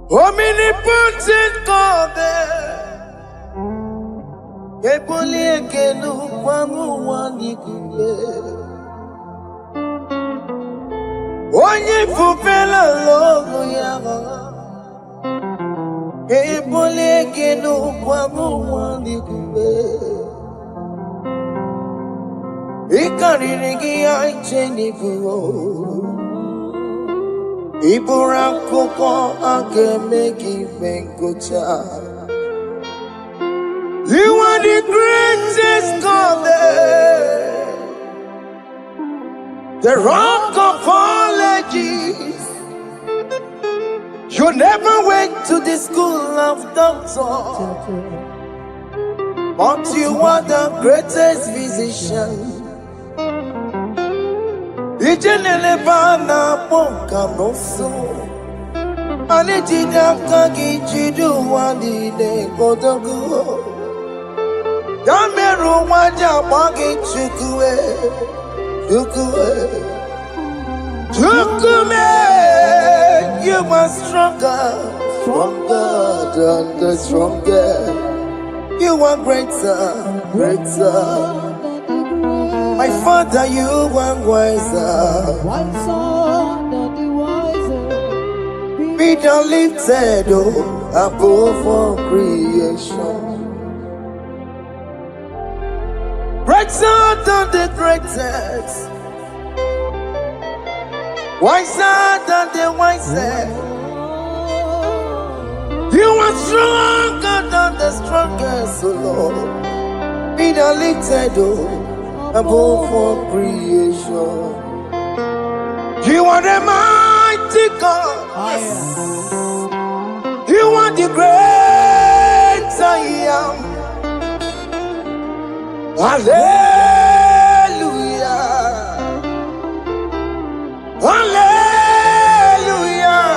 Omnipotent God, Eboli ekelu kwangu wanikuye. Onye fupela logo yaga, Eboli ekelu kwangu wanikuye. Ikariri ya icheni buo. Iburakoko akemeki venkocha. You are the greatest God, the rock of all ages. You never went to the school of doctor, but you are the greatest physician. Ijenele bana ponka noso Anijida kagi jidu wani ne kodogu Yameru waja wagi chukue Chukume You are stronger than the strongest You are greater My Father, you are wiser than the wiser. Be thou lifted above all creation. Greater than the greatest. Wiser than the wisest. You are stronger than the strongest, O Lord. Be thou lifted above all creation. You are the mighty God. Yes. You are the great I am. Hallelujah. Hallelujah.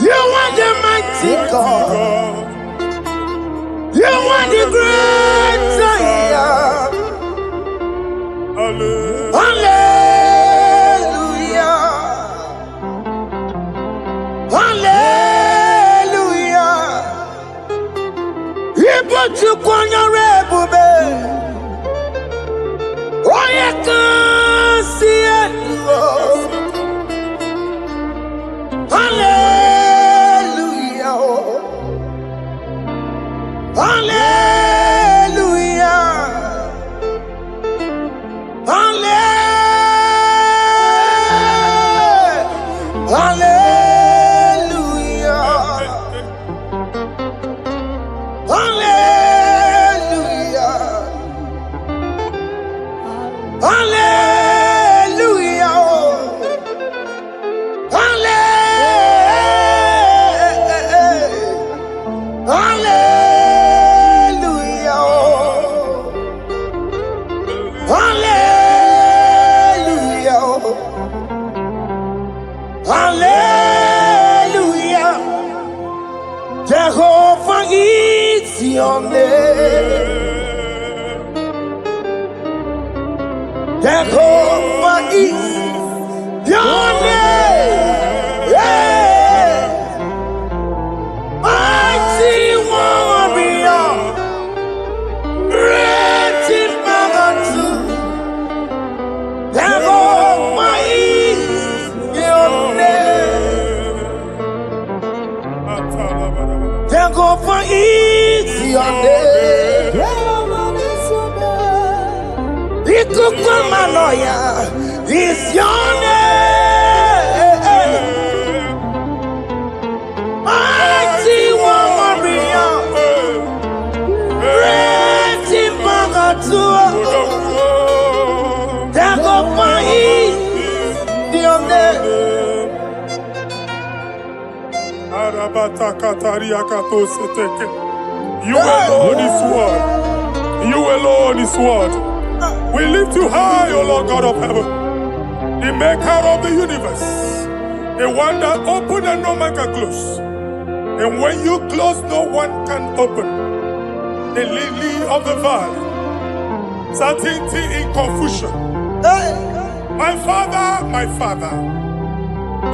You are the mighty God. You are the great I am. Hallelujah. Hallelujah. Ibotu kwanya rebube. Oye kasi eluo. Hallelujah. Hallelujah. Hallelujah. Hallelujah. Hallelujah. Hallelujah. Jehovah is your name. Jehovah is your name. Yeah. Mighty warrior. Great in magnitude. Jehovah is your name. Jehovah is your name. Ikukumanoya is your name. Mighty warrior, great in magnitude. Jehovah is your name. You alone is word. You alone is word. We lift you high, O Lord God of heaven, the maker of the universe, the one that opened and no man can close. And when you close, no one can open. The lily of the valley, certainty in confusion. My Father,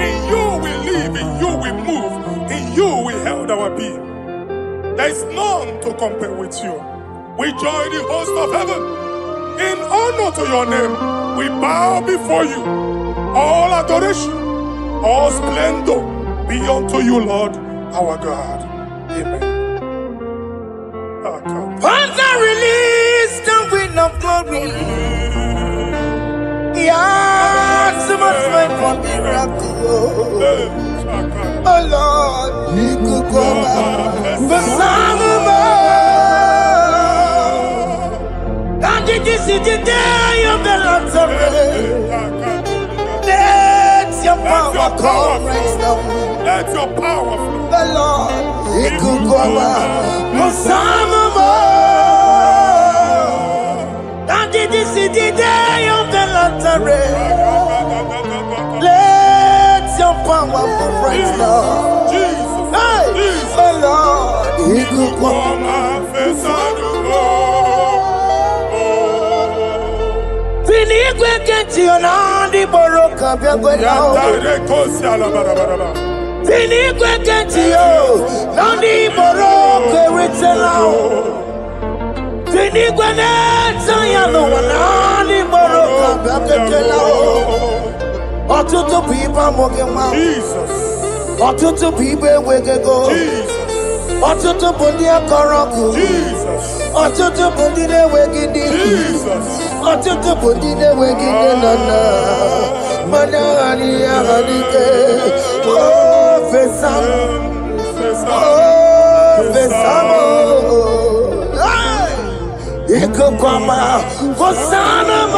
in you we live, in you we move, our being. There is none to compare with you. We join the host of heaven. In honor to your name, we bow before you. All adoration, all splendor be unto you, Lord, our God. Amen. Father, release the wind of glory. Yeah, so much time for miracle. Oh Lord, you could go back. The Son of God. And this is the day of the Lord's Let your power come right now. Let your power flow. The Lord, you could go back. The Son of God. And this is the day of the Lord's Let your power come right now. Jesus. Hey, Jesus. the Lord, you could go back. Eluigwe kenti onandi boroka biagwela. Eluigwe kenti o nandi boroka eritela. Eluigwe neta yalo nandi boroka biagwela. Ọtụtụ pipa moge ma. Jesus. Ọtụtụ pipa ewegego. Jesus. Ọtụtụ bụ ndị akọrọ ọkụ. Jesus. Ọtụtụ bụ ndị na-enweghị ndị. Jesus. Ọtụtụ bụ ndị na-enweghị nne na nna. Mana adịghị aha n'ike. O fesa m. O fesa m. Ikuku ọma fọsana m.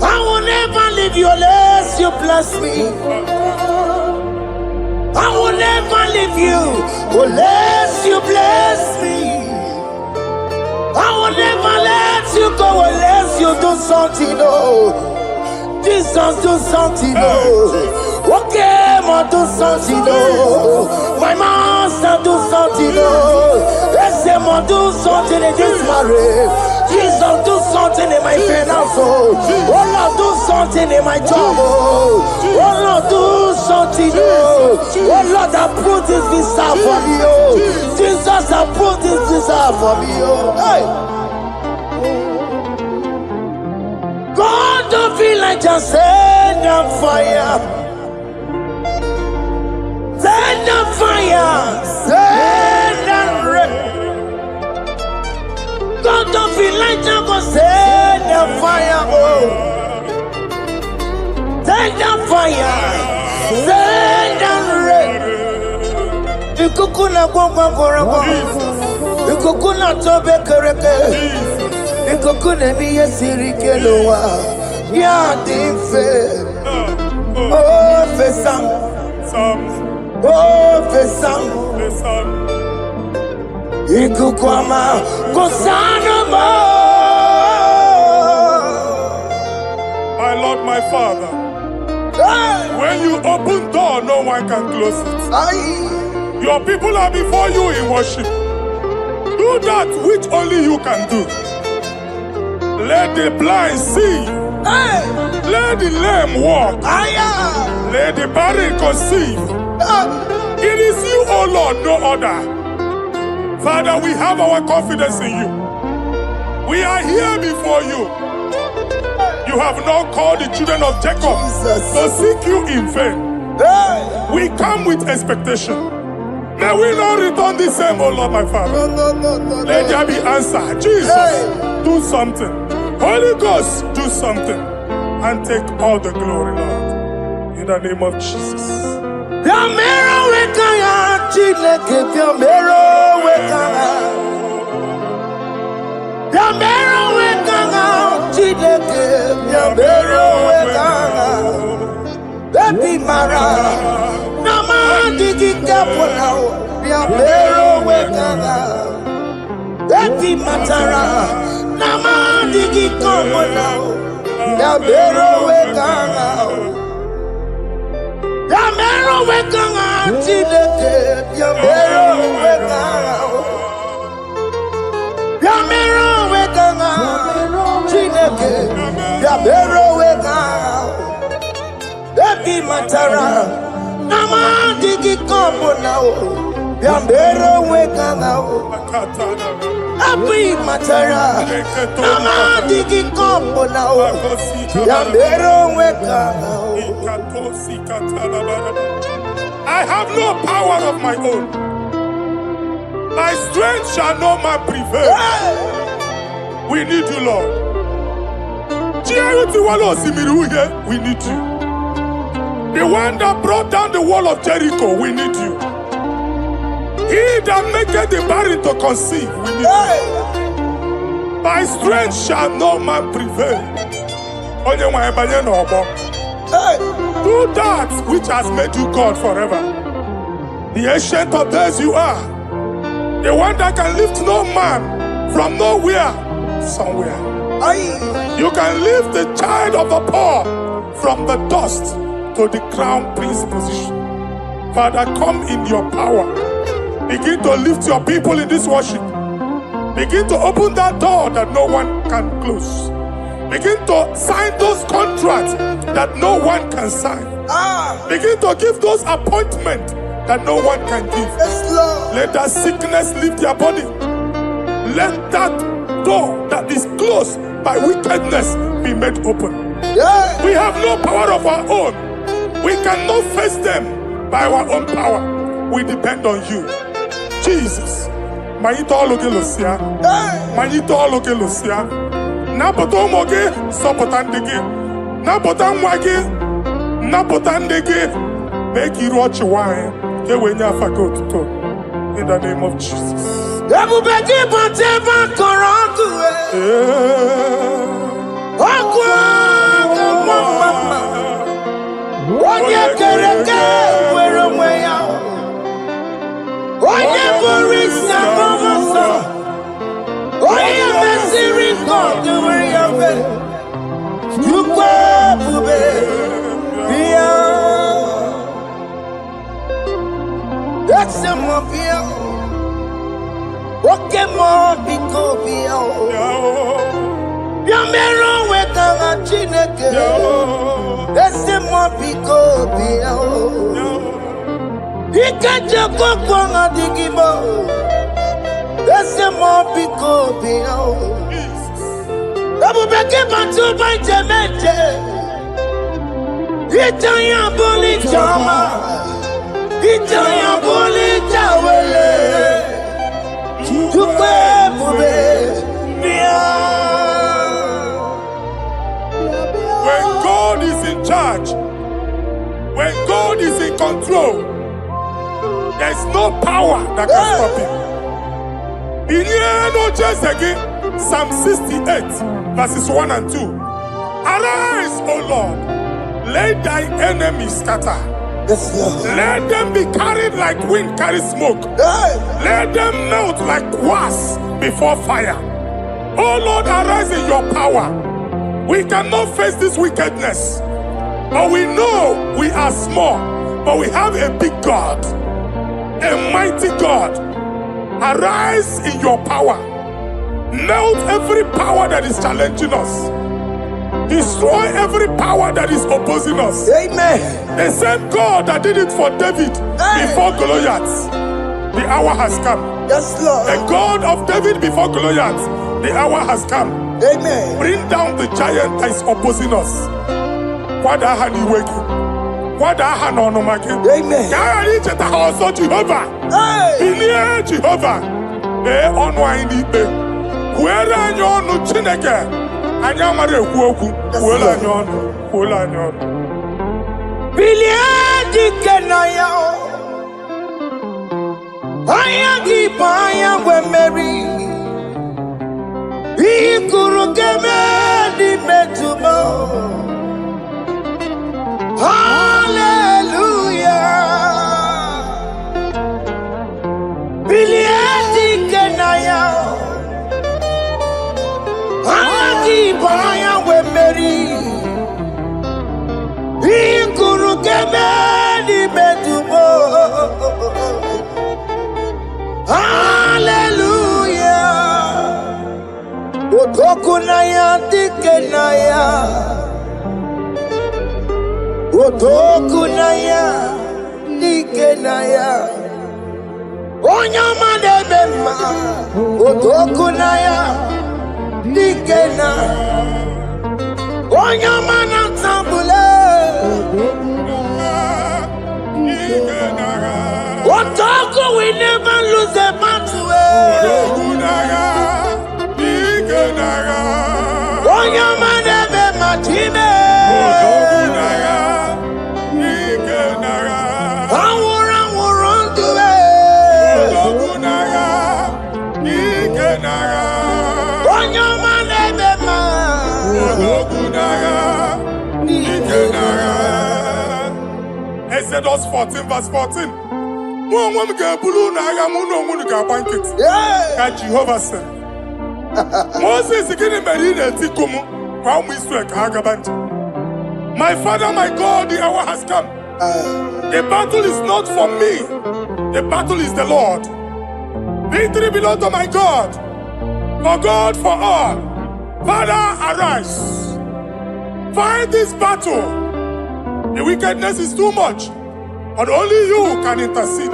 I will never leave you unless you bless me. I will never leave you unless you bless me. I will never let you go unless you do something. Oh, Jesus, do something. Oh, okay, ma do something. Oh, my master, do something. Oh, let's say, ma do something in this marriage. Jesus, do something in my finance. Oh, Lord, do something in my job. Oh, Lord, do something. Oh, Lord, I put this visa for me. Oh, Jesus, I put this visa for me. Oh, hey. God, don't feel like just send a fire. Send a fire. Send a rain. God, don't feel like just go send a fire. Oh, send a fire. Send a rain. Ikukuna gwangwa gwangwa. Ikukuna tobe kereke. Ikukuna miye sirike lowa. Ya dimfe. Oh, fesam. Oh, fesam. Ikukwama kusana mo. My Lord, my Father. When you open door, no one can close it. Your people are before you in worship. Do that which only you can do. Let the blind see. Let the lame walk. Let the barren conceive. It is you, O Lord, no other. Father, we have our confidence in you. We are here before you. You have not called the children of Jacob to seek you in vain. We come with expectation. May we not return the same, oh Lord, my Father. Let there be answer. Jesus, do something. Holy Ghost, do something. And take all the glory, Lord. In the name of Jesus. Baby Mara, Nama Digi Kapona, Yamero Wekana, Baby Matara, Nama Digi Kapona, Yamero Wekana, Yamero Wekana, Chileke, Yamero Wekana, Yamero Wekana, Chileke, Yamero Wekana. Baby Matara, Nama digi kombo now. Yambero weka now. Abi matara. Nama digi kombo now. Yambero weka now. I have no power of my own. My strength shall not prevail. We need you, Lord. We need you. The one that brought down the wall of Jericho, we need you. He that maketh the barren to conceive, we need you. My strength shall not prevail. Do that which has made you God forever. The ancient of days you are. The one that can lift no man from nowhere, somewhere. You can lift the child of the poor from the dust to the crown prince position. Father, come in your power. Begin to lift your people in this worship. Begin to open that door that no one can close. Begin to sign those contracts that no one can sign. Begin to give those appointments that no one can give. Let that sickness leave their body. Let that door that is closed by wickedness be made open. We have no power of our own. We cannot face them by our own power. We depend on you. Jesus. Manito Logelosia. Manito Logelosia. Napotomoge, Sopotandege. Napotamwage. Napotandege. Make you watch wine. In the name of Jesus. Okay, more because Yamero weka chineke. Laissez-moi picoter. Ikaje kokwanga digibo. Laissez-moi picoter. Abubeke bantu baitemeje. Itanya boli chama. Itanya boli chawele. When God is in charge, when God is in control, there's no power that can stop him. Psalm 68, verses 1 and 2. Arise, O Lord, let thy enemies scatter. Let them be carried like wind carries smoke. Let them melt like wax before fire. Oh Lord, arise in your power. We cannot face this wickedness, but we know we are small, but we have a big God, a mighty God. Arise in your power. Melt every power that is challenging us. Destroy every power that is opposing us. Amen. The same God that did it for David before Goliath, the hour has come. Yes, Lord. The God of David before Goliath, the hour has come. Amen. Bring down the giant that is opposing us. Amen. Jehovah. Jehovah. Biliadi kenaya, ayagi baya we Mary. Ikuru gemedi metumo. Hallelujah. Biliadi kenaya. Baya we Mary. Ikuru gemedi metumo. Hallelujah. Otokunaya dikenaya. Otokunaya Dikenaya Onyama Debema Otokunaya Dikena Onyama Natambule Otoku, we never lose a battle. Onyama Debema Time Exodus 14 verse 14. Jehovah said, Moses my father, my God, the hour has come. The battle is not for me. The battle is the Lord. Victory belongs to my God. For God, for all. Father, arise. Fight this battle. The wickedness is too much. But only you can intercede.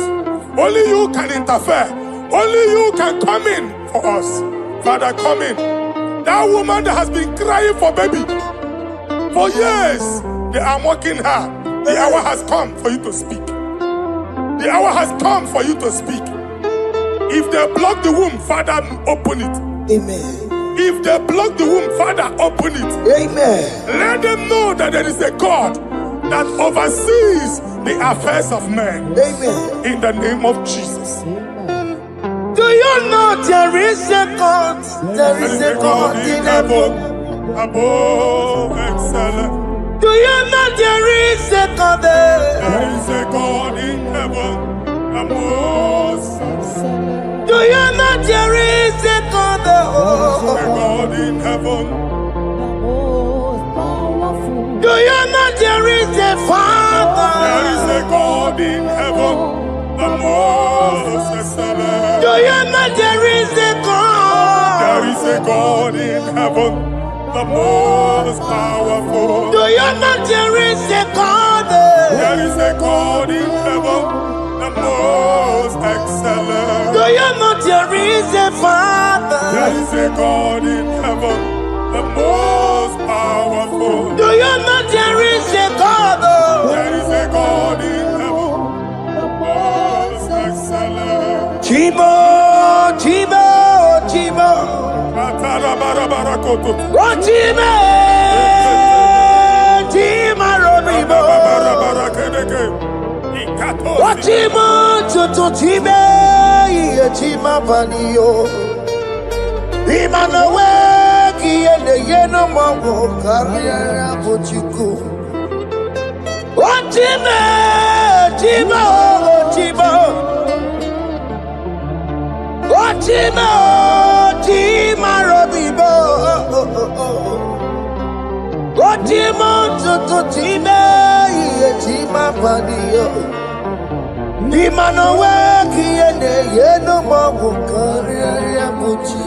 Only you can interfere. Only you can come in for us. Father, come in. That woman that has been crying for baby for years, they are mocking her. The hour has come for you to speak. The hour has come for you to speak. If they block the womb, Father, open it. Amen. If they block the womb, Father, open it. Amen. Let them know that there is a God that oversees the affairs of men. Amen. In the name of Jesus. Do you know there is a God? There is a God in heaven. Above excellent. Do you know there is a God there? There is a God in heaven. Above excellent. Do you know there is a God there? There is a God in heaven. Do you know there is a Father? There is a God in heaven. The most excellent. Do you know there is a God? There is a God in heaven, the most powerful. Do you know there is a God? There is a God in heaven, the most excellent. Do you know there is a Father? There is a God in heaven, the most powerful. Do you know there is a God? There is a God in heaven, the most excellent. Chibo, Chibo, Chibo. Oh, Chibo, Chibo, Robibo. Oh, Chibo, Chutu, Chibo, Chima, Panio. Imanawe, Kiene, Yeno, Mongo, Carriera, Pochiku. Oh, Chibo, Chibo, Chibo. Chima, Chima, Robibo. Chima, Tutu, Chima, Chima, Padio. Imanowe, Kiene, Yeno, Mabu, Karia, Puchi.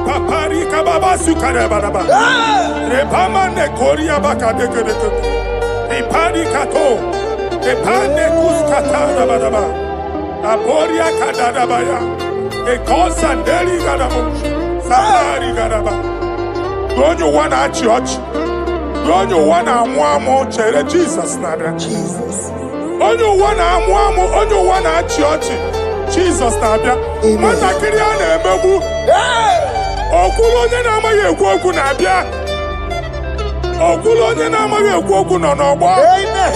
Papari Kababa Sukarababa. Repamane Korea Bakadeke. Repari Kato. Epane kuskatana badaba. Aporia kadadabaya. Ekosandeli gadabo. Samari gadaba. Don't you want a church? Don't you want a mwamo chere Jesus nada? Jesus. Don't you want a mwamo? Don't you want a church? Jesus nada. Mata kiriane emebu. Okulonye na amaye ekwoku na abia. Okulonye na amaye ekwoku no n'ogbo. Amen.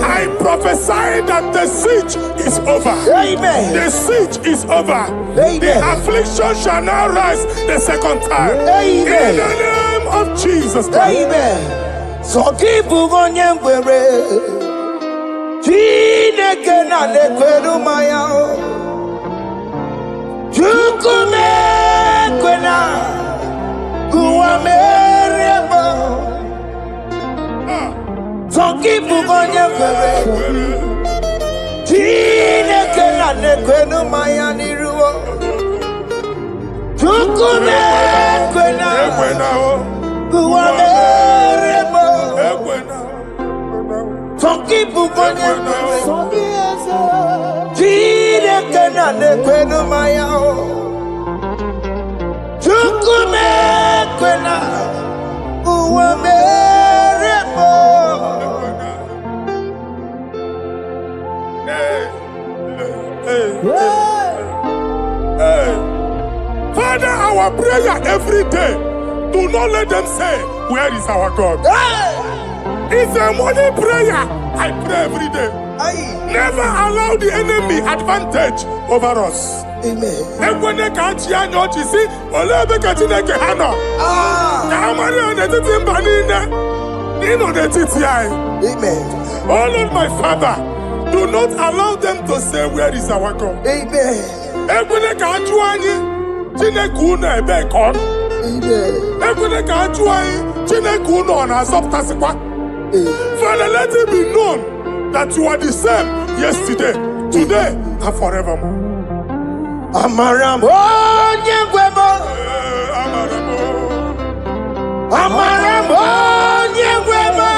I prophesy that the siege is over. Amen. The siege is over. Amen. The affliction shall now rise the second time. Amen. In the name of Jesus Christ. Amen. So keep on your way. Chineke na lekweru maya. Chukume kwena. So keep on your way. Chineke na lekweru maya niruo. Chukume kwena. Uwameremo. Forgive Ugonye. Jide kena nekwenu mayao. Chukume kwena. Uwameremo. Father, our prayer every day, do not let them say, where is our God? It's a morning prayer. I pray every day. Never allow the enemy advantage over us. Amen. Amen. Oh Lord, my Father, do not allow them to say, where is our God? Amen. Amen. Father, let it be known that you are the same yesterday, today, and forevermore. Amaramo nyegwemo. Amaramo nyegwemo.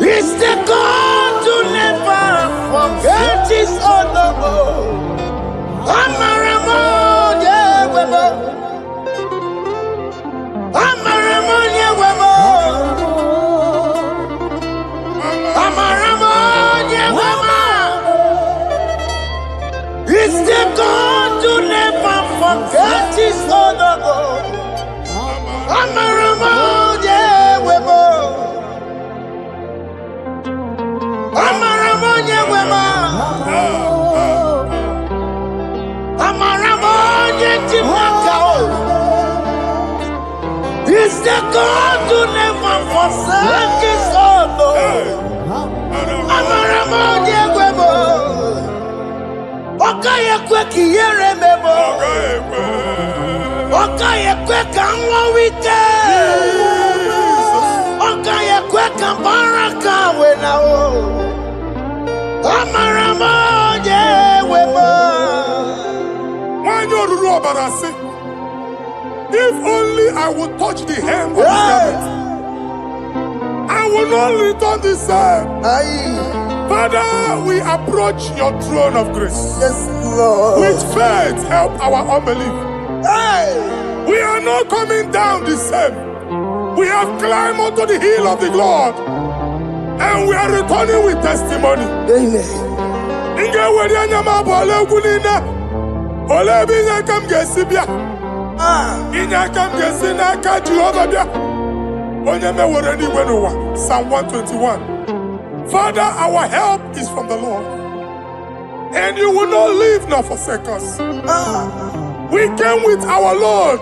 It's the God to never forget his honor. Amaramo nyegwemo. Amaramo nyegwemo. Amaramo nyegwemo. It's the God to never forget his honor. Amaramo nyegwemo. Amaramo nyegwemo. Amaramo nyegwemo. It's the God to never forsake his honor. Amaramo nyegwemo. Okaye kwe kiyere memo. Okaye kwe kanwa wite. Okaye kwe kambaraka wenao. Amaramo nyegwemo. If only I would touch the hem of his garment, I will not return the same. Father, we approach your throne of grace. Yes, Lord. With faith, help our unbelief. We are not coming down the same. We have climbed onto the hill of the Lord, and we are returning with testimony. Amen. Psalm 121. Father, our help is from the Lord, and you will not leave nor forsake us. We came with our Lord.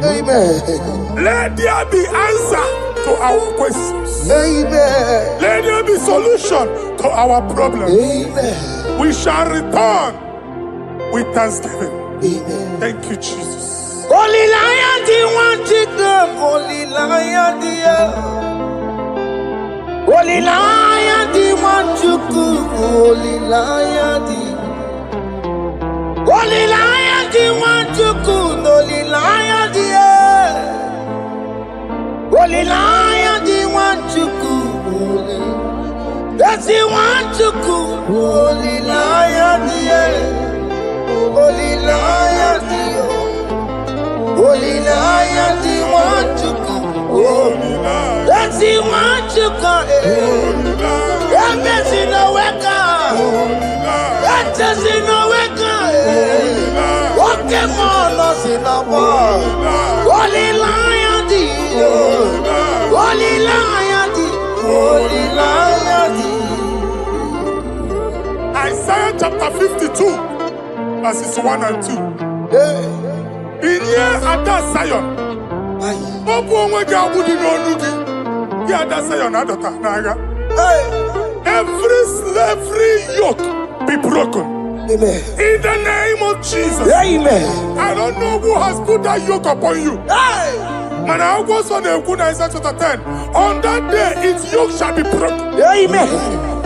Amen. Let there be answer to our questions. Amen. Let there be solution to our problems. Amen. We shall return with thanksgiving. Amen. Thank you, Jesus. Holy Lion, do you want to go? Holy Lion, dear. Holy Lion, do you want to go? Holy Lion, dear. Holy Lion, do you want to go? Holy Lion, dear. Holy Lion, do you want to go? Does he want to go? Holy Lion, dear. Holy Lion, dear. Holy Lion, do you want to go? Does he want to go? Does he know where go? Does he know where go? What can more loss in the world? Holy Lion, dear. Holy Lion, dear. Holy Lion, dear. Isaiah chapter 52, verses 1 and 2. In here at that Zion, every slavery yoke be broken. Amen. In the name of Jesus. Amen. I don't know who has put that yoke upon you. Hey. Man, I was on the Isaiah chapter 10. On that day, its yoke shall be broken. Amen.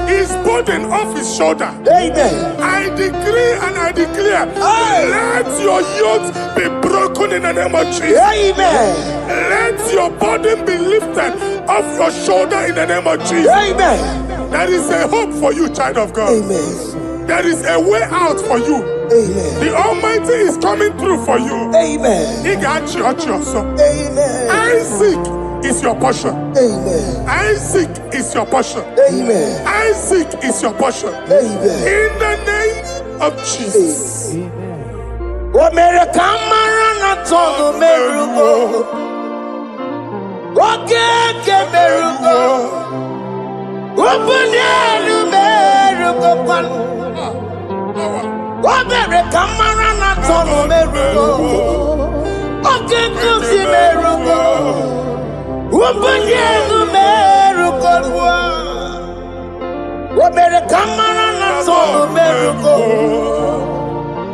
His burden off his shoulder. Amen. I decree and I declare, Hey. let your yokes be broken in the name of Jesus. Amen. Let your burden be lifted off your shoulder in the name of Jesus. Amen. There is a hope for you, child of God. Amen. There is a way out for you. Amen. The Almighty is coming through for you. Amen. He got you. Amen. Isaac is your portion. Amen. Isaac is your portion. Amen. Isaac is your portion. Amen. In the name of Jesus. What made a camera not on the miracle? What can miracle? Open the miracle. What made a camera not on the miracle? What can the miracle? Open the miracle. What made a camera not on the miracle?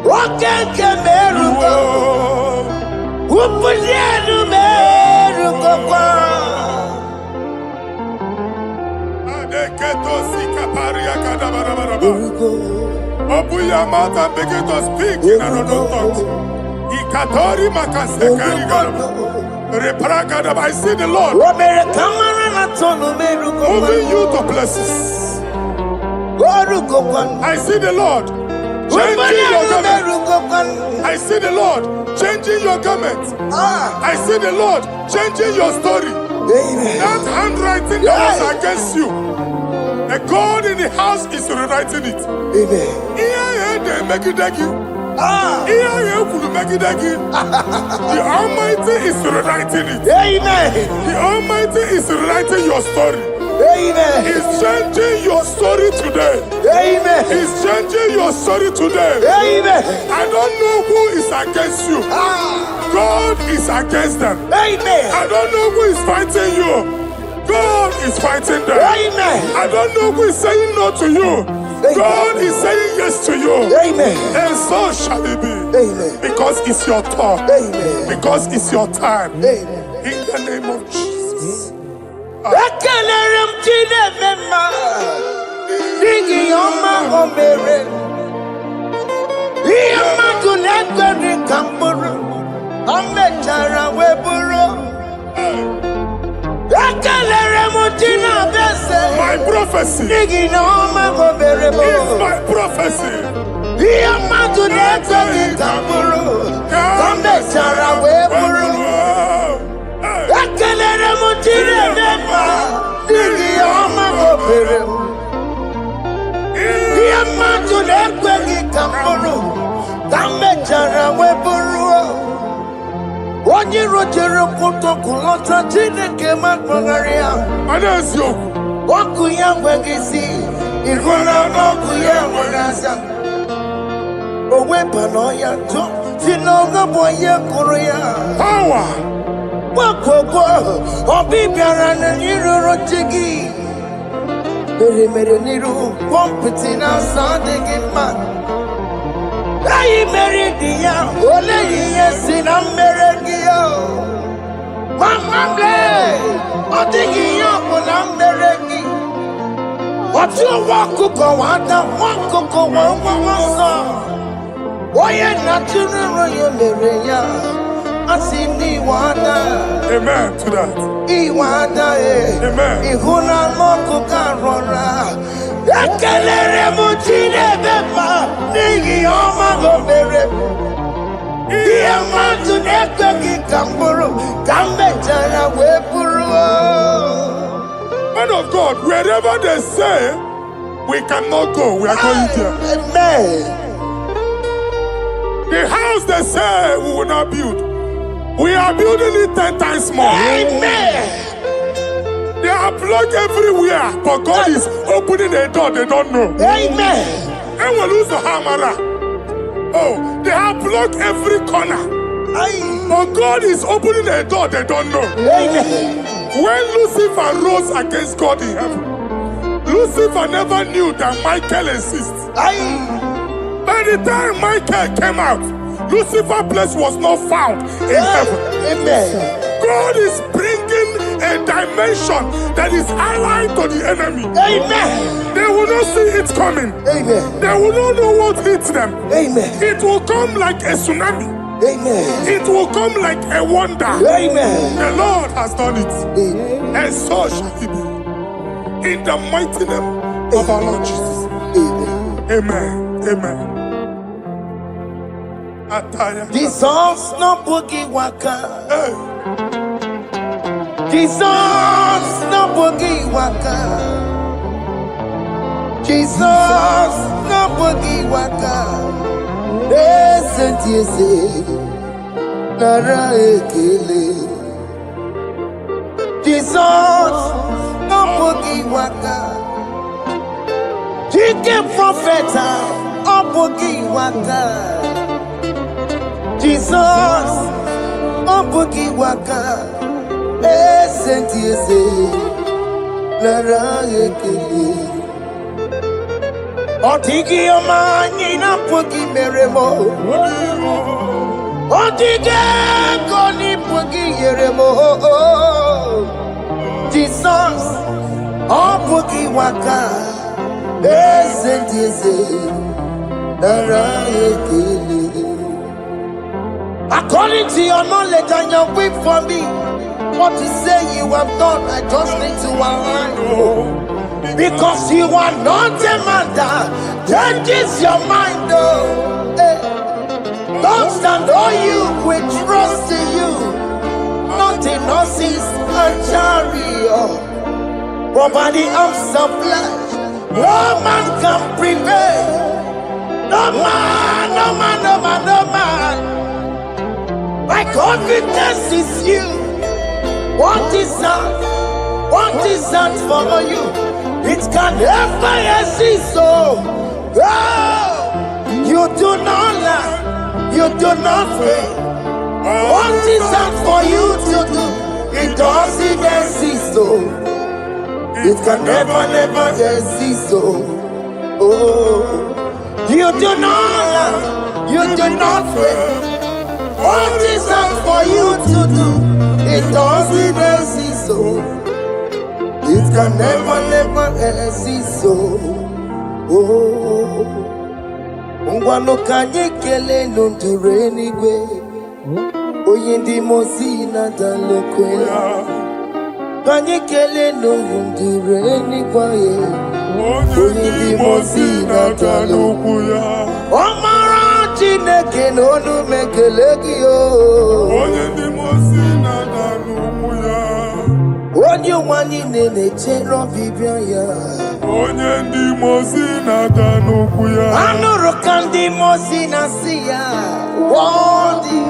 What can miracle? Open the miracle. Open your mouth and begin to speak in another tongue. I see the Lord moving you to places. I see the Lord changing your garment. I see the Lord changing your garment. I see the Lord changing your story. That handwriting that was against you, a God in the house is rewriting it. The Almighty is rewriting it. Amen. The Almighty is rewriting your story. Amen. He's changing your story today. Amen. He's changing your story today. Amen. I don't know who is against you. God is against them. Amen. I don't know who is fighting you. God is fighting them. Amen. I don't know who is saying no to you. God is saying yes to you. Amen. And so shall it be. Amen. Because it's your turn. Amen. Because it's your time. Amen. In the name of Jesus. My prophecy is my prophecy. Onye rojere kutokulota Chineke makpọgharịa. Ọkụ ya nweghị isi, ịhụla n'ọkụ ya nwere asa. O weba n'ọya tụ, si n'ọga bụ onye kụrụ ya. Power. Gbakọgwọ, ọbị bịara na n'iruru chi gị. Mere n'iru, kọmpụtị na-asa adịghị mma. Anyị mere dị ya, ole ihe si na mmere gị ya. Mama ble, ọ dịghị ihe ọ bụ na mmere gị. Ọtụ ụwa ọkụkọ nwata, nwa ọkụkọ nwa nwa nsọ. Onye na-atụrụ ya mere ya, asị n'iwe ada. Amen to that. Iwe ada Amen. Ịhụ na anụ ọkụkọ arọra. Ekelere m Chineke ma n'ihi ọma o mere. Ihe mmadụ na-ekweghị ka m bụrụ, ka m mechara wee bụrụ. Man of God, wherever they say we cannot go, we are going there. Amen. The house they say we will not build, we are building it 10 times more. Amen. They are blocked everywhere, but God is opening a door they don't know. Amen. And we lose the hammer. Oh, they have blocked every corner, but God is opening a door they don't know. Amen. When Lucifer rose against God in heaven, Lucifer never knew that Michael exists. By By the time Michael came out, Lucifer's place was not found in heaven. Amen. God is bringing a dimension that is allied to the enemy. Amen. They will not see it coming. Amen. They will not know what hits them. Amen. It will come like a tsunami. Amen. It will come like a wonder. Amen. The Lord has done it. Amen. And so shall it be. In the mighty name of our Lord Jesus. Amen. Amen. Amen. Jesus no boogie waka. Hey. Jesus no boogie waka. Jesus no boogie waka. Listen to you say, Nara ekele. Jesus no boogie waka. Jike Propheta no boogie waka. Jesus no boogie waka. Listen to you say, Nara ekele. Otigi omani na pugi meremo. Otige koni pugi yeremo. Jesus, oh pugi waka. Esentiese, nara ekele. According to your knowledge and your whip for me, what you say you have done, I just need to align. Because you are not a man that changes your mind, oh. Hey. Don't stand on you, we trust in you. Not in horses and chariot, but by the arms of flesh, no man can prevail. No man, no man, no man, no man. My confidence is you. What is that? What is that for you? It can never exist, so you do not lie, you do not fail. What is that for you to do? It doesn't exist, so it can never, never exist, so you do not lie, you do not fail. What is that for you to do? It doesn't exist, so it can never, never exist, so Ngwano kanye kele nundure Eluigwe. Oye ndi mozi na dalekwe. Kanye kele nundure Eluigwe. Oye ndi mozi na dalekwe. Omara Chineke n'onu mekele gị o. Onye ndị mozi na dalekwe. Onye nwanyị na-echere ọbịbịa ya. Onye ndị mozi na-ada n'okwu ya. Anụrụ ka ndị mozi na-asị ya. Worthy,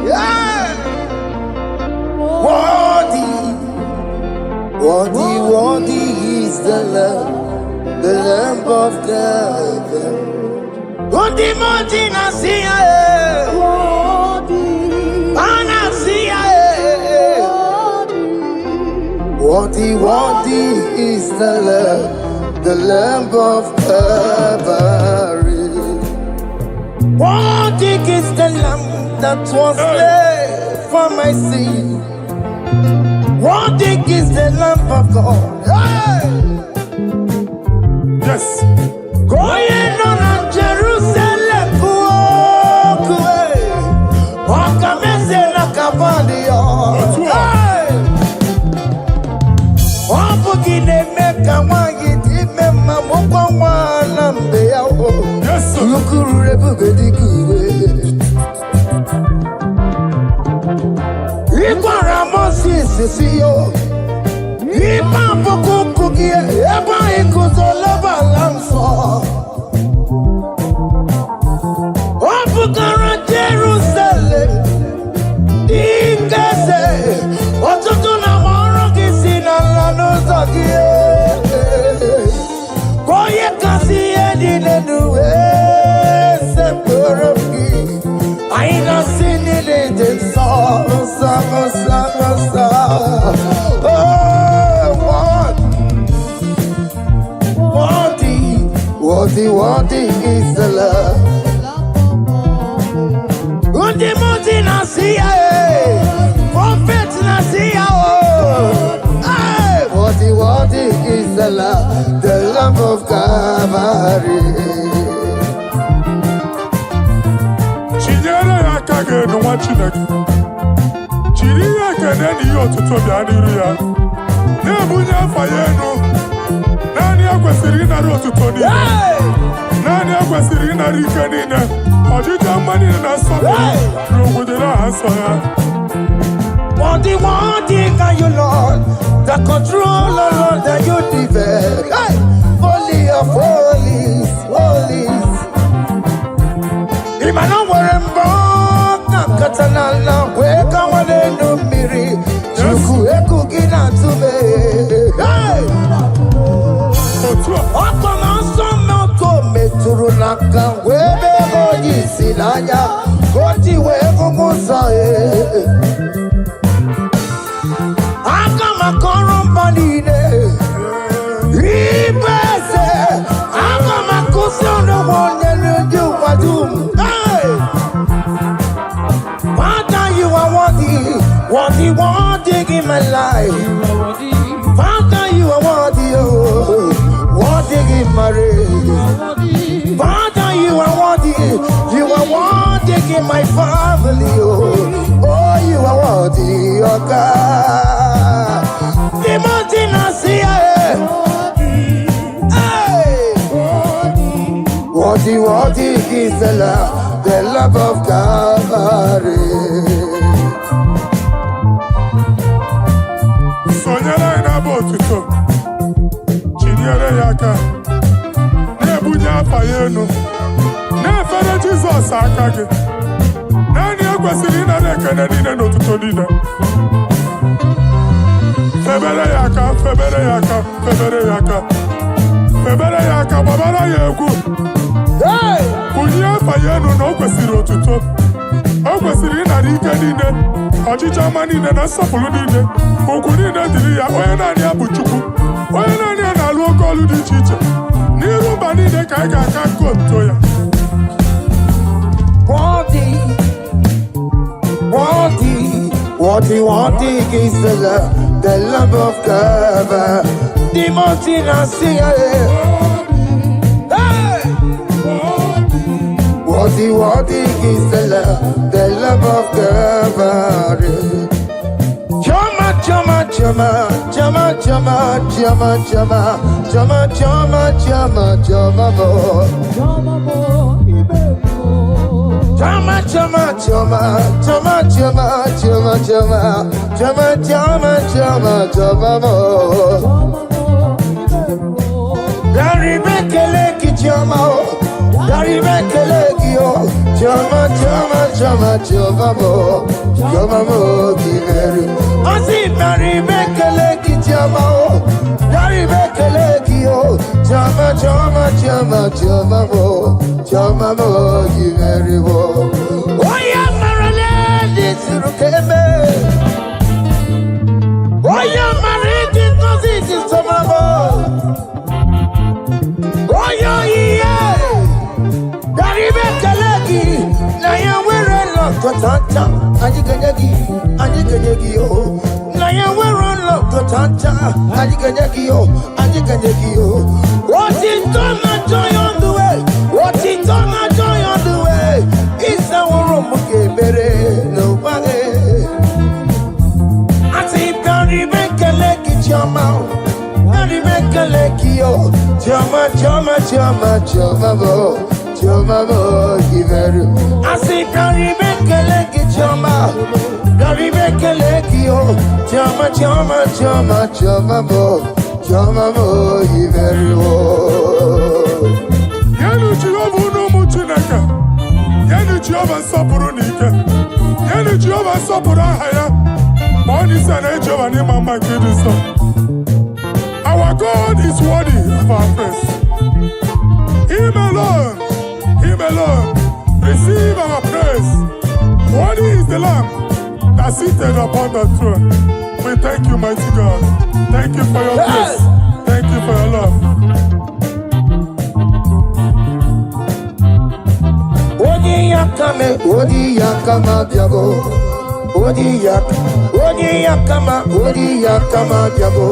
yeah. Worthy, worthy, worthy is the Lamb of God. Ndị mozi na-asị ya. Na-asị ya. Worthy, worthy is the Lamb of Calvary. Worthy is the Lamb that was slain for my sin. Worthy is the Lamb of God. Hey! Yes. Going on Jerusalem, Wakamese na Cavalia. Yes, sir. Jerusalem, I ain't not seen it in the song. Worthy is the Lamb. Timothy Nasia, Prophet Nasia, what is the love of Calvary. Chinyere akage no wachineke. Chiri akene ni otuto bia niru ya. Na bunya fayenu. Nani akwesiri na otuto ni. Nani akwesiri na rike ni ne. Ojija mani na so. Rogudera aso ya. What can you, Lord? The control, Lord, that you develop. Hey! Holy of holies, holies. Imano warembo, katanala, weka wanenu miri, chuku eku gina tume. Hey! Oko manso moko meturunaka, webe hoji silaya, koti weku musa. Makorombanine, Ibese, Agamakusono, one you are doom. Father, you are worthy in my life. Father, you are worthy in my race. Father, you are worthy in my family. Oh, you are worthy, oh God. Timothy Nasia, what is the love of Calvary. Sonyala ina botuto. Chinyere yaka. Nebunya fayenu. Nefere Jesus akage. Nani akwesiri na nekene nine notuto nine. Febere yaka, babara yegu. Kunya fayenu no kwesiri otuto. O kwesiri na rike nine. Ojija mani na sapulu nine. Oku nine diri ya, oye nani abuchuku. Oye nani analu okolu di chiche. Nirumba nine kaiga kakonto ya. What is the love of God. Timothy Nasia, what is the love of God. Chama, what is done joy on the way? What is done joy on the way? It's our room, nobody. I say, Barry, make a leg in your mouth. Barry, make a leg, yo. Chama, give it. I say, Barry, make a leg in your mouth. Barry, make a leg, yo. Chama, give it. Yanu Jehova no muchineke. Yanu Jehova sapuru nike. Yanu Jehova sapuru ahaya. Money sana Jehova ni mama kidiso. Our God is worthy of our praise. Him alone, receive our praise. Worthy is the Lamb that seated upon the throne. We thank you, mighty God. Thank you for your grace. Thank you for your love. Yaka Odiakame, Odiakama Diabo, Odiakama, Odiakama Diabo,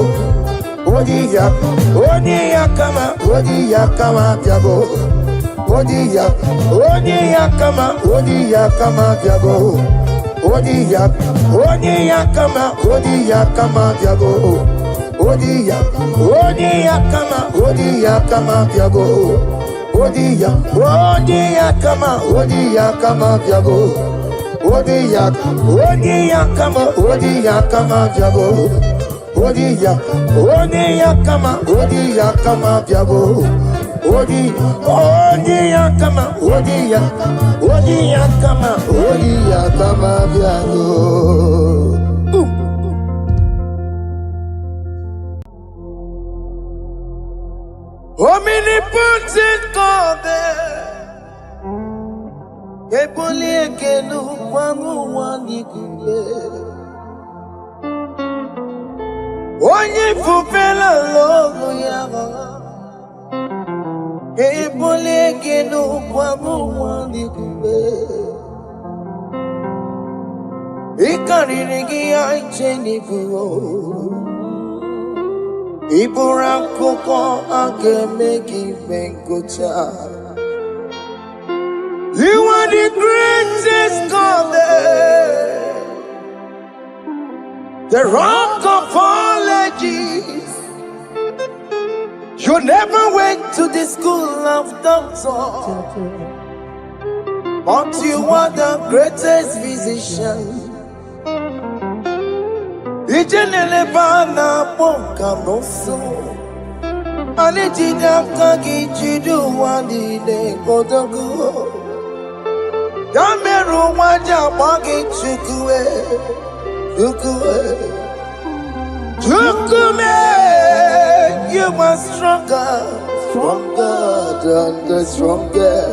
Odiakama, Odiakama Diabo, Odiakama, Odiakama Diabo, Odiakama, Odiakama Diabo, Odiakama, Odiakama Diabo. Odiakama, Odiakama Diabo, Odiakama, Odiakama Diabo, Odiakama, Odiakama Diabo, Odiakama, Odiakama Diabo. Omnipotent God, Eboli ekelu kwangu wanikuye. Onye fupela logo yaga, Eboli ekelu kwangu wanikuye. Ikariri ya icheni fuo. Iburakoko akemeki venkocha. You are the greatest God there, the rock of all ages. You never went to the school of doctor, but you are the greatest physician. Ijenele bana ponka noso, anijida kagi jidu wani ne kodogu. Yameru waja wagi chukue, chukume. You are stronger than the stronger.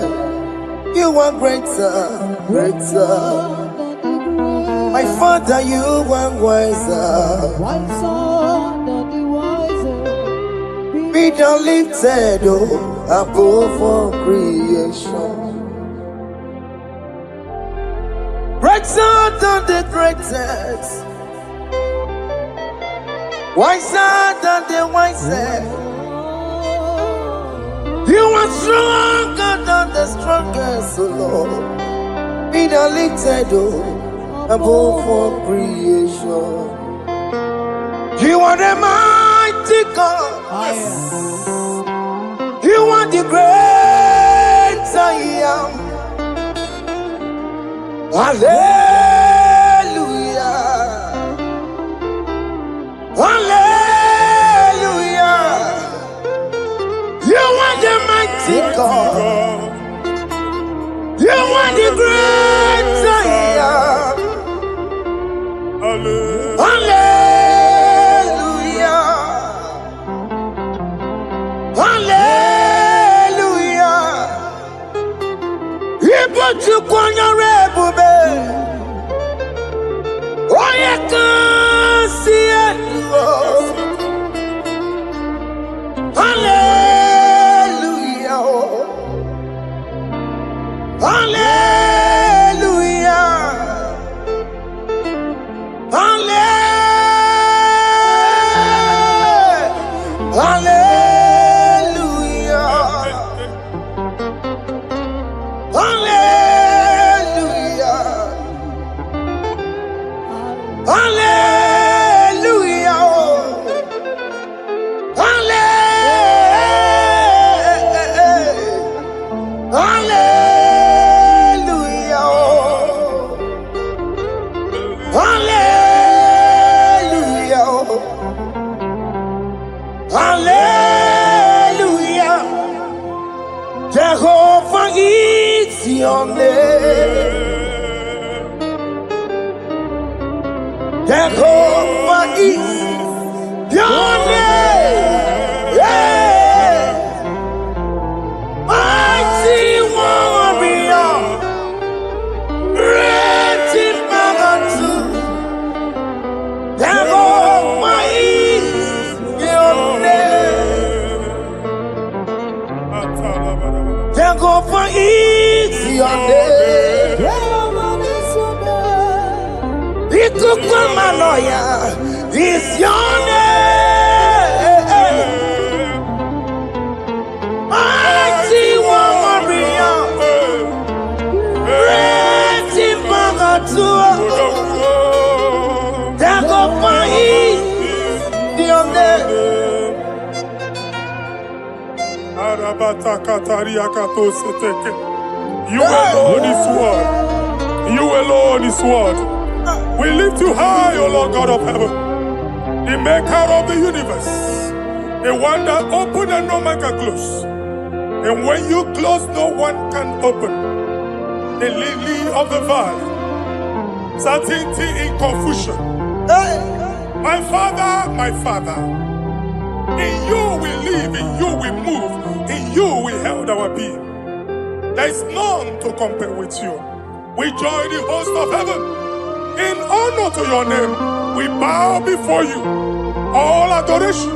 You are greater. My Father, you are wiser Be thou lifted above all creation. Greater than the greatest, wiser than the wisest. You are stronger than the strongest, O Lord. Be thou lifted above all creation. You are the mighty God. Yes. You are the great I am. Hallelujah. Hallelujah. You are the mighty God. You are the great I am. Hallelujah. Hallelujah. Ibotu kwanya rebube. Oye kasi eluo. Hallelujah. Hallelujah. Hallelujah. Hallelujah. Hallelujah. Hallelujah. Jehovah is your name. Jehovah is your name. Yeah. Mighty warrior, great in magnitude. Jehovah is your name. Jehovah is your name. Ikukwamanoya is your name. Mighty warrior, great in Bagatua. Dagopai, your name. You alone is word. You alone is word. We lift you high, O Lord God of heaven, the maker of the universe, the one that opened and no man can close. And when you close, no one can open. The lily of the valley, certainty in confusion. My Father, in you we live, in you we move, in you we held our being. There is none to compare with you. We join the host of heaven. In honor to your name, we bow before you. All adoration,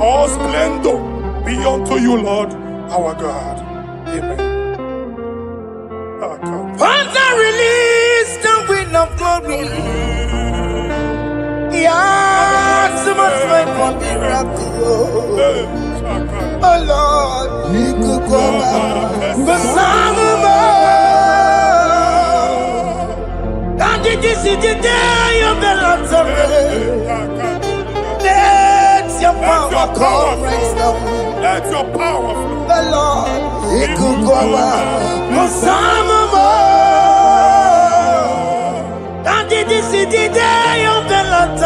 all splendor be unto you, Lord, our God. Amen. Father, release the wind of glory. Yeah, so much time for miracle. Oh Lord, you could come out. The Son of this is the day of the Lord's let your power come right now. Let your power flow. The Lord, He could go out. And this is the day of the Lord's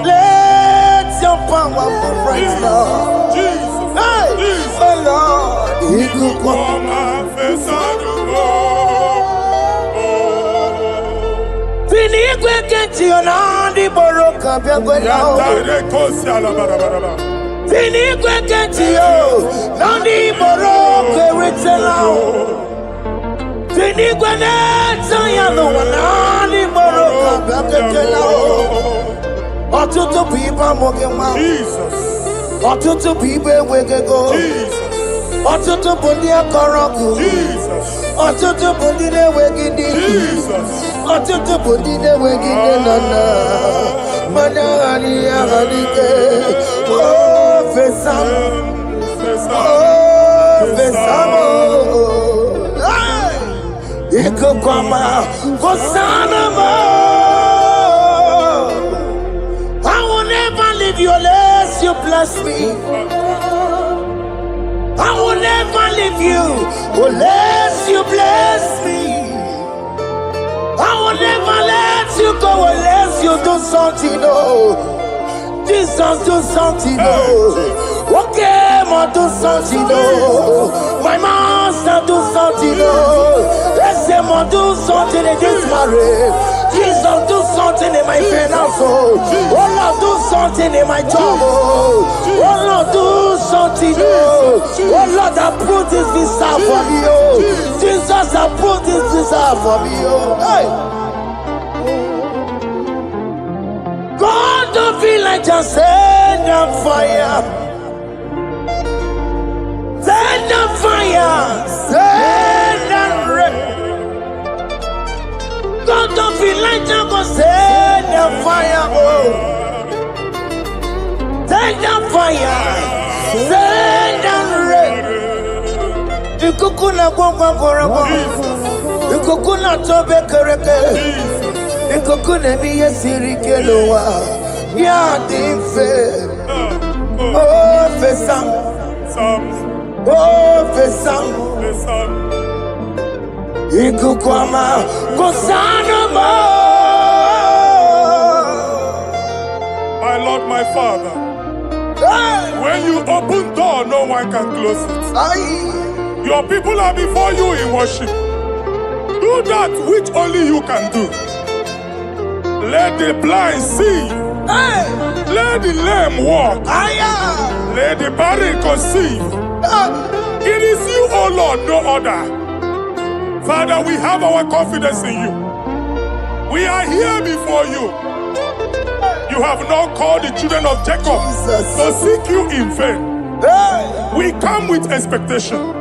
let your power come right now. Jesus, hey, the Lord, He could go out. Eluigwe kenti onandi boroka biagwelao. Eluigwe kenti o nandi boroka eritselao. Eluigwe neta yano nandi boroka biagwelao. Ọtụtụ people moge ma. Ọtụtụ people wegego. Ọtụtụ ndị akọrọgụ. Ọtụtụ ndị na-enweghị. Ọtụtụ bụ ndị na-enweghị nne na nna mana aghara agharịke fesa ikuku ọma fosana m. I will never leave you unless you bless me. I will never leave you unless you bless me. I will never let you go unless you do something, oh. Jesus, do something, oh. Okay, ma do something, oh. My master, do something, oh. Let's say, ma do something in this marriage. Jesus, do something in my finance, oh. Oh, Lord, do something in my job, oh. Oh, Lord, do something, oh. Oh, Lord, I put this visa for me, oh. Jesus, I put this visa for me, oh. Hey. God, don't feel like just send the fire. Send the fire. Send the rain. God, don't feel like just go send the fire. Oh. Send the fire. Send the rain. The kukuna gwangwa gwangwa. The kukuna tobe kereke. Ikokune miye sirikelowa ya dimfe. Oh fesam, oh fesam. Ikukwama kosanoma. My Lord, my Father, when you open door, no one can close it. Your people are before you in worship. Do that which only you can do. Let the blind see. Let the lame walk. Let the barren conceive. It is you, O Lord, no other. Father, we have our confidence in you. We are here before you. You have not called the children of Jacob to seek you in vain. We come with expectation.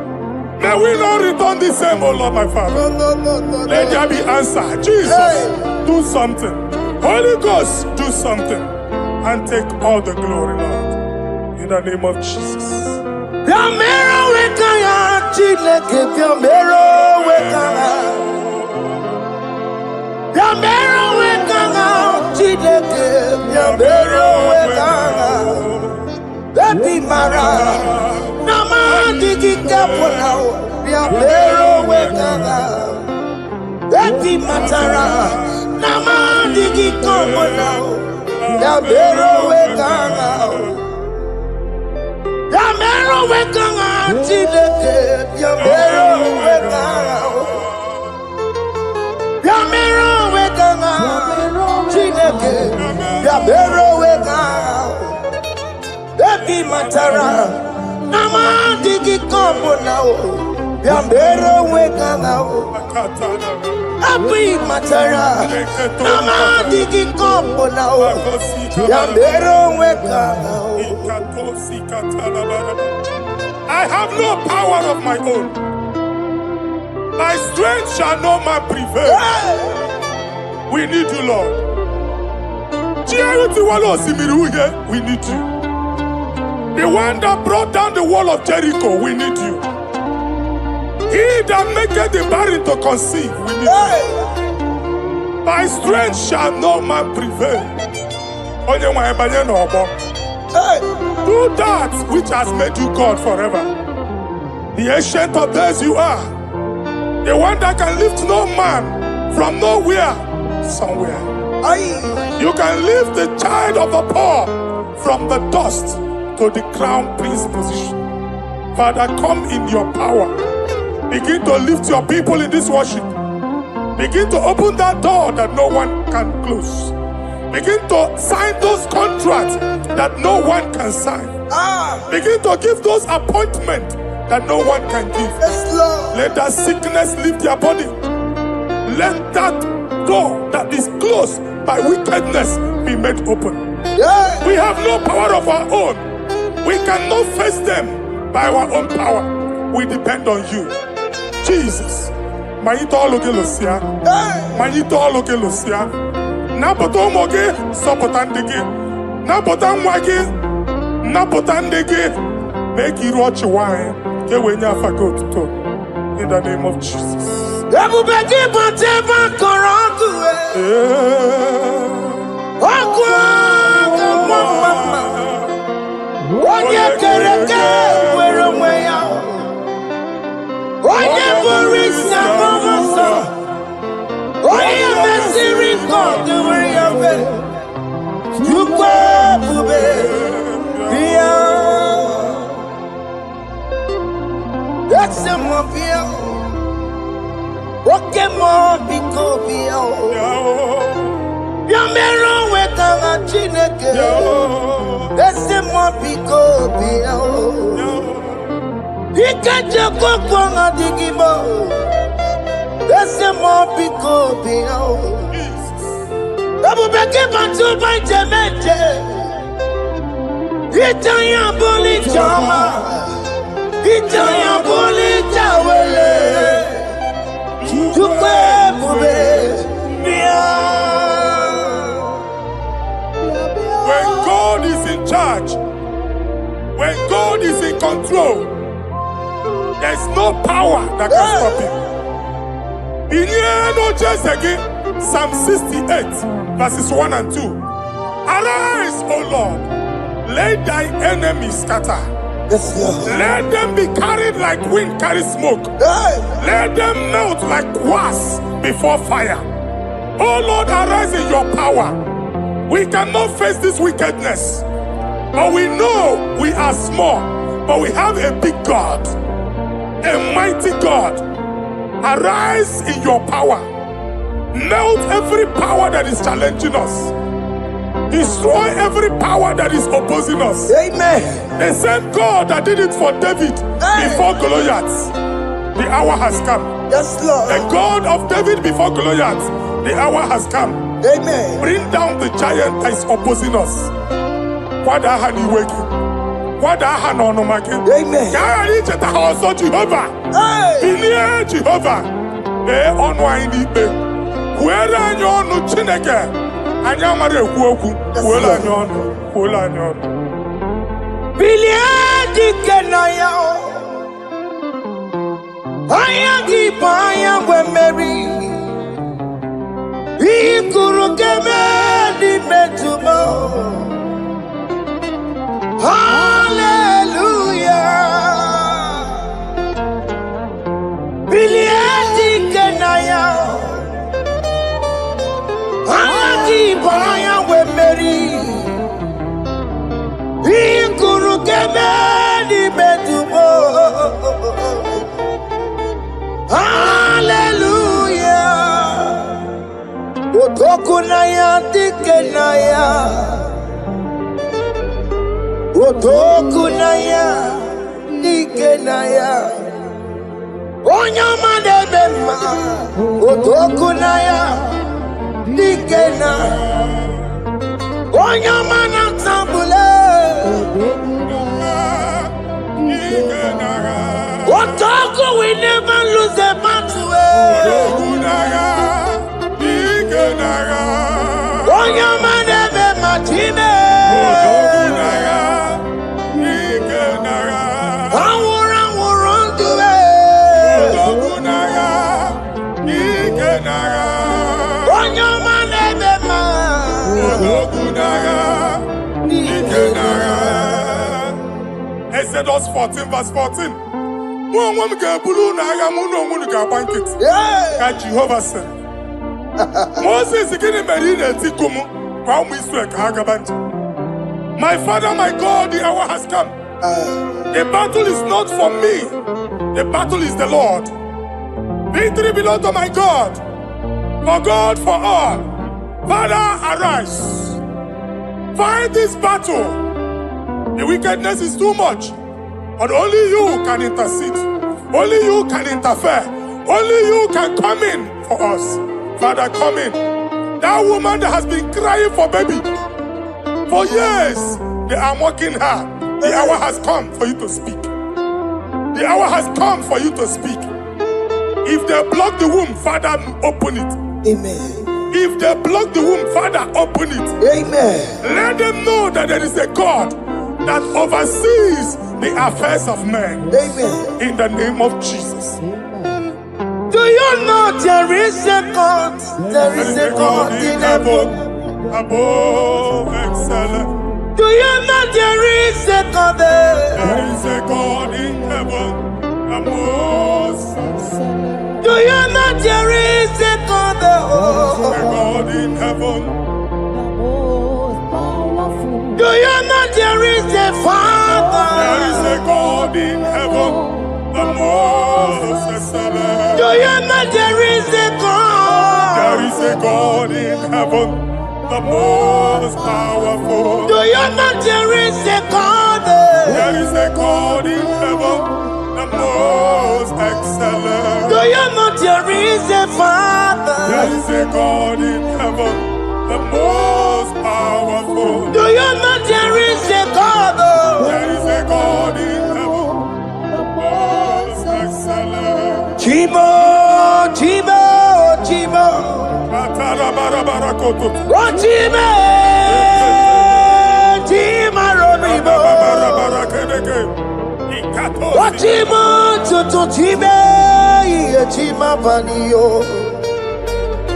May we not return the same, oh Lord, my Father. Let there be answer. Jesus, do something. Holy Ghost, do something. And take all the glory, Lord. In the name of Jesus. Biamero wekaya Chineke biamero wekaya. Biamero wekaya Chineke biamero wekaya. Baby Mara Nama digi kapona biamero wekaya. Baby Matara Nama digi kapona biamero wekaya. Biamero wekanga Chineke, biamero wekanga. Biamero wekanga Chineke, biamero wekanga. Baby Matara, nama digi kombo nao, biamero wekanga. Baby Matara, nama digi kombo nao, biamero wekanga. I have no power of my own. My strength shall not man prevail. We need you, Lord. We need you. The one that brought down the wall of Jericho, we need you. He that maketh the barren to conceive, we need you. My strength shall not man prevail. Do that which has made you God forever. The ancient of days you are. The one that can lift no man from nowhere, somewhere. You can lift the child of the poor from the dust to the crown prince position. Father, come in your power. Begin to lift your people in this worship. Begin to open that door that no one can close. Begin to sign those contracts that no one can sign. Begin to give those appointments that no one can give. Let that sickness leave their body. Let that door that is closed by wickedness be made open. We have no power of our own. We cannot face them by our own power. We depend on you. Jesus. Manito Logelosia. Manito Logelosia. Napotomoge, Sopotandege, Napotamwage, Napotandege, make you watch wine, get when you forgot to talk. In the name of Jesus. When God is in charge, when God is in control, there's no power that can stop him. Psalm 68, verses 1 and 2. Arise, O Lord, let thy enemies scatter. Let them be carried like wind carries smoke. Let them melt like wax before fire. Oh Lord, arise in your power. We cannot face this wickedness, but we know we are small, but we have a big God, a mighty God. Arise in your power. Melt every power that is challenging us. Destroy every power that is opposing us. Amen. The same God that did it for David before Goliath, the hour has come. Yes, Lord. The God of David before Goliath, the hour has come. Amen. Bring down the giant that is opposing us. kwada aha n'ọnụma gị. Amen. Ka a ghara icheta ha ọzọ Jehova. Bilie Jehova. Mee ọnụ anyị n'ikpe. Kwuere anyị ọnụ Chineke. Anyị amara ekwu okwu. Kwuere anyị ọnụ. Kwuere anyị ọnụ. Bilie dike na ya. Anya gị bụ anya nwe mmeri. Ihe kwuru ga-eme n'ime tumo. Hallelujah. Bilie dike na ya. Anya gị bụ anya nwe mmeri. Ihe kwuru ga-eme n'ime tumo. Hallelujah. Otoku na ya dike na ya. Otoku na ya dike na ya. Onyama debe ma. Otoku na ya dike na. Onyama na tambule. Otoku we never lose a battle. Onyama debe ma time. Exodus 14 verse 14. Jehovah said, Moses my father, my God, the hour has come. The battle is not for me. The battle is the Lord. Victory belongs to my God. For God, for all. Father, arise. Fight this battle. The wickedness is too much. But only you can intercede. Only you can interfere. Only you can come in for us. Father, come in. That woman that has been crying for baby for years, they are mocking her. The hour has come for you to speak. The hour has come for you to speak. If they block the womb, Father, open it. Amen. If they block the womb, Father, open it. Amen. Let them know that there is a God that oversees the affairs of men. Amen. In the name of Jesus. Do you know there is a God? There is a God in heaven. Above excellent. Do you know there is a God there? There is a God in heaven. Above excellent. Do you know there is a God there? There is a God in heaven. Do you know there is a Father? There is a God in heaven. The most excellent. Do you know there is a God? There is a God in heaven, the most powerful. Do you know there is a God? There is a God in heaven, the most excellent. Do you know there is a Father? There is a God in heaven, the most powerful. Do you know there is a God? There is a God in heaven, the most excellent. Chimo, Chimo, Chimo. Oh, Chimo, Chimo, Robibo. Oh, Chimo, Tutu, Chimo, Chimo, Panio.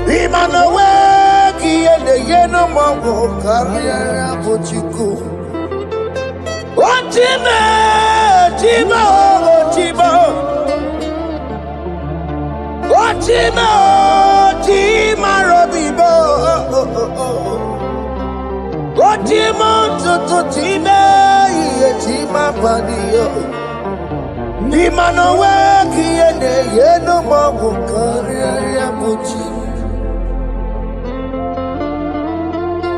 Imanowe, Kiene, Yeno, Mongo, Carriera, Pochiku. Oh, Chimo, Chimo, Chimo. Chima, Chima, Robibo. Chima, Tutu, Chima, Chima, Padio. Imanowe, Kiene, Yeno, Mongo, Carriera, Pochi.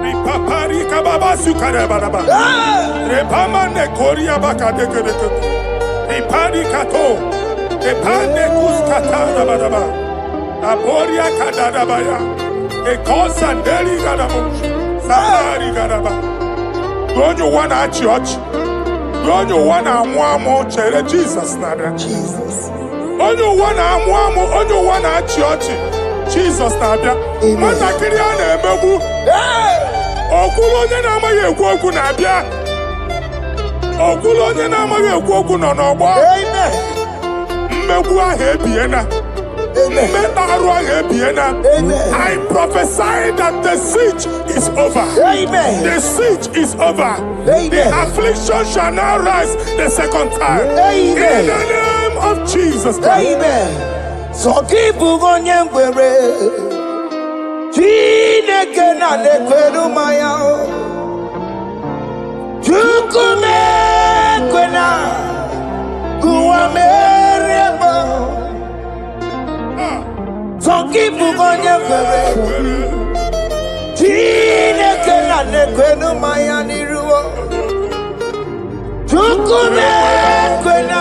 Ripapari, Kababa, Sukarababa. Repamane, Korea, Bakadeke. Ripari, Kato. Epande kuskatana badaba. Aboria kadadabaya. Ekosa deli gadamu. Sabari gadaba. Don't you want a church? Oge onye ụwa na-amụ amụ chere Jesus na-abịa. Jesus. Onye ụwa na-amụ amụ, onye ụwa na-achị ọchị, Jesus na-abịa. Nwatakịrị a na-emegbu, okwulu onye na-amaghị ekwu okwu na-abịa. Okwulu onye na-amaghị ekwu okwu nọ n'ọgbọ. Mmegbu ahụ ebiena. Mmekpa arụ ahụ ebiena. I prophesy that the siege is over. The siege is over. The affliction shall now rise the second time. In the name of Jesus Christ. Amen. So keep onye ngwere. Chineke na nekweru maya. Chukume kwena. Kuwa meremo. So keep onye ngwere. Chineke na nekweru maya niruo. Chukume kwena.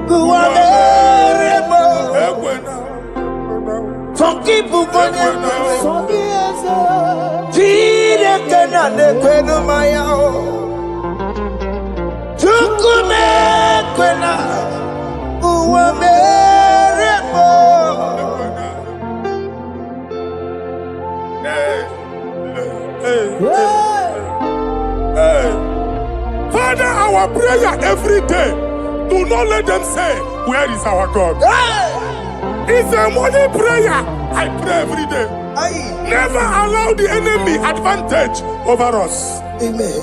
Kuwa meremo. Some people go there. Chineke na nekwenu maya. Chukume kwena. Uwa meremo. Father, our prayer every day. Do not let them say, where is our God? It's a morning prayer. I pray every day. Never allow the enemy advantage over us. Amen.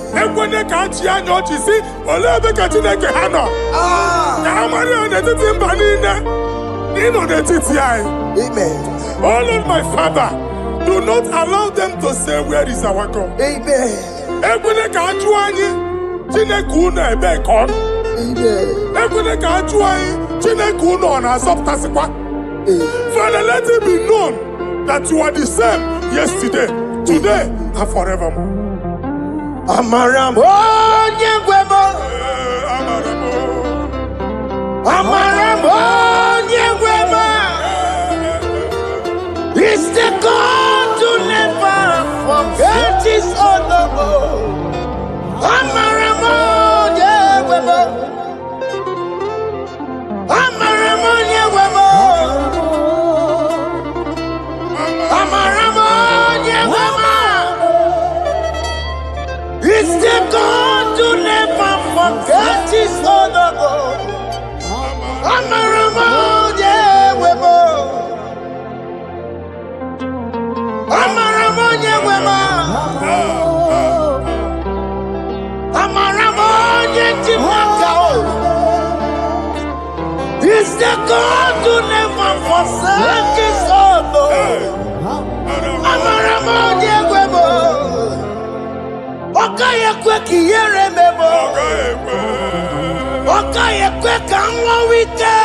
Amen. Oh Lord, my Father, do not allow them to say, where is our God? Amen. Father, let it be known that you are the same yesterday, today, and forevermore. Amaramo nyegwemo. Amaramo nyegwemo. It's the God to never forget his honor. Amaramo nyegwemo. Amaramo nyegwemo. Amaramo nyegwemo. It's the God to never forget his honor. Amaramo nyegwemo. Amaramo nyegwemo. Amaramo nyegwemo. It's the God to never forsake his honor. Amaramo nyegwemo. Okaye kwe kiyere memo. Okaye kwe kanwa wite.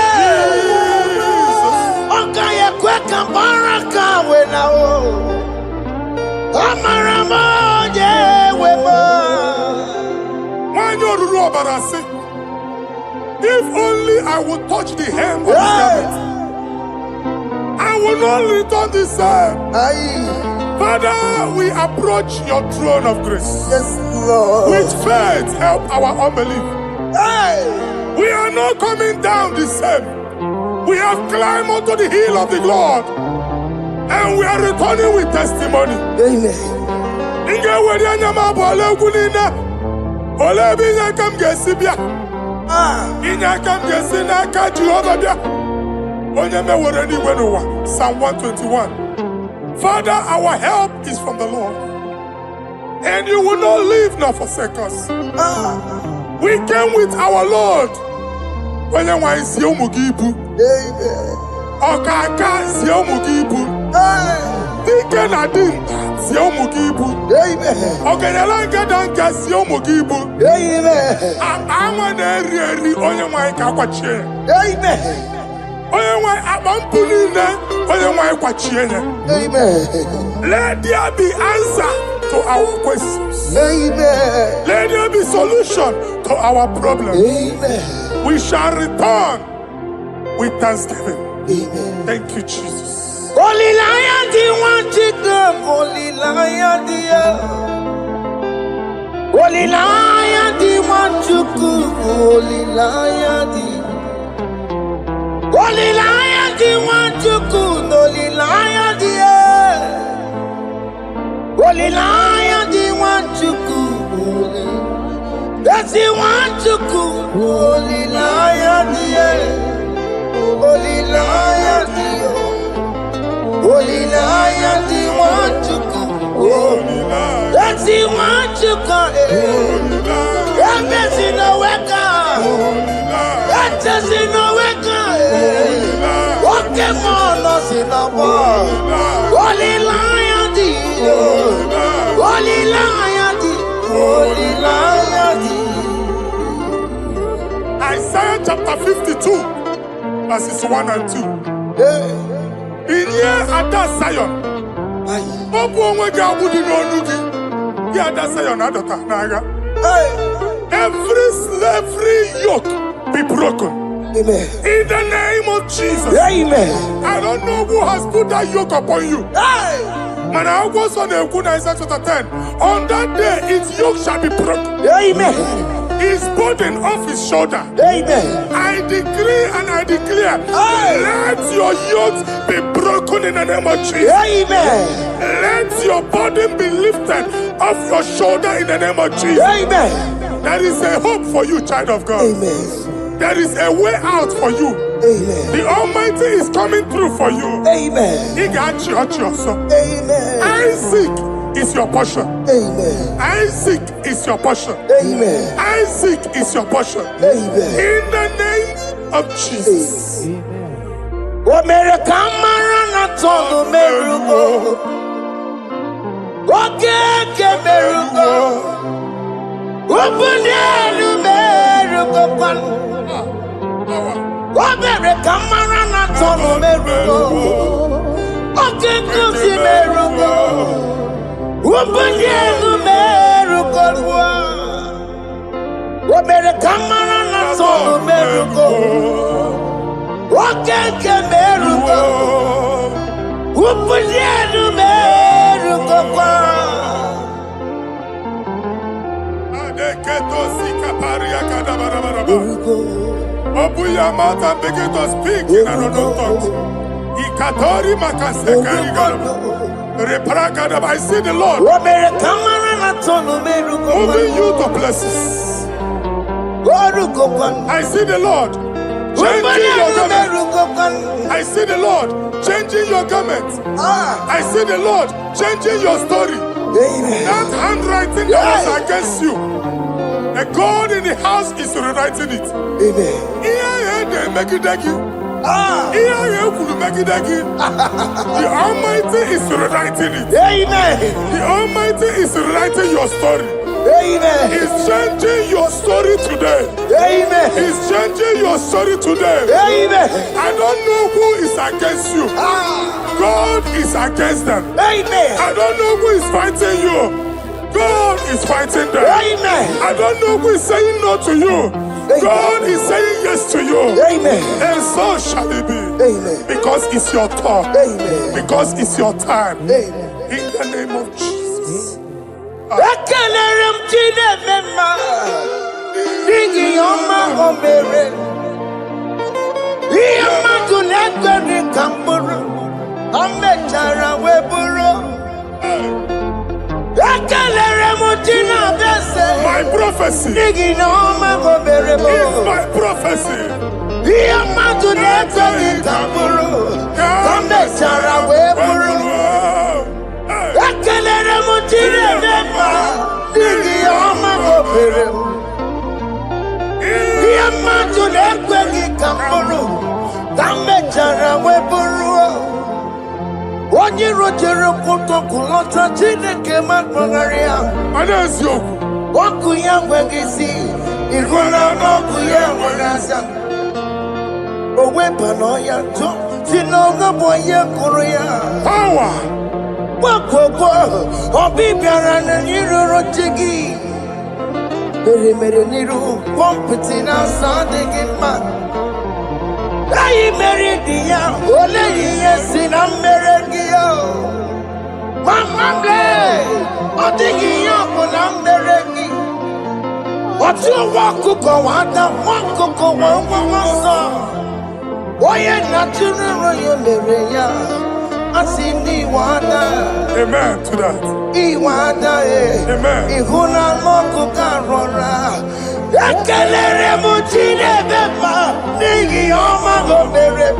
Okaye kwe kambaraka wenao. Amaramo nyegwemo. If only I would touch the hem of his garment, I will not return the same. Father, we approach your throne of grace. Yes, Lord. With faith, help our unbelief. We are not coming down the same. We have climbed onto the hill of the Lord, and we are returning with testimony. Amen. Psalm 121. Father, our help is from the Lord, and you will not leave nor forsake us. We came with our Lord. Amen. Let there be answer to our questions. Amen. Let there be solution to our problems. Amen. We shall return with thanksgiving. Amen. Thank you, Jesus. Holy Lion, the one to come. Holy Lion, the Olilaya di Wanchuku, Olilaya di. Olilaya di Wanchuku, Olilaya di. Olilaya di Wanchuku, that's the Wanchuku, Olilaya di. Olilaya di. Olilaya di Wanchuku, that's the Wanchuku. That's in the weka. That's in the weka. Okay, man, us in the war. Olilaya di. Olilaya di. Olilaya di. Isaiah chapter 52, verses 1 and 2. In here at that Zion, every slavery yoke be broken. Amen. In the name of Jesus. Amen. I don't know who has put that yoke upon you. And I was on the Isaiah chapter 10. On that day, its yoke shall be broken. Amen. His burden off his shoulder. Amen. I decree and I declare, let your yokes be broken in the name of Jesus. Amen. Let your burden be lifted off your shoulder in the name of Jesus. Amen. There is a hope for you, child of God. Amen. There is a way out for you. Amen. The Almighty is coming through for you. Amen. He got you. Amen. Isaac is your portion. Amen. Isaac is your portion. Amen. Isaac is your portion. Amen. In the name of Jesus. What made a camera not on the miracle? What can miracle? Open the miracle. What made a camera not on the miracle? What can the miracle? Open the miracle. What made a camera not on the miracle? What can miracle? Open the miracle. Open your mouth and begin to speak in another tongue. I see the Lord moving you to places. I see the Lord changing your garment. I see the Lord changing your garment. I see the Lord changing your story. That handwriting that was against you, the God in the house is rewriting it. The Almighty is rewriting it. The Almighty is rewriting your story. He's changing your story today. He's changing your story today. I don't know who is against you. God is against them. I don't know who is fighting you. God is fighting them. I don't know who is saying no to you. God is saying yes to you. And so shall it be. Because it's your turn. Because it's your time. In the name of Jesus. My prophecy is my prophecy. Onye rojere kutokulota Chineke makpagharịa. Ọkụ ya nweghị isi, ịhụla n'ọkụ ya nwere asa. O weba n'ọya tụ, si n'ọgọ bụ onye kụrụ ya. Power. Gbakọkọ, ọbị bịara na iruru chi gị. Mere n'iru, pọmpụtị na-asa adịghị mma. Anyị mere dị ya, ole ihe si na mmere gị ya. Mama mle, ọ dịghị ihe ọ bụ na mmere gị. What you walk to go on the one cocoa one song? Why not you Maria? I see Iwana. Amen to that. Iwana, Amen. Ihuna Moko Carora. Yakalere Mutine Bema, Nigi Oma Gomere.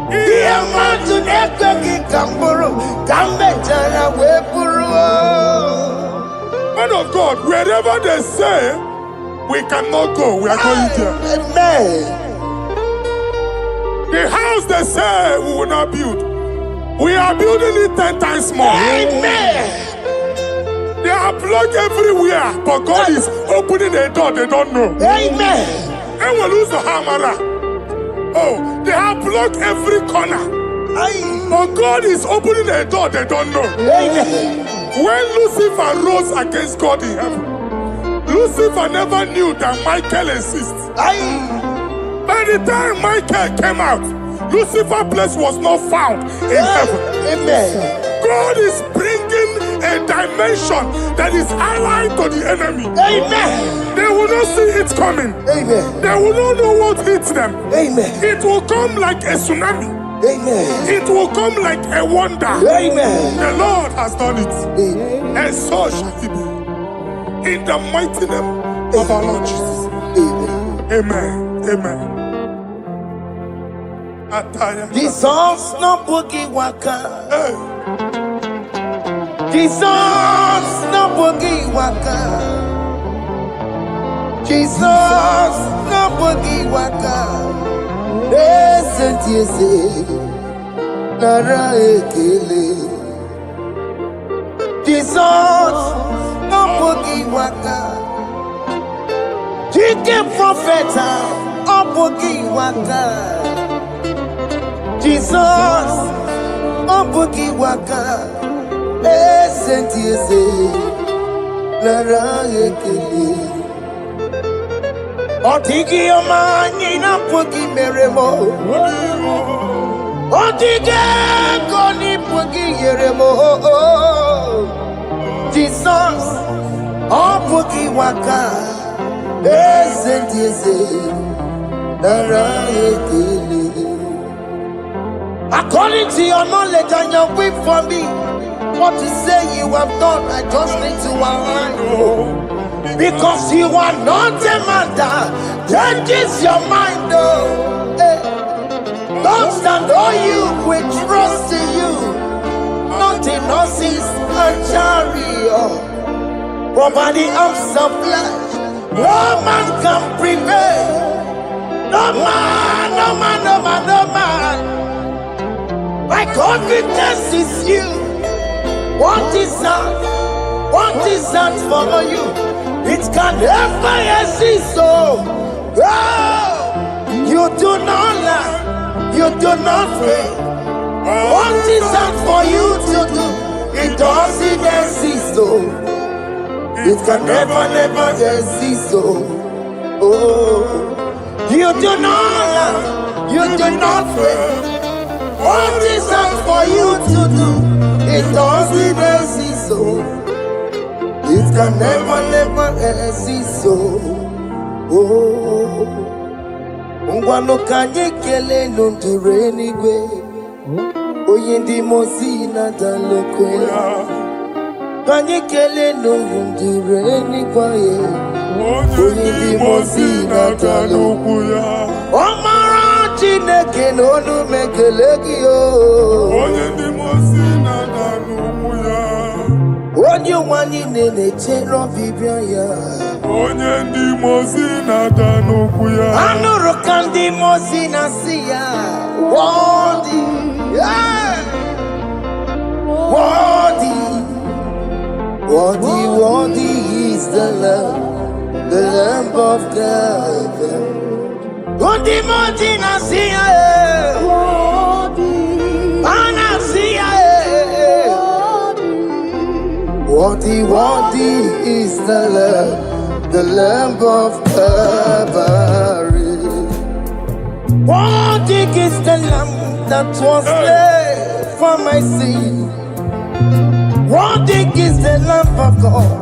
Diamatu Nekaki Kamburu, Kambetana Wepuru. Man of God, wherever they say we cannot go, we are going there. Amen. The house they say we will not build, we are building it 10 times more. Amen. They are blocked everywhere, but God is opening a door they don't know. Amen. And we lose the hammer. Oh, they have blocked every corner. But God is opening a door they don't know. Amen. When Lucifer rose against God in heaven, Lucifer never knew that Michael exists. By the time Michael came out, Lucifer's place was not found in heaven. Amen. God is bringing a dimension that is allied to the enemy. Amen. They will not see it coming. Amen. They will not know what hits them. Amen. It will come like a tsunami. Amen. It will come like a wonder. Amen. The Lord has done it. Amen. And so shall it be. In the mighty name of our Lord Jesus. Amen. Amen. Amen. Jesus no boogie waka. Hey. Jesus no boogie waka. Jesus no boogie waka. Listen to you say, Nara ekele. Jesus no boogie waka. Chicken prophet no boogie waka. Jesus, Ombuki Waka, Sentiese, Lara Ekele. Otiki Omani na Puki Meremo. Otike Koni Puki Yeremo. Jesus, Ombuki Waka, Sentiese, Lara Ekele. According to your knowledge and your will for me, what you say you have done, I just need to align. Because you are not a man that changes your mind, though. Don't stand on you, we trust in you. Nothing horses and chariot. But by the arms of flesh, no man can prevail. No man, no man, no man, no man. My confidence is you. What is that? What is that for you? It can never exist. So, you do not lie. You do not fail. What is that for you to do? It doesn't exist. So, it can never exist. So, you do not lie. You do not fail. What is that for you to do? It doesn't exist, so it can never exist, so Ungwano kanye kele nundure Eluigwe Oyindi mozi na dalokwe Kanye kele nundure Eluigwe Oyindi mozi na dalokwe Omara Chineke n'onu mekele gị o. Onye ndị mozi na-ada n'ugwu ya. Onye ụwa niile na-echere ọbịbịa ya. Onye ndị mozi na-ada n'ugwu ya. Anụrụ ka ndị mozi na-asị ya. Worthy, worthy, worthy is the Lamb of God. Undi moji na siya Ana siya Worthy is the Lamb of Calvary. Worthy is the Lamb that was slain for my sin. Worthy is the Lamb of God.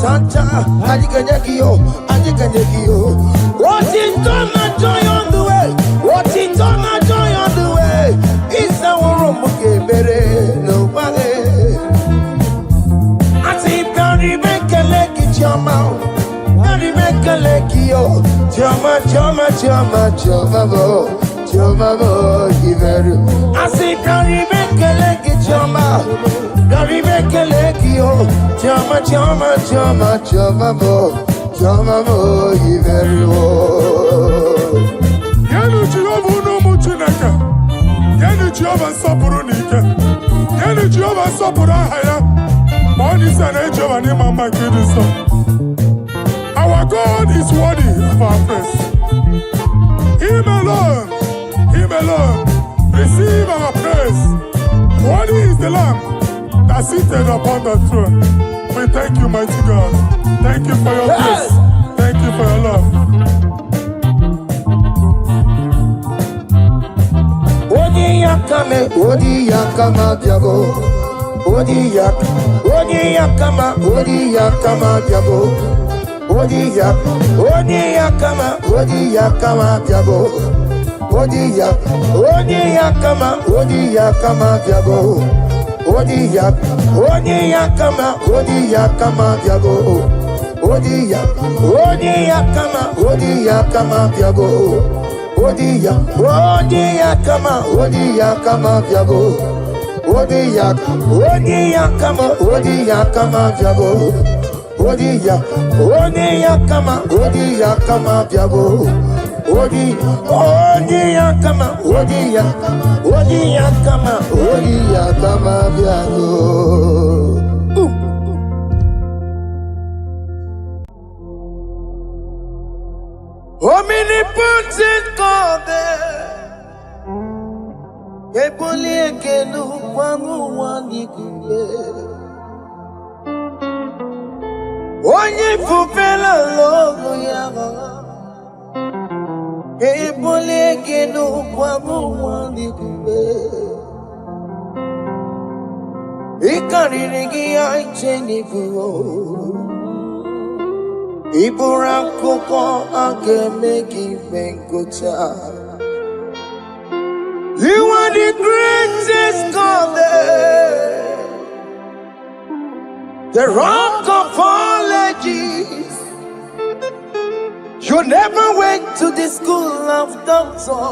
Tanta, Adiganyakio, Adiganyakio. What is done, a joy on the way? What is done, a joy on the way? It's our room, nobody. I see Barry make a leg in your mouth. Barry make a leg, yo. Jama, Jama, Jama, Jama, Jama, I see Barry make a leg in your mouth. Barry make a leg, yo. Jama, Jama, Jama, Jama, Jama, Yanu Jehovah no muchinaka. Yanu Jehovah sapurunika. Yanu Jehovah sapurahaya. Money sana Jehovah ni mama kidiso. Our God is worthy of our praise. Him alone, receive our praise. Worthy is the Lamb that seated upon the throne. We thank you, mighty God. Thank you for your grace. Thank you for your love. Odi yakama diabo. Odi yakama diabo. Odi yakama diabo. Odi yakama diabo. Odi yakama diabo. Odi yakama diabo. Odi yakama diabo. Odi yakama diabo. Omnipotent God, Eboli ekelu kwamu wanikule. Onye fupela logo yaga. Eboli ekelu kwamu wanikule. Ikariri aicheni fuo. Iburakoko akemeki venkocha. You are the greatest God, the rock of all ages. You never went to the school of doctor,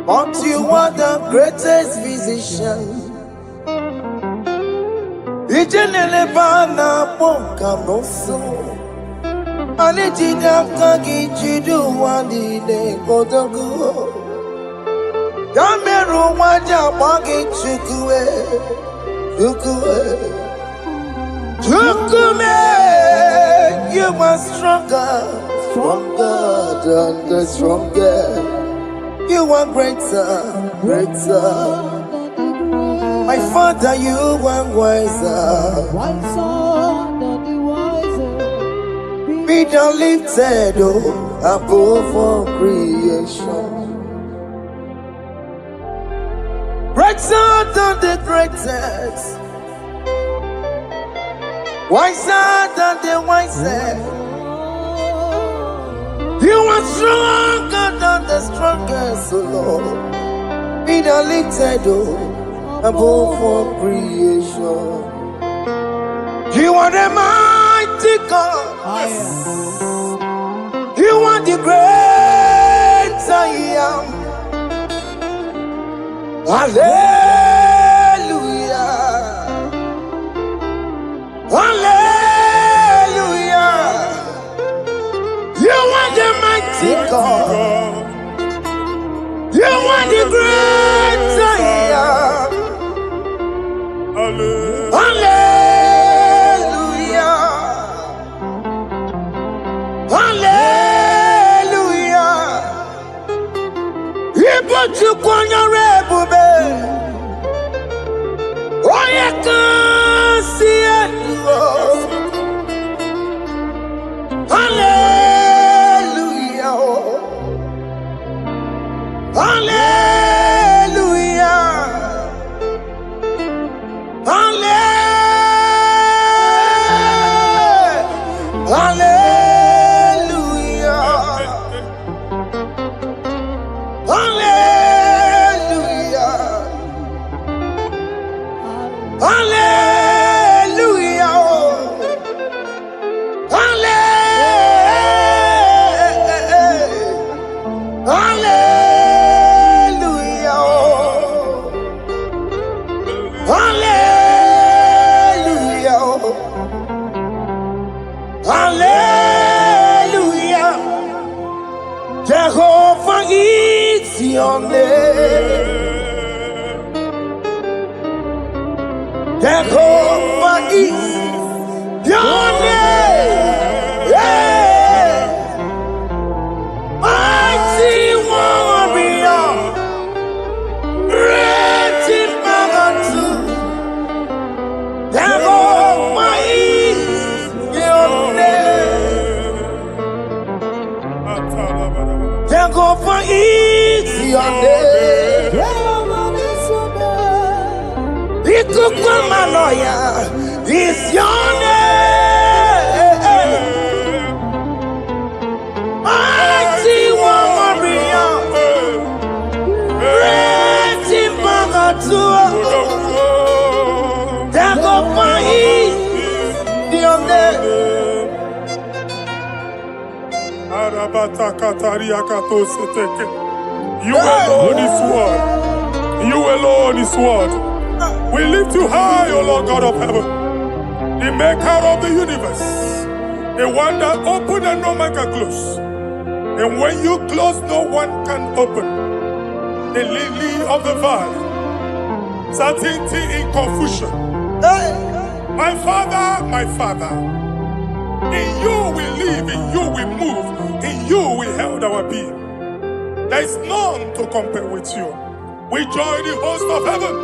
but you are the greatest physician. Ijenele bana ponka noso, anijida kagi jidu wani ne kodogo. Yameru waja magi chukue, chukume. You are stronger than the stronger. You are greater. My Father, you are wiser. Be thou lifted above all creation. Greater than the greatest. Wiser than the wisest. You are stronger than the strongest, O Lord. Be thou lifted above all creation. You are the mighty God. Yes. You are the great I am. Hallelujah. Hallelujah. You are the mighty God. You are the great I am. Hallelujah. Hallelujah. Ibo chukwanya rebube. Oye kasi eluo. Hallelujah. Hallelujah. Hallelujah. your name. Jehovah is your name. Yeah. Mighty warrior, great in magnitude. Jehovah is your name. Jehovah is your name. Ikukwamanoya is your name. Mighty warrior, great in magnitude. Jehovah is your name. You alone is one. You alone is one. We lift you high, O Lord God of heaven, the maker of the universe, the one that opened and no man can close. And when you close, no one can open. The lily of the valley, certainty in confusion. My Father, in you we live, in you we move, in you we held our being. There is none to compare with you. We join the host of heaven.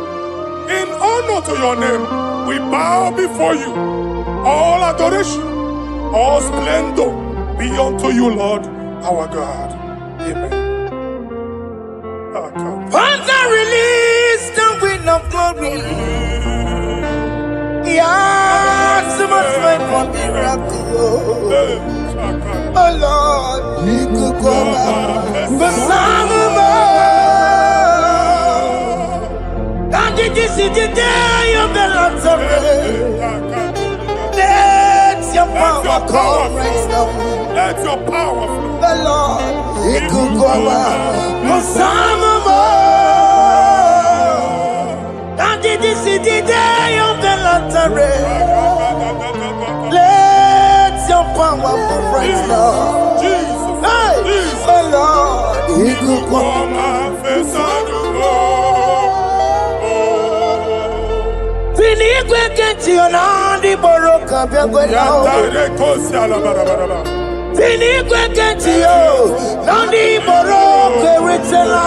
In honor to your name, we bow before you. All adoration, all splendor be unto you, Lord, our God. Amen. Father, release the wind of glory. Yeah, so much time for miracle. Oh Lord, you could come out. The Son of God, this is the day of the Lord's rain. Let your power come right now. Let your power flow. The Lord, you could come out. The Son of God, this is the day of the Lord's rain. Let your power come right now. Jesus, hey, the Lord, you could come out. Eluigwe kenti onandi boroka biagwela. Eluigwe kenti o nandi boroka ritela.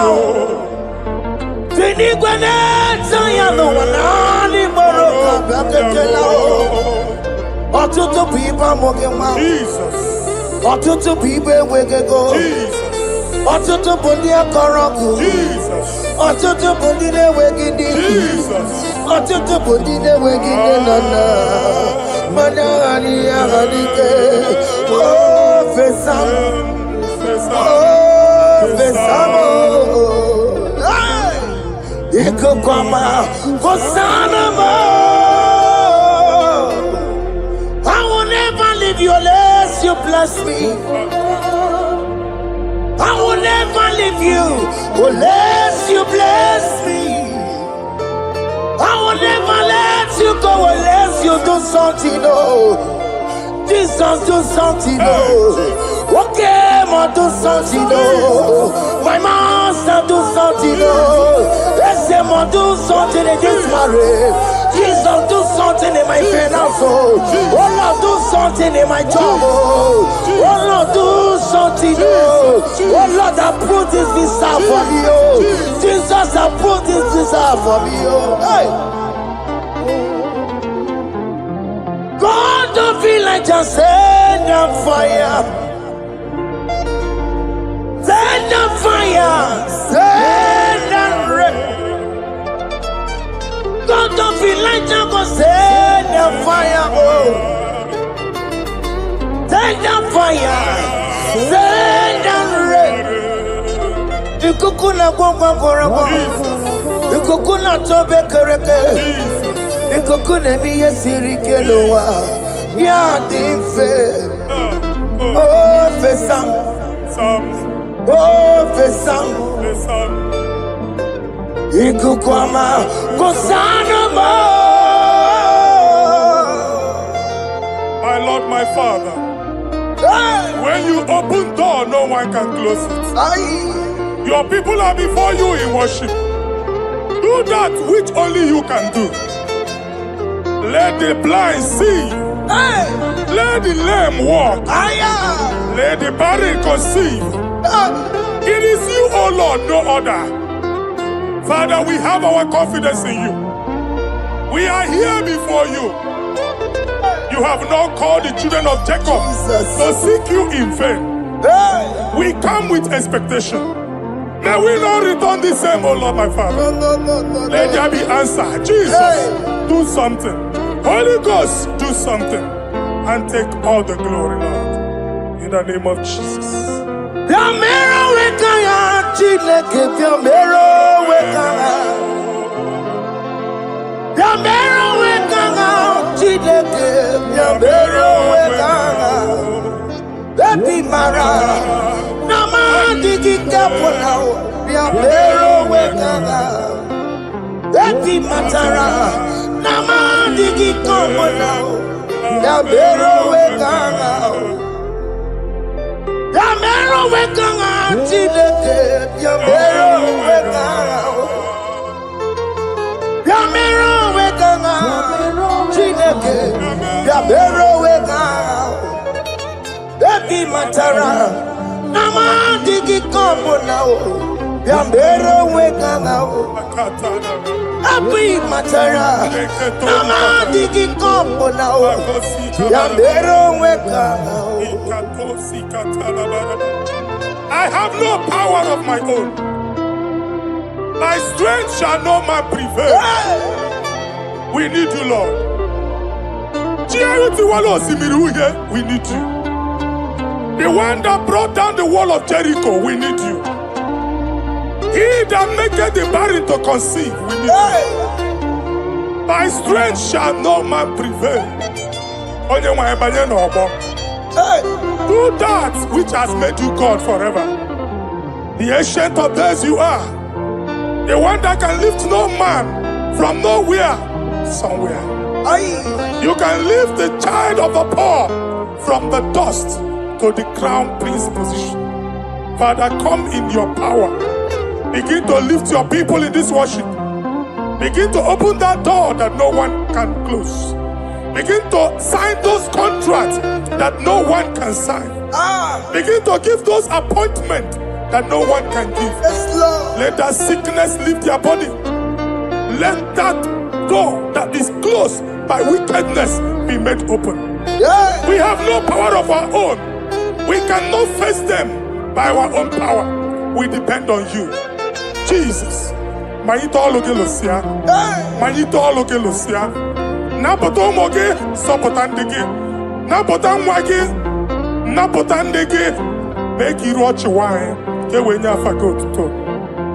Eluigwe neta yano nandi boroka biagwela. Ọtụtụ people moge ma. Ọtụtụ people wegego. Ọtụtụ ndị akọrọ ọgụ. Ọtụtụ ndị na-enweghị ndị. Ọtụtụ ndị na-enweghị nne na nna. Mana adịghị adịghị. Oh, fesam. Oh, fesam. Ikuku ọma, Hosanna mo. I will never leave you unless you bless me. I will never leave you unless you bless me. I will never let you go unless you do something, oh. Jesus, do something, oh. Okay, ma do something, oh. My master, do something, oh. Let's say, ma do something in this marriage. Jesus, do something in my finance, oh. Oh Lord, do something in my job, oh. Oh Lord, do something, oh. Oh Lord, approve this visa for me, oh. Jesus, approve this visa for me, oh. Hey. God, don't feel like just send the fire. Send the fire. Send the rain. God, don't feel like just go send the fire. Oh. Send the fire. Send the rain. The kukuna gwangwa gwangwa. The kukuna tobe kereke. Ikokune miye sirikelowa ya dife. Oh fesam, oh fesam. Ikukwama Hosanna mo. My Lord, my Father, when you open door, no one can close it. Your people are before you in worship. Do that which only you can do. Let the blind see. Hey. Let the lame walk. Let the barren conceive. It is you, O Lord, no other. Father, we have our confidence in you. We are here before you. You have not called the children of Jacob to seek you in vain. Hey. We come with expectation. May we not return the same, O Lord, my Father. Let there be answer. Jesus, do something. Holy Ghost, do something. And take all the glory, Lord. In the name of Jesus. Baby Mara, Nama digi kaponao, Yamero wekanga. Baby Matara, Nama digi kaponao, Yamero wekanga. Yamero wekanga, Chileke, Yamero wekanga. Yamero wekanga, Chileke, Yamero wekanga. Baby Matara, Nama digi kombo nao, Yambero weka nao. Baby Matara, Nama digi kombo nao, Yambero weka nao. I have no power of my own. My strength shall not man prevail. We need you, Lord. We need you. The one that brought down the wall of Jericho, we need you. He that maketh the barren to conceive, we need you. By strength shall no man prevail. Do that which has made you God forever. The ancient of days you are. The one that can lift no man from nowhere, somewhere. You can lift the child of the poor from the dust to the crown prince position. Father, come in your power. Begin to lift your people in this worship. Begin to open that door that no one can close. Begin to sign those contracts that no one can sign. Begin to give those appointments that no one can give. Let that sickness leave their body. Let that door that is closed by wickedness be made open. We have no power of our own. We cannot face them by our own power. We depend on you. Jesus. Manito loge losia. Manito loge losia. Napoto moge sopotandege. Napotan wage. Napotandege. Make you watch wine. Ke wenya fagot to.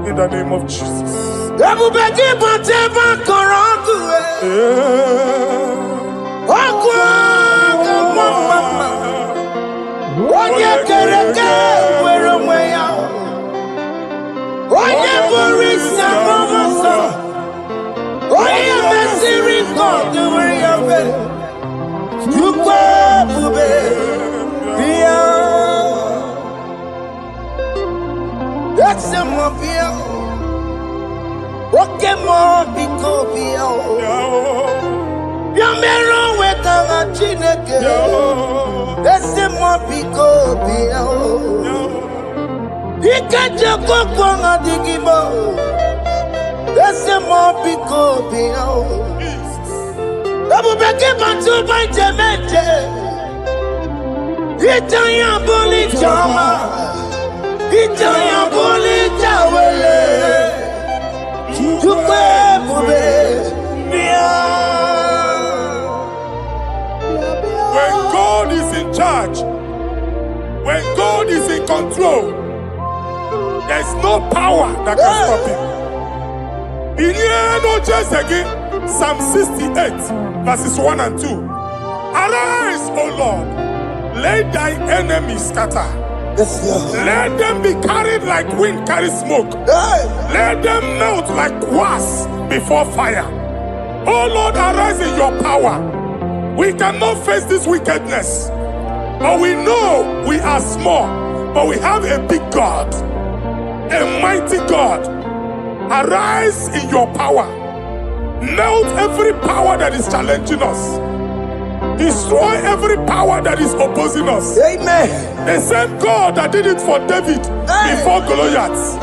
In the name of Jesus. Everybody bateba korangu. Mama. Oye kereke wero mweya. Oye borisa momoso. Oye mesiri kodu weya ve. Yukwe bube bia. That's a mobile. Oke mo biko bia. Yamero weka chineke. Laissez-moi picoter. Ikajako kwanga digibo. Laissez-moi picoter. Abubeke bantu banjemeje. Itanya boli chama. Itanya boli chawele. Chukwe bube. When God is in charge, when God is in control, there's no power that can stop him. In no just again, Psalm 68, verses 1 and 2. Arise, O Lord, let thy enemies scatter. Let them be carried like wind carries smoke. Let them melt like wax before fire. O Lord, arise in your power. We cannot face this wickedness, but we know we are small, but we have a big God. a mighty God. Arise in your power. Melt every power that is challenging us. Destroy every power that is opposing us. Amen. The same God that did it for David before Goliath,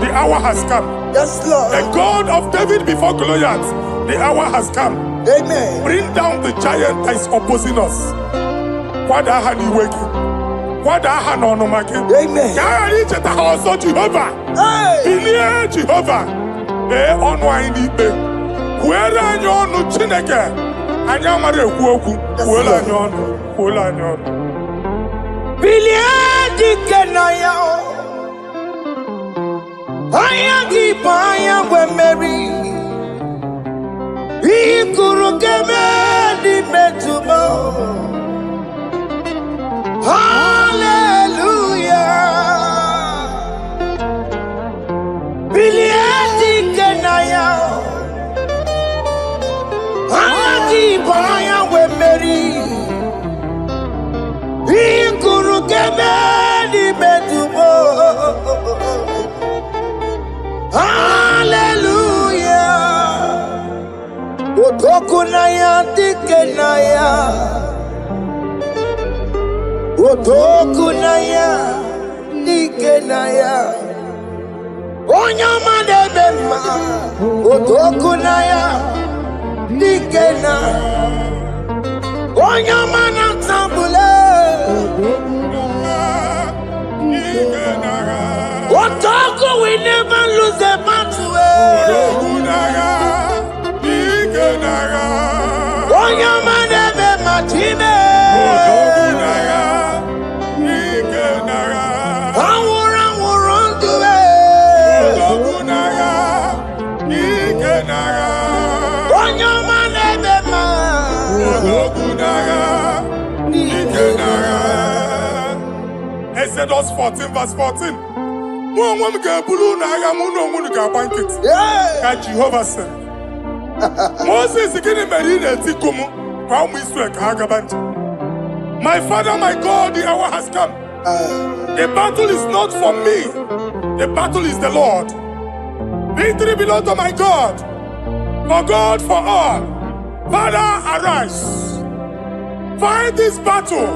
the hour has come. Yes, Lord. The God of David before Goliath, the hour has come. Amen. Bring down the giant that is opposing us. Amen. Jehovah. Hey. Jehovah. Where are you no Chineke? I am a woku. Well, I know. Biliadi Kenaya. I am when Mary. He could get me metumo. Hallelujah. Biliadi Kenaya. I with Mary. He could get me metumo. Hallelujah. Otokunaya dikenaya. Otokunaya dikenaya. Onyamade bema. Otokunaya dikena. Onyamana tambule. Otoku, we never lose the battle. Onyamade bema time. Exodus 14 verse 14. Jehovah said, Moses my father, my God, the hour has come. The battle is not for me. The battle is the Lord. Victory belongs to my God. For God, for all. Father, arise. Fight this battle.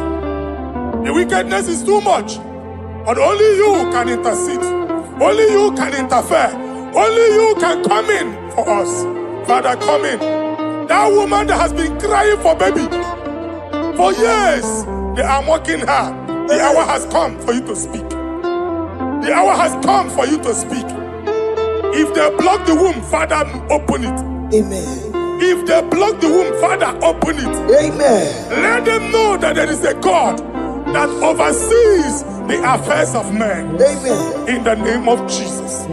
The wickedness is too much. But only you can intercede. Only you can interfere. Only you can come in for us. Father, come in. That woman that has been crying for baby for years, they are mocking her. The hour has come for you to speak. The hour has come for you to speak. If they block the womb, Father, open it. Amen. If they block the womb, Father, open it. Amen. Let them know that there is a God that oversees the affairs of men. Amen. In the name of Jesus.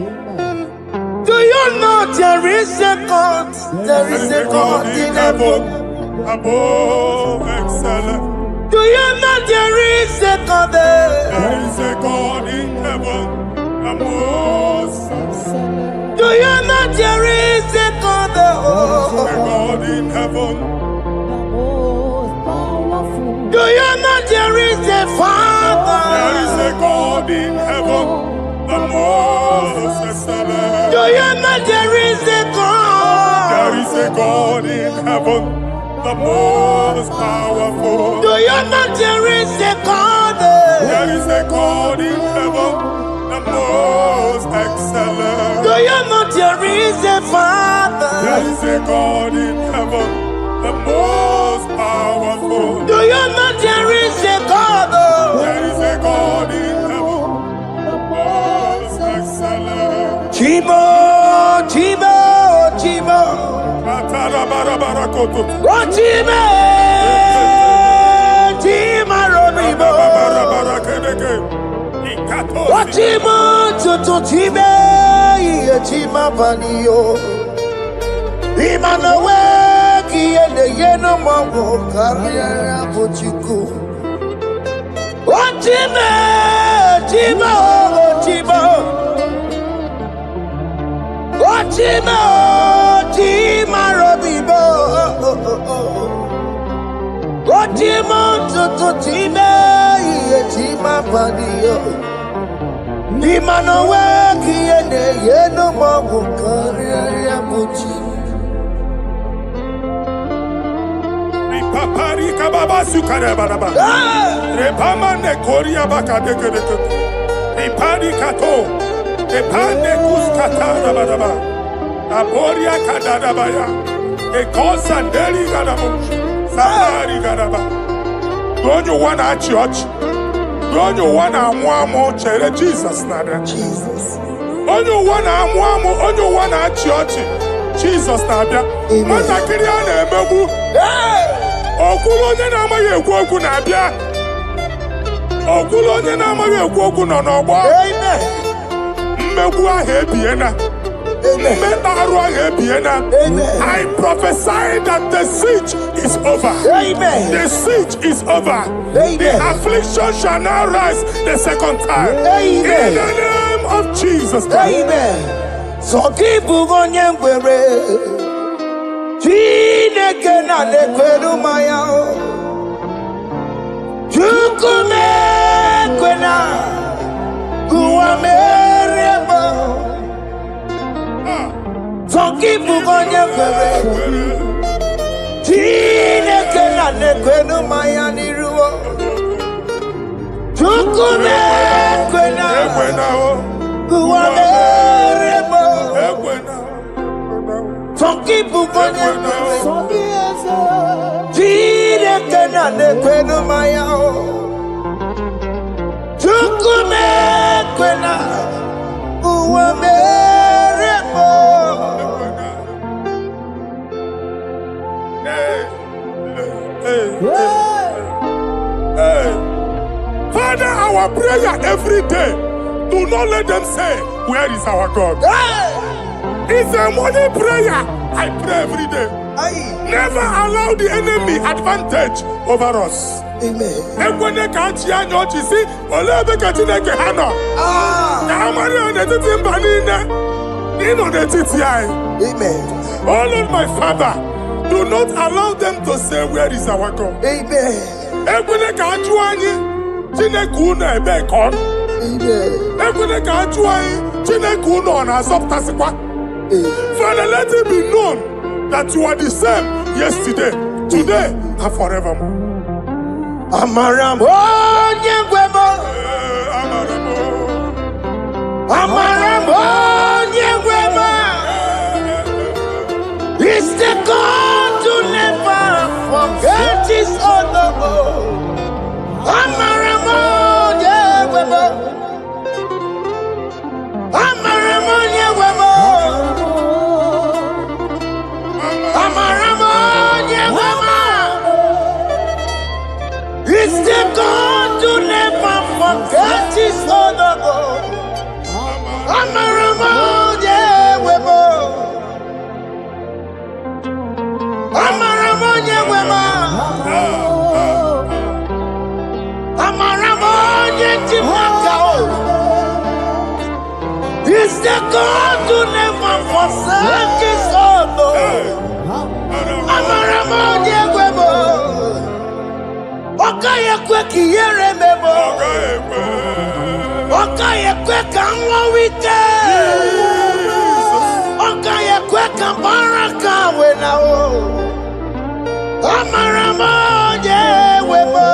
Do you know there is a God? There is a God in heaven. Above excellent. Do you know there is a God there? There is a God in heaven. Above excellent. Do you know there is a God there? There is a God in heaven. Do you know there is a Father? There is a God in heaven, the most excellent. Do you know there is a God? There is a God in heaven, the most powerful. Do you know there is a God? There is a God in heaven, the most excellent. Do you know there is a Father? There is a God in heaven, the most powerful. Do you know there is a God? There is a God in heaven, the most excellent. Chimo, Chimo, Chimo. Oh, Chimo, Chimo, Robibo. Oh, Chimo, Tutu, Chimo, Chimo, Panio. Imanowe, Kiene, Yeno, Mamo, Carriera, Pochiku. Oh, Chimo, Chimo, Chimo. Chimo, Chimo, Robibo. Chimo, Tutu, Chimo, Chimo, Panio. Imano weki ene yeno mawu kariya muchi. Ripapari kababa sukare baraba. Repama ne koria baka deke deke. Ripari kato. Repane kuskata baraba. Aboria kadada baya. Ekosa deri gadamu. Safari gadaba. Don't you wanna church? Don't you wanna amu chere Jesus nada? Jesus. Don't you wanna amu? Don't you wanna church? Jesus nada. Mata kiriana emebu. Okulo nye na amaghị ekwu okwu na-abịa. Okulo onye na-amaghị ekwu okwu nọ n'ọgbọ. Mmegbu ahụ ebiena. Mmeta arụ ahụ ebiena. I prophesy that the siege is over. Amen. The siege is over. Amen. The affliction shall now rise the second time. Amen. In the name of Jesus Christ. Amen. So keep onye ngwere. Chineke na nekweru maya o. Chukume kwena kuwa meremo. Zongibu onye kwere. Chineke na nekweru maya niruo. Chukume kwena kuwa meremo. Some people go there. Chineke na nekwenu maya o. Chukume kwena uwa meremo. Father, our prayer every day. Do not let them say, where is our God? It's a morning prayer. I pray every day. Never allow the enemy advantage over us. Amen. Amen. Oh Lord, my Father, do not allow them to say, where is our God? Amen. Father, let it be known that you are the same yesterday, today, and forevermore. Amaramo nyengwemo. Amaramo nyengwemo. It's the God to never forget his honor. Amaramo nyengwemo. Amaramo nyengwemo. It's the God to never forget his honor. Amaramo nyewemo. Amaramo nyewemo. Amaramo nyetimaka. It's the God to never forsake his honor. Amaramo nyewemo. Okaye kwe kiyere mebo. Okaye kwe kanwa wite. Okaye kwe kambaraka wena o. Amaramo je webo.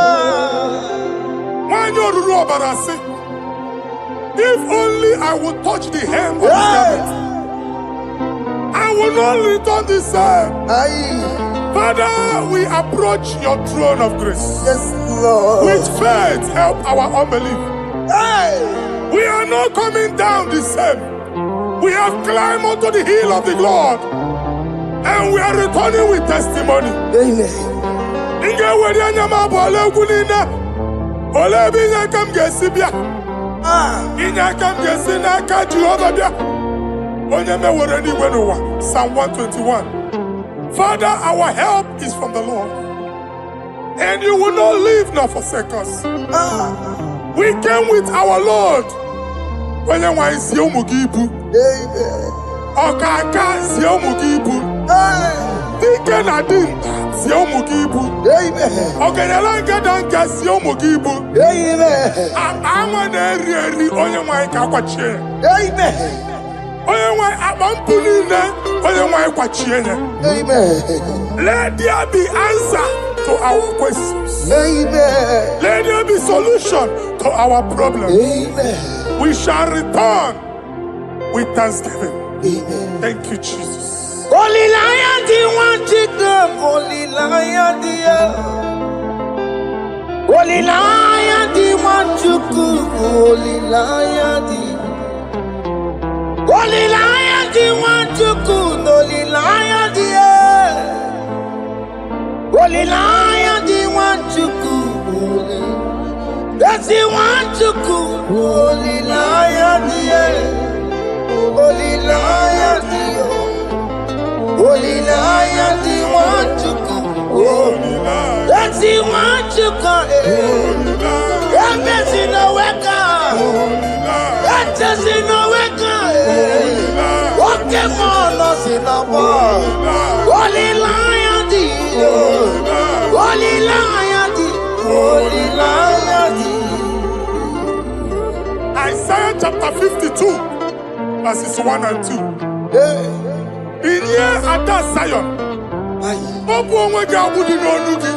Wanyoruru obarasi. If only I would touch the hem of his garment, I will not return the same. Father, we approach your throne of grace. Yes, Lord. With faith, help our unbelief. We are not coming down the same. We have climbed onto the hill of the Lord, and we are returning with testimony. Amen. Psalm 121. Father, our help is from the Lord, and you will not leave nor forsake us. We came with our Lord. Amen. Dike na din si omugibu. Amen. Ogenyalanga danka si omugibu. Amen. Ama na eri onye nwanyị ka kwachie. Amen. Onye nwanyị akpampu niile onye nwanyị kwachie ya. Amen. Let there be answer to our questions. Amen. Let there be solution to our problems. Amen. We shall return with thanksgiving. Amen. Thank you, Jesus. Holy Lion, the one to come. Holy Lion, the Holy Lion, the one to come. Holy Lion, the Holy Lion, the one to come. Holy Lion, the Holy Lion, the one to come. That's the one to come. Holy Lion, the Holy Lion, the Holy Lion, the one to come. That's the one to come. That's in a wake. That's in a wake. Walking on us in a war. Holy Lion, the Holy Lion, the Holy Lion, the Isaiah chapter 52, verses 1 and 2. Inye ada Zion. Obu onwe ga abudi n'onu gi.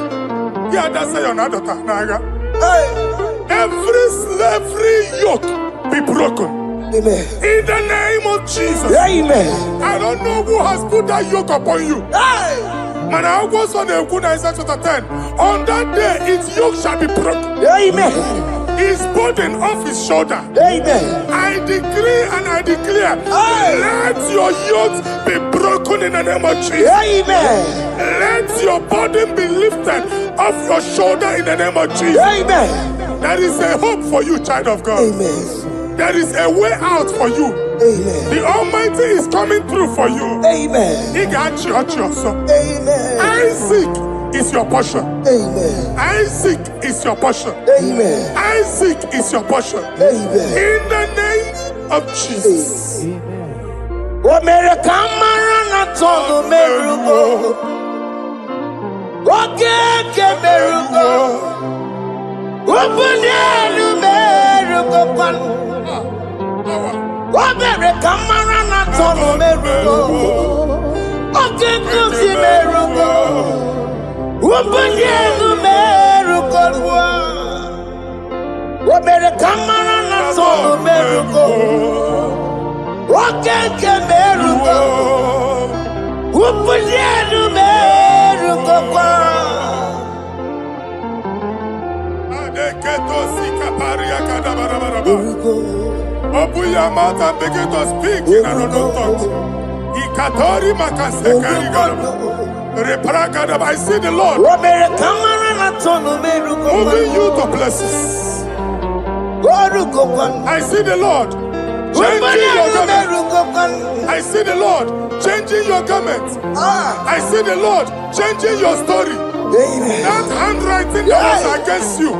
Gi ada Zion adota n'agha. Every slavery yoke be broken. Amen. In the name of Jesus. Amen. I don't know who has put that yoke upon you. Man, I was on the Isaiah chapter 10. On that day, its yoke shall be broken. Amen. His burden off his shoulder. Amen. I decree and I declare, let your yokes be broken in the name of Jesus. Amen. Let your burden be lifted off your shoulder in the name of Jesus. Amen. There is a hope for you, child of God. Amen. There is a way out for you. Amen. The Almighty is coming through for you. Amen. He got you also. Amen. Isaac is your portion. Amen. Isaac is your portion. Amen. Isaac is your portion. Amen. In the name of Jesus. O mere kamara na tonu merugo. O keke merugo. O bunelu merugo pan. O mere kamara na tonu merugo. O keke si merugo. O bunelu merugo. O mere kamara na tonu merugo. Wakeke merugo, upunienu merugo kwa. Adeketo sikaparia kadabarabaraba. Open your mouth and begin to speak in another tongue. Ikatori makasekari gadaba. Reprakadaba. I see the Lord moving you to places. I see the Lord changing your garment. I see the Lord changing your garment. I see the Lord changing your story. That handwriting that was against you,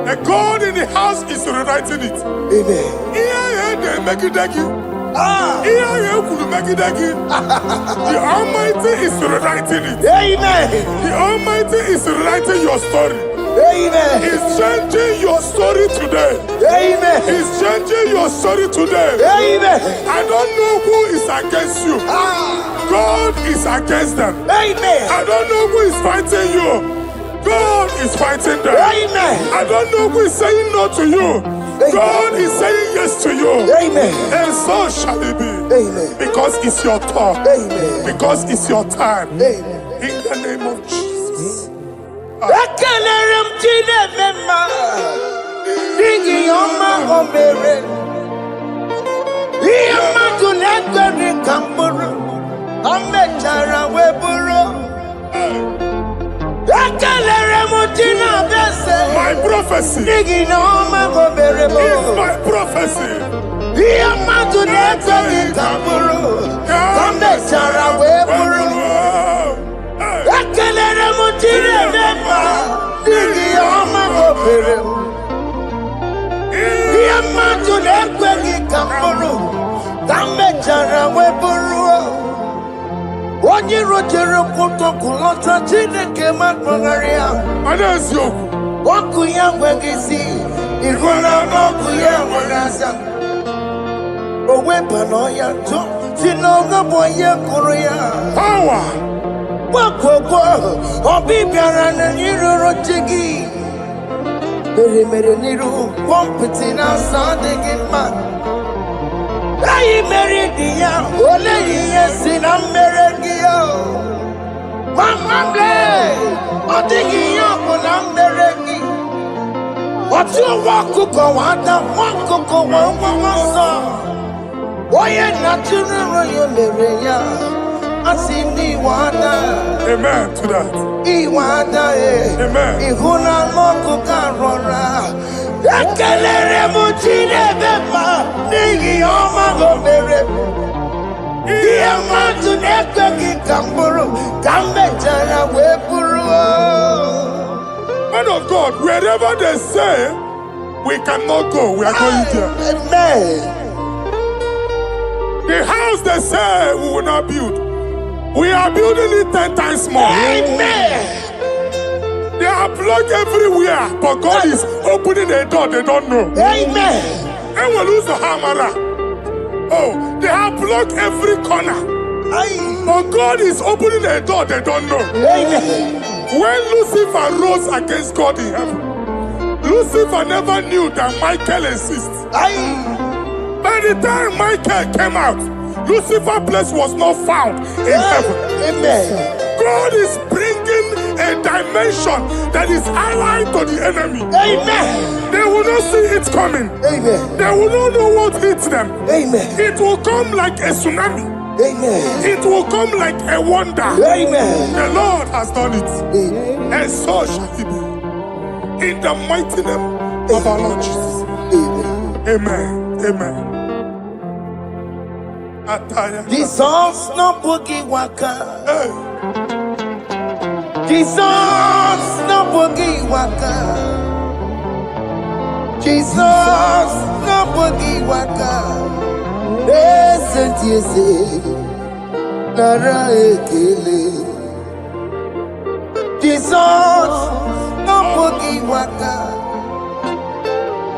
the God in the house is rewriting it. The Almighty is rewriting it. The Almighty is rewriting your story. Amen. He's changing your story today. Amen. He's changing your story today. Amen. I don't know who is against you. God is against them. Amen. I don't know who is fighting you. God is fighting them. Amen. I don't know who is saying no to you. Amen. God is saying yes to you. Amen. And so shall it be. Amen. Because it's your turn. Amen. Because it's your time. Amen. In the name of Jesus. My prophecy is my prophecy. Onye rojere protocol lọta Chineke makpọgharịa. Ọkụ ya nweghị isi, ihu na ọkụ ya nwere asa. O weba n'ọya tụ, si n'ọga bụ onye kụrụ ya. Power. Gbakọkọ, ọbị bịara na iruru chi gị. Mere n'iru, kọmpụtị na-asa adịghị mma. Anyị mere dị ya, ole ihe si na mmere gị ya. Mama ble, ọ dịghị ihe ọ bụ na mmere gị. Otu nwa ọkụkọ nwata, nwa ọkụkọ nwa nwa nsọ. Onye na-atụrụ ya mere ya, asị n'iwe ada. Amen to that. Iwe ada Amen. Ihu na ọkụkọ arọra. Ekelere m Chineke ma n'ihi ọma o mere. Ihe mmadụ na-ekweghị ka m bụrụ, ka m mechara wee bụrụ. Man of God, wherever they say we cannot go, we are going there. Amen. The house they say we will not build, we are building it 10 times more. Amen. They are blocked everywhere, but God is opening a door they don't know. Amen. And we lose the hammer. Oh, they have blocked every corner, but God is opening a door they don't know. Amen. When Lucifer rose against God in heaven, Lucifer never knew that Michael exists. By the time Michael came out, Lucifer's place was not found in heaven. Amen. God is bringing a dimension that is allied to the enemy. Amen. They will not see it coming. Amen. They will not know what hits them. Amen. It will come like a tsunami. Amen. It will come like a wonder. Amen. The Lord has done it. Amen. And so shall it be. In the mighty name of our Lord Jesus. Amen. Amen. Amen. Jesus no boogie waka. Hey. Jesus no boogie waka. Jesus no boogie waka. Listen to you say, Nara ekele. Jesus no boogie waka.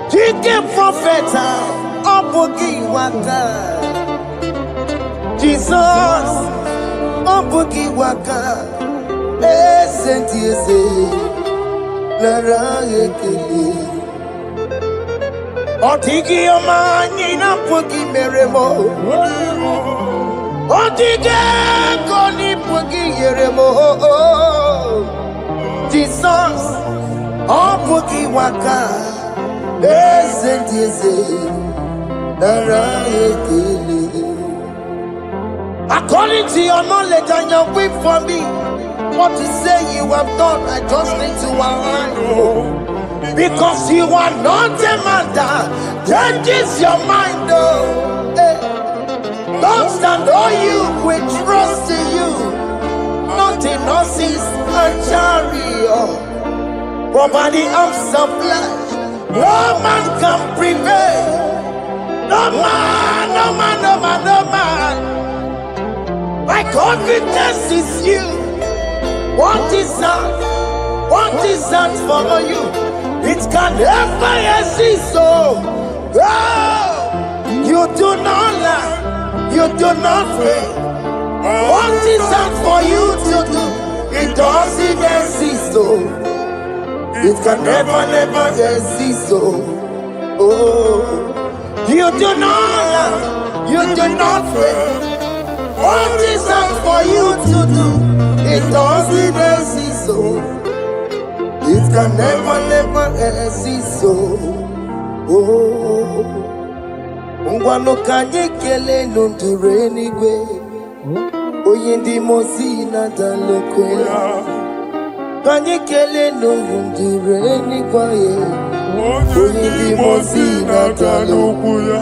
Chike Propheta no boogie waka. Jesus no boogie waka. Listen to you say, Nara ekele. Otigi omani na pugi meremo. Otige koni pugi yeremo. Jesus, oh pugi waka. Esentiese, nara ekele. According to your knowledge and your will for me, what you say you have done, I just need to align. Because you are not a man that changes your mind, oh. Hey. Don't stand on you, we trust in you. Not in horses and chariot, but by the arms of flesh, no man can prevail. No man, no man, no man, no man. My confidence is you. What is that? What is that for you? It can never exist, so you do not lie, you do not fail. What is that for you to do? It doesn't exist, so it can never, never exist, so you do not lie, you do not fail. What is that for you to do? It doesn't exist, so it can never, never exist, so Ngwano kanye kele nundure Eluigwe. Oye ndi mozi na dalokwe. Kanye kele nundure Eluigwe. Oye ndi mozi na dalokwe.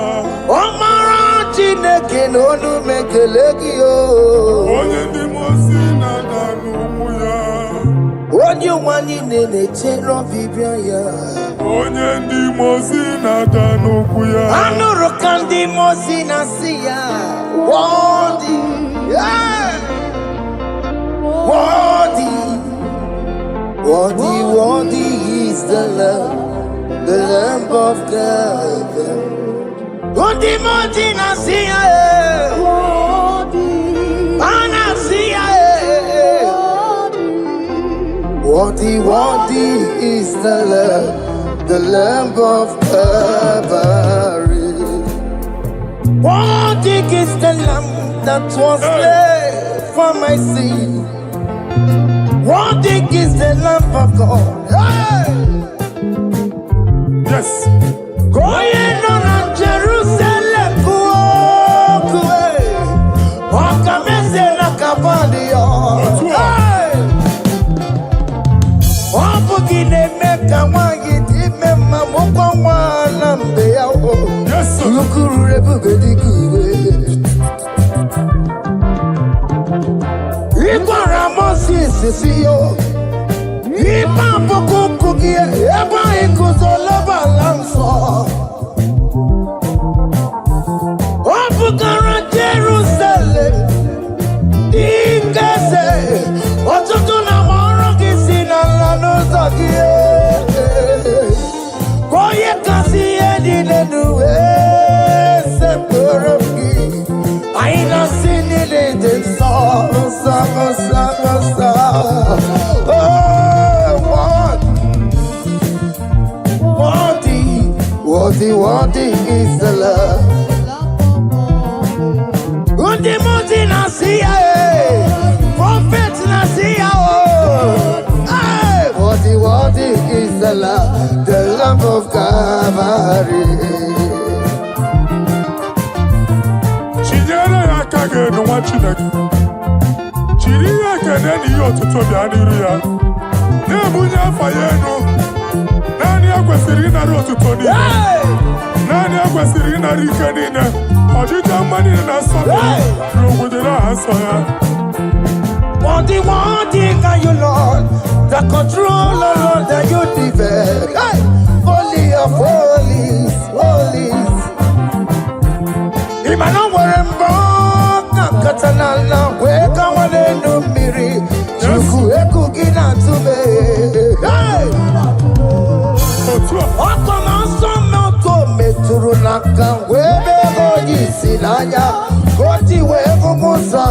Omara Chineke n'onu mekele gị o. Onye ndị mozi na dalokwe. Onye nwanyị na-echere ọbịbịa ya. Onye ndị mozi na-ada n'okwu ya. Anụrụ ka ndị mozi na-asị ya. Worthy, Worthy is the Lamb of God. Worthy Nasia, worthy is the Lamb of Calvary. Worthy is the Lamb that was slain for my sin. Worthy is the Lamb of God. Hey! Yes. Going on Jerusalem, walk a message like a body. Hey! Yes, sir. Jerusalem, I ain't not seen it in the song. Worthy is the love. Worthy Nasia, Prophet Nasia. Worthy is the Lamb of Calvary. Chinyere ya aka ga-enu nwa Chineke. Chiri ya ekene n'ihe otuto bịa n'iru ya. Na-ebunye afa ya enu. Naanị ya kwesịrị ịnara otuto niile. Naanị ya kwesịrị ịnara ike niile. Ọjịja mma niile na nsọpụrụ n'obodo aha nsọ ya. Worthy are you, Lord, the controller, Lord, that you develop. Hey! Holy of holies. Imano werembo, katanala, weka wanenu miri, chuku eku gina tume. Hey! Oko manso moko meturu naka, webe hoji silanya, koti weko musa.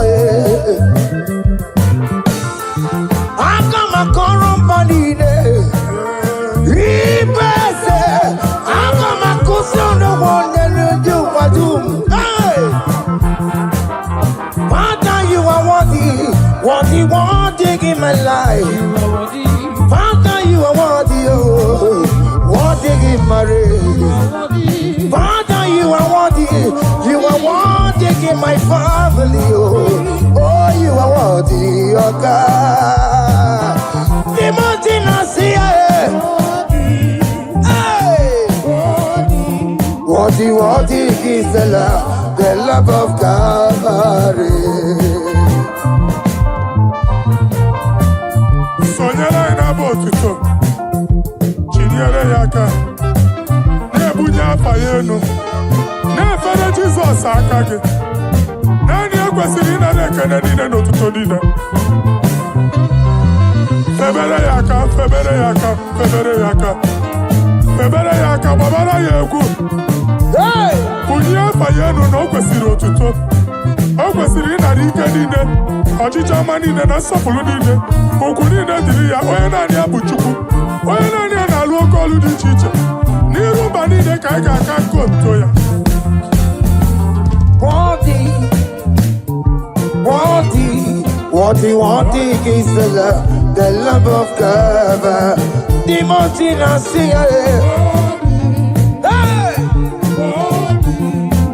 Akama korombanine, ibese, akama kusono wonelu juwadum. Hey! Father, you are worthy in my life. Father, you are worthy in my race. Father, you are worthy in my family. Oh, you are worthy, oh God. Timothy Nasia, worthy is the love of Calvary. Sonyere anyị na-abụ otuto. Chinyere ya aka. Na-ebunye afa ya enu. Na-efere Jizọs aka gị. Naanị ya kwesịrị ịnara ekele niile n'otuto niile. Febere ya aka, febere ya aka, febere ya aka. Febere ya aka, gbabara ya egwu. Bunye afa ya enu na o kwesịrị otuto. O kwesịrị ịnara ike niile, ọchịchị ọma niile na nsọpụrụ niile. Okwu niile dịrị ya, onye naanị ya bụ Chukwu. Onye naanị ya na-alụ oke ọlụ dị iche iche. N'iru mba niile ka anyị ga-aka nke otuto ya. Worthy is the love of God. Timothy Nasia.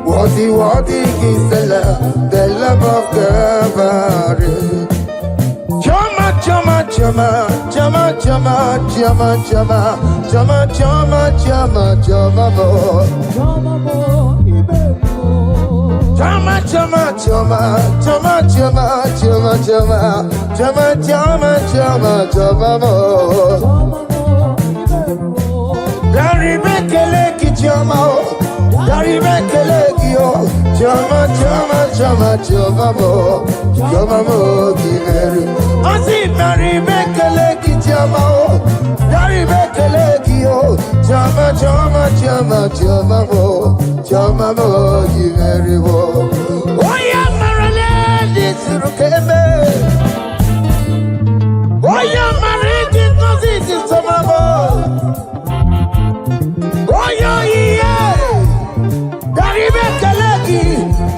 Worthy is the love of God. Chama, chama, Jama, Dari Bekelekio, Jama, Jama, Jama, Jama, Jama, you very well. Oh, yeah, Maryland, it's Rukeme. Oh, yeah, married in Cosy, Samamo. Oh, yeah, Dari Bekeleki,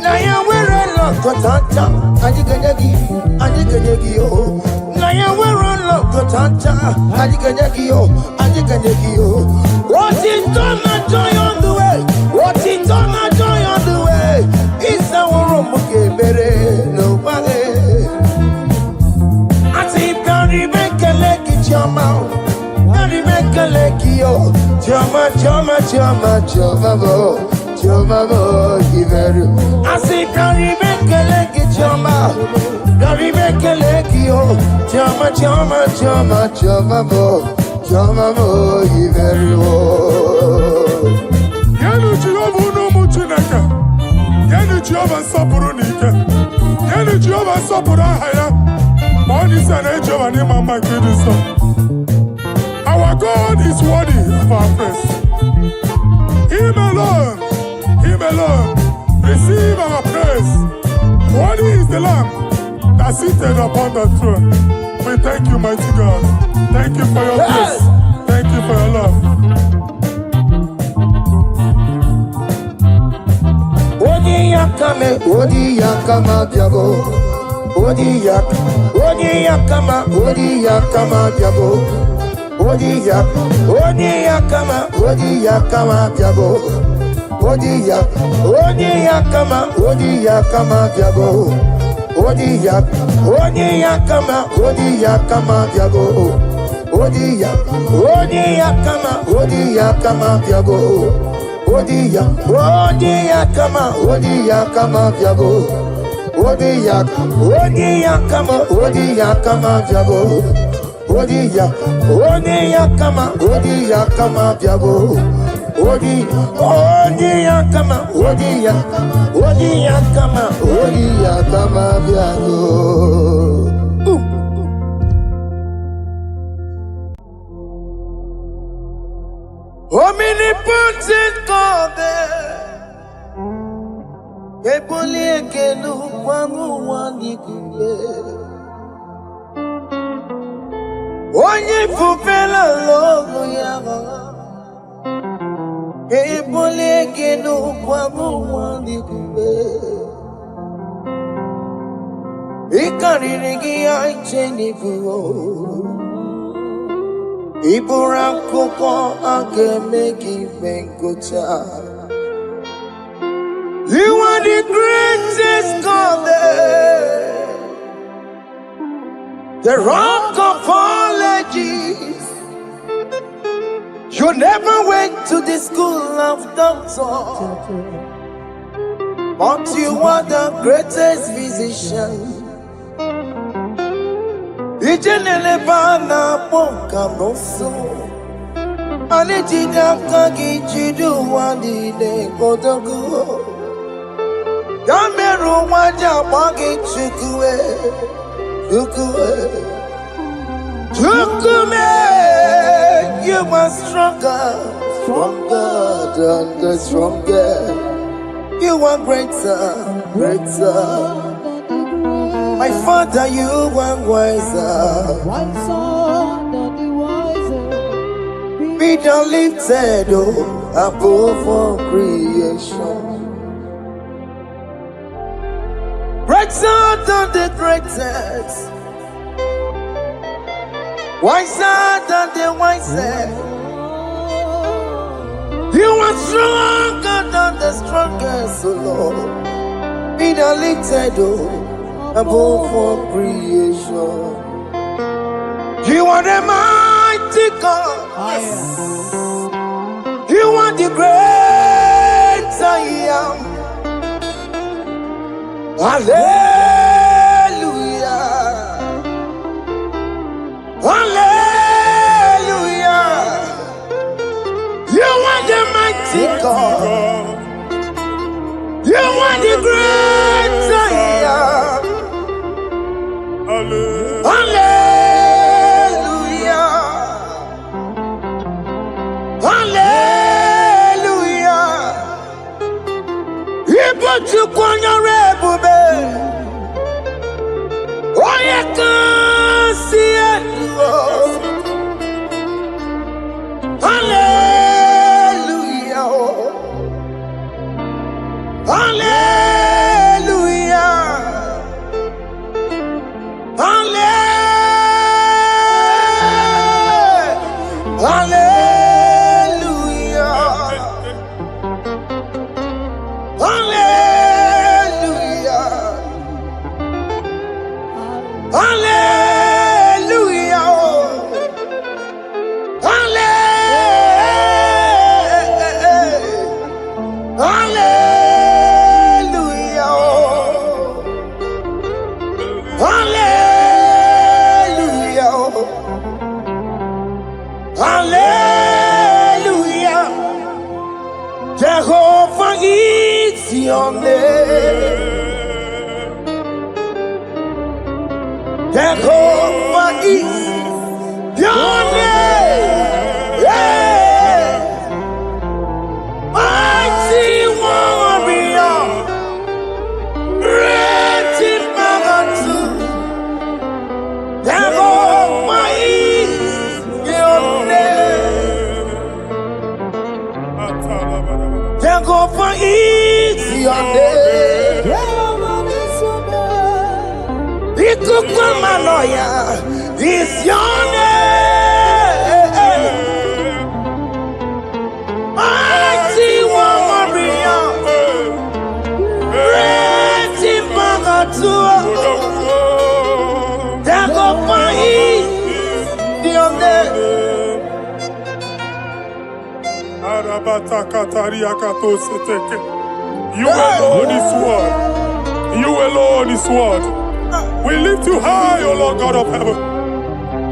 Naya, we're a lot, Kotanta, Adiganegi, oh. Naya, we're a lot, Kotanta, Adiganegi, oh. What is done, I joy on the way. What is done, I joy on the way. It's our room, okay, nobody. I see Dari Bekeleki, Jama, Dari Bekeleki, oh. Jama, Jama, Jama, Jama, Jama, I see Dari Bekeleki, Jama, Dari Bekeleki, oh. Jama, Jama, Jama, Jama, Jama, you very well. Yanu Jehovah no muchinaka. Yanu Jehovah sapurunika. Yanu Jehovah sapurahaya. Money sana Jehovah ni mama kidiso. Our God is worthy of our praise. Him alone, receive our praise. Worthy is the Lamb that seated upon the throne. We thank you, mighty God. Thank you for your grace. Thank you for your love. Odi yakama diabo. Odi yakama diabo. Odi yakama diabo. Odi yakama diabo. Odi yakama diabo. Odi yakama diabo. Odi yakama diabo. Odi yakama diabo. Omnipotent God, Eboli ekelu kwangu wanikule. Onye fupela logo yaga. Eboli ekelu kwangu wanikule. Ikariri aicheni fuo. Iburakoko akemeki venkocha. You are the greatest God, the rock of all ages. You never went to the school of doctor, but you are the greatest physician. Ijenele bana ponka noso, anijida kagi jidu wani ne kodogu. Yameru waja bagi chukue, you are stronger than the stronger. You are greater. My Father, you are wiser. Be thou lifted above all creation. Greater than the greatest, wiser than the wisest. You are stronger than the strongest, O Lord. Be thou lifted above all creation. You are the mighty God. Yes. You are the great I am. Hallelujah. Hallelujah. You are the mighty God. You are the great I am. Hallelujah. Jehovah is your name. Yeah. Mighty warrior, great in magnitude. Jehovah is your name. Jehovah is your name. Ikukumanoya is your name. Mighty warrior, great in magnitude. Jehovah is your name. You alone is one. You alone is one. We lift you high, O Lord God of heaven,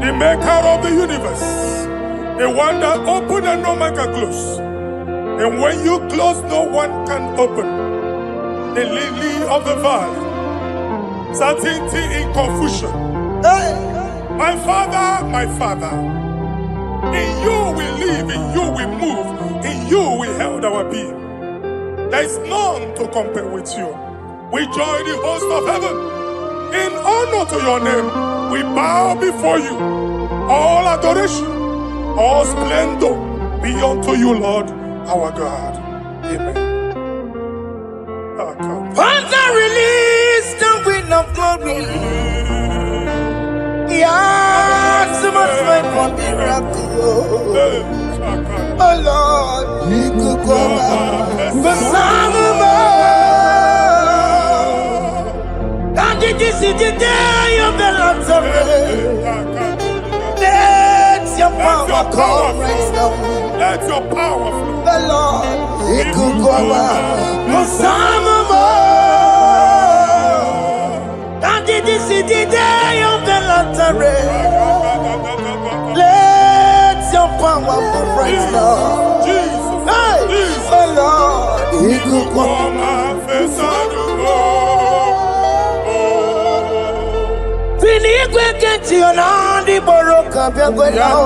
the maker of the universe, the one that opened and no man can close. And when you close, no one can open. The lily of the valley, certainty in confusion. My Father, in you we live, in you we move, in you we held our being. There is none to compare with you. We join the host of heaven. In honor to your name, we bow before you. All adoration, all splendor be unto you, Lord, our God. Amen. Father, release the wind of glory. Yeah, so much time for miracle. Oh Lord, you could come out. The Son of this is the day of the Lord's let your power come right now. Let your power flow. The Lord, He could go over some more. This is the day of the Lord's let your power come right now. Jesus, hey, the Lord, He could go over. Eluigwe kenti onandi boroka biagwelao.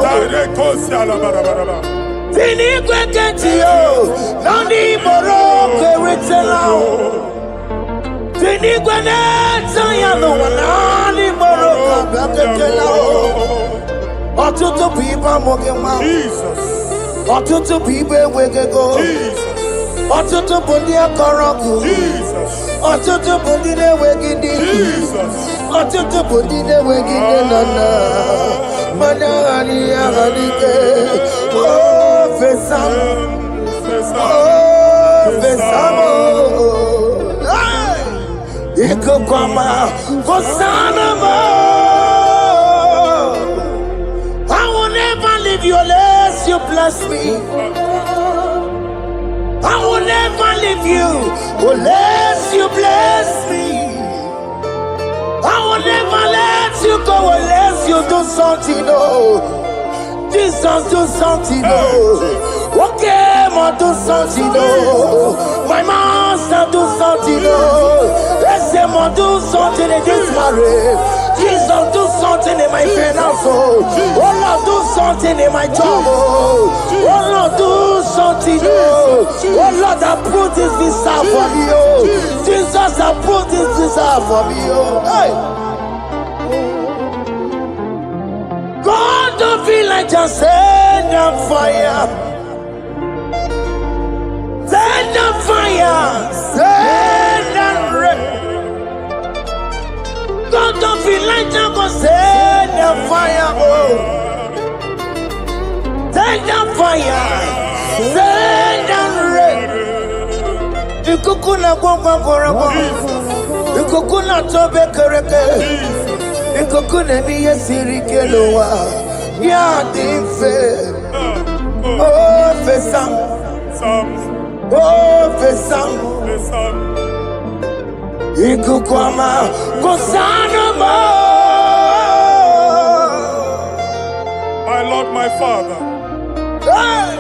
Eluigwe kenti o nandi boroka eritselao. Eluigwe neta yano nandi boroka biagwelao. Ọtụtụ people moge ma. Ọtụtụ people wegego. Ọtụtụ ndị akọrọ ọkụ. Ọtụtụ ndị na-enweghị ndị. Ọtụtụ ndị na-enweghị nne na nna. Mana anyị aghadike. Fesa m. Fesa m. Ikuku ọma. Hosanna m. I will never leave you unless you bless me. I will never leave you unless you bless me. I will never let you go unless you do something, oh. Jesus, do something, oh. Okay, ma do something, oh. My master, do something, oh. Let's say, ma do something in this marriage. Jesus, do something in my finance, oh. Oh Lord, do something in my job, oh. Oh Lord, do something, oh. Oh Lord, approve this visa for me, oh. Jesus, approve this visa for me, oh. Hey. God, don't feel like just send the fire. Send the fire. Send the rain. God, don't feel like just go send the fire. Oh. Send the fire. Send the rain. The kukuna gwangwa gwangwa. The kukuna tobe kereke. Ikokune miye sirikelowa ya dimfe. Oh fesam, oh fesam. Ikukwama kosanoma. My Lord, my Father,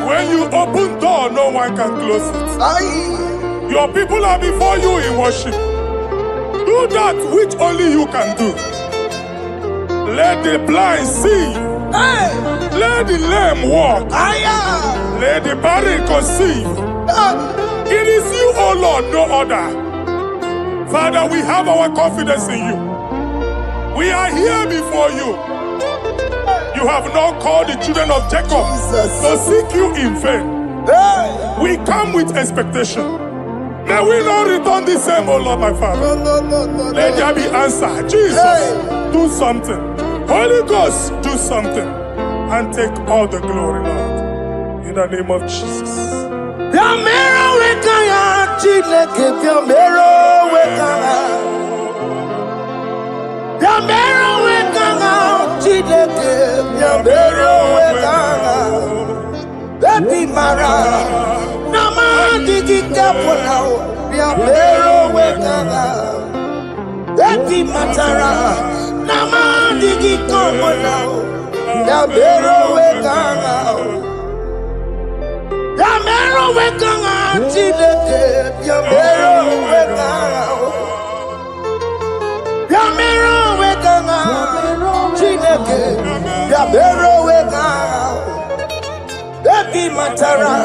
when you open door, no one can close it. Your people are before you in worship. Do that which only you can do. Let the blind see. Hey. Let the lame walk. Let the barren conceive. It is you, O Lord, no other. Father, we have our confidence in you. We are here before you. You have not called the children of Jacob to seek you in vain. Hey. We come with expectation. May we not return the same, O Lord, my Father. Let there be answer. Jesus, do something. Holy Ghost, do something. And take all the glory, Lord. In the name of Jesus. Baby Mara, Nama digi kaponao, Yamero wekanga. Baby Matara, Nama digi kaponao, Yamero wekanga. Yamero wekanga, Chileke, Yamero wekanga. Yamero wekanga, Chileke, Yamero wekanga. Baby Matara,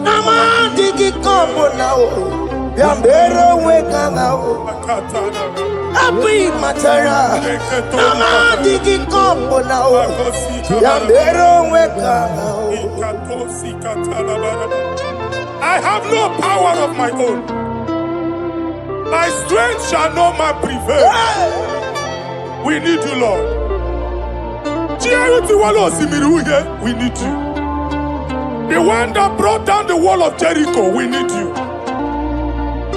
Nama digi kombo nao, Yambero weka nao. Baby Matara, Nama digi kombo nao, Yambero weka nao. I have no power of my own. My strength shall not man prevail. We need you, Lord. We need you. The one that brought down the wall of Jericho, we need you.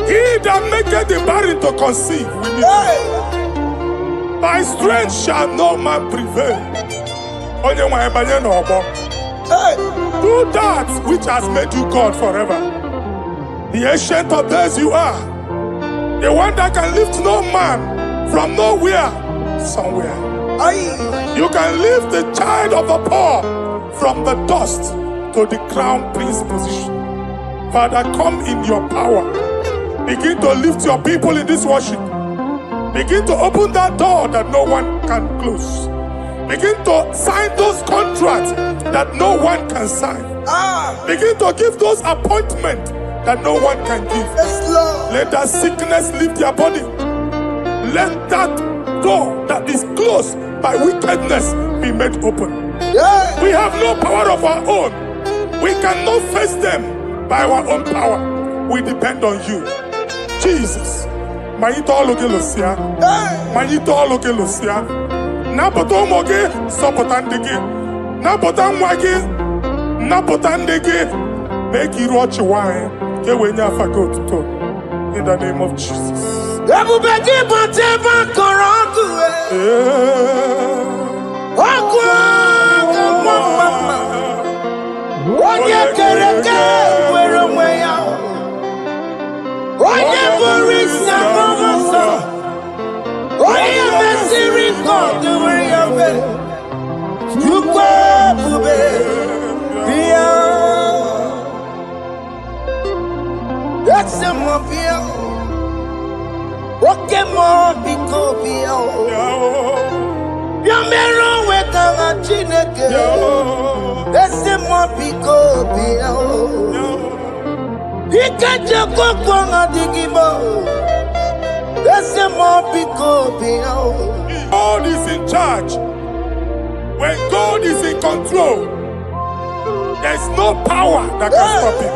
He that maketh the barren to conceive, we need you. By strength shall no man prevail. Do that which has made you God forever. The ancient of days you are. The one that can lift no man from nowhere, somewhere. You can lift the child of the poor from the dust to the crown prince position. Father, come in your power. Begin to lift your people in this worship. Begin to open that door that no one can close. Begin to sign those contracts that no one can sign. Begin to give those appointments that no one can give. Let that sickness leave their body. Let that door that is closed by wickedness be made open. We have no power of our own. We cannot face them by our own power. We depend on you. Jesus. Manito loge losia. Manito loge losia. Napoto moge sopotandege. Napotan wage. Napotandege. Make you watch wine. Get when you forgot to talk. In the name of Jesus. Oye kereke wero mweya, oye borisa momoso, oye mesiri kodu weriyawe, yukwe bube biya, ekse mo biya, oke mo biko biya, yamero wekanga chineke. Laissez-moi picoter. Laissez-moi picoter. God is in charge. When God is in control, there's no power that can stop him.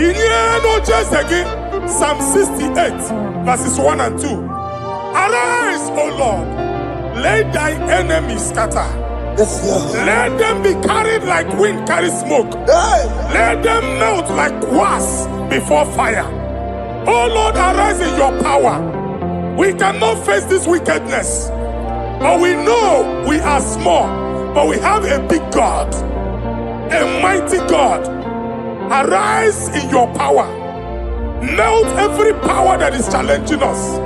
In no just again, Psalm 68, verses 1 and 2. Arise, O Lord, let thy enemies scatter. Let them be carried like wind carries smoke. Let them melt like wax before fire. Oh Lord, arise in your power. We cannot face this wickedness. But we know we are small. But we have a big God. A mighty God. Arise in your power. Melt every power that is challenging us.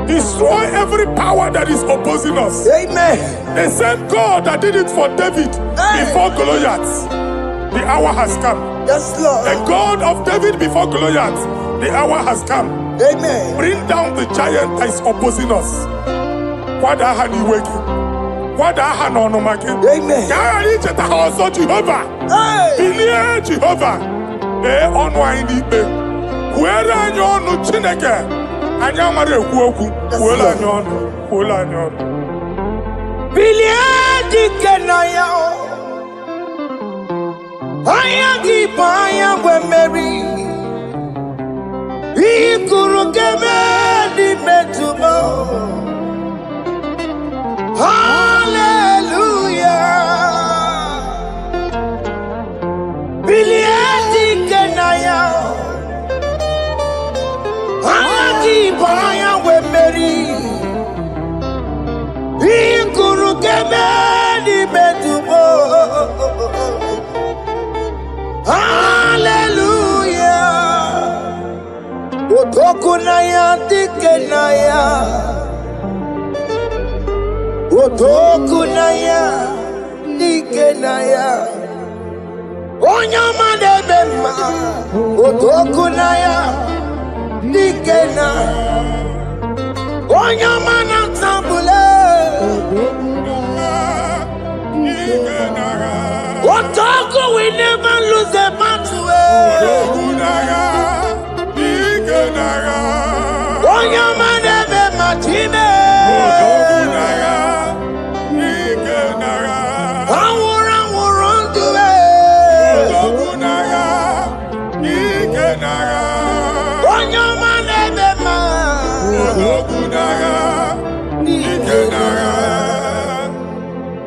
Destroy every power that is opposing us. Amen. The same God that did it for David before Goliath. The hour has come. Yes, Lord. The God of David before Goliath. The hour has come. Amen. Bring down the giant that is opposing us. kwada aha n'iwe gị, kwada aha n'ọnụma gị. Amen. Ka anyị cheta ha ọzọ Jehova. Bilie Jehova. Ee ọnụ anyị n'ikpe. Kwuere anyị ọnụ Chineke. Anyị amara ekwu okwu. Kwuola anyị ọnụ. Kwuola anyị ọnụ. Bilie dike na ya. Anya gị bụ anya nwe mmeri. Ikuru keme n'ime tumo. Hallelujah. Bilie dike na ya. Anya gị bụ anya nwe mmeri. Ikuru keme n'ime tumo. Hallelujah. Otoku na ya dike na ya. Otoku na ya dike na ya. Onyama debe mma. Otoku na ya dike na. Onyama na tambule. Otoku we never lose a battle. Onyama debe matime.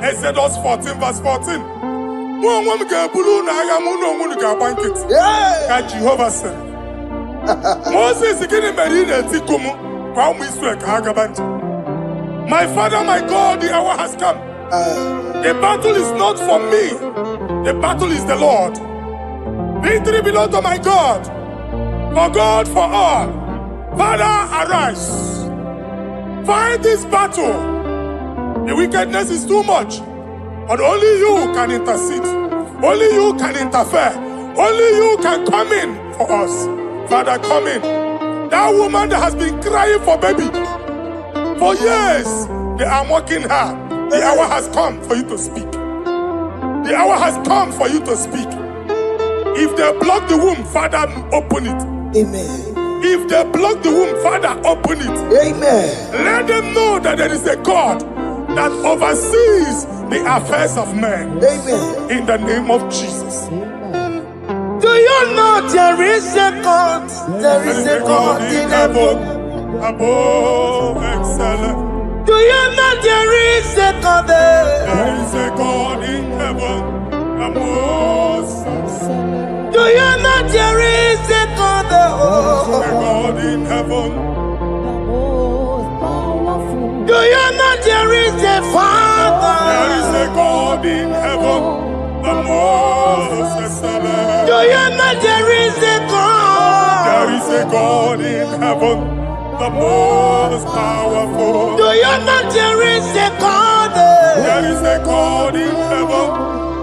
Exodus 14 verse 14. Jehovah said, Moses my father, my God, the hour has come. The battle is not for me. The battle is the Lord. Victory belongs to my God. For God, for all. Father, arise. Fight this battle. The wickedness is too much. But only you can intercede. Only you can interfere. Only you can come in for us. Father, come in. That woman that has been crying for baby for years, they are mocking her. The hour has come for you to speak. The hour has come for you to speak. If they block the womb, Father, open it. Amen. If they block the womb, Father, open it. Amen. Let them know that there is a God that oversees the affairs of men. Amen. In the name of Jesus. Do you know there is a God? There is a God in heaven. Above excellent. Do you know there is a God there? There is a God in heaven. The most excellent. Do you know there is a God there? There is a God in heaven. Do you know there is a Father? There is a God in heaven, the most excellent. Do you know there is a God? There is a God in heaven, the most powerful. Do you know there is a God? There is a God in heaven,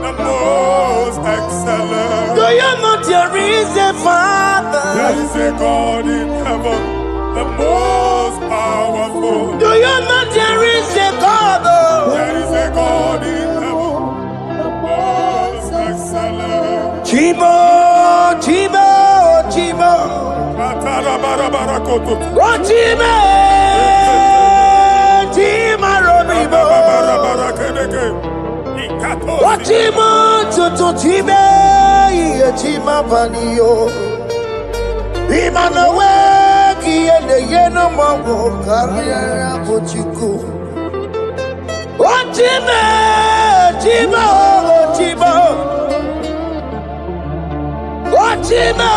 the most excellent. Do you know there is a Father? There is a God in heaven, the most powerful. Do you know there is a God? There is a God in heaven, the most excellent. Chibo, Chibo, Chibo. Oh, Chibo, Chima Robibo. Oh, Chimo, Tutu Chibe, Chima Panio. Imanawe. The yeno mawo career pochiku. Ochime, Chibo, Chibo. Ochime,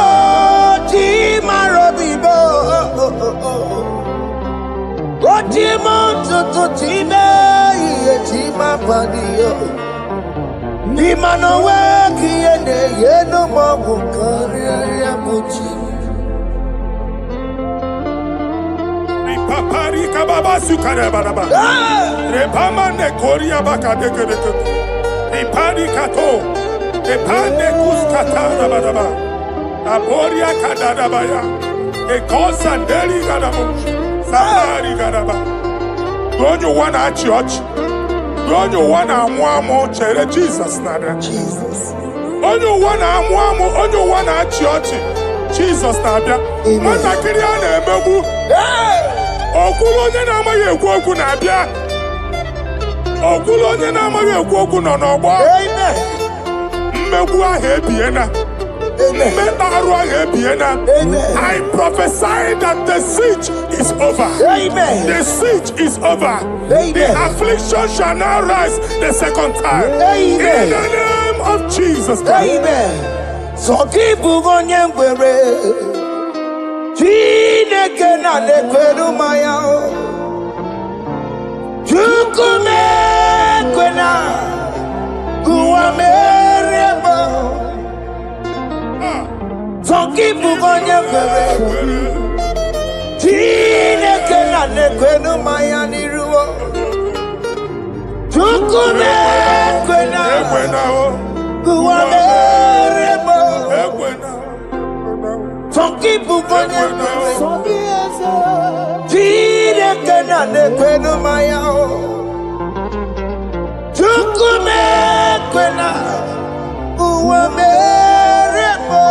Chima Robibo. Ochimo tutu Chime, Chima Padio. Imanawe kiene yeno mawo career pochiku. Paparika baba sukare baraba. Repama ne koria baka deke deke. Repadi kato. Repande kuskata baraba. Aporia kadada baya. E kosandeli gadamo. Safari gadaba. onye ụwa na-achị ọchị, onye ụwa na-amụ amụ chere Jizọs na-abịa. Onye ụwa na-amụ amụ, onye ụwa na-achị ọchị, Jizọs na-abịa. Nwatakịrị a na-emegbu, okwulu onye na-amaghị ekwu okwu na-abịa. Okwulu onye na-amaghị ekwu okwu nọ n'ọgbọ. Mmegbu ahụ ebiena. Mmekpa arụ ahụ ebiena. I prophesy that the siege is over. The siege is over. The affliction shall now rise the second time. In the name of Jesus Christ. Sokibu onye ngwere, Chineke na lekweru maya, Chukwume kwena, Uwa merebo. Sokibu onye ngwere, Chineke na lekweru maya niruo, Chukwume kwena, Uwa merebo. Sokibu onye ngwere, Chineke na lekweru maya, Chukwume kwena, Uwa merebo.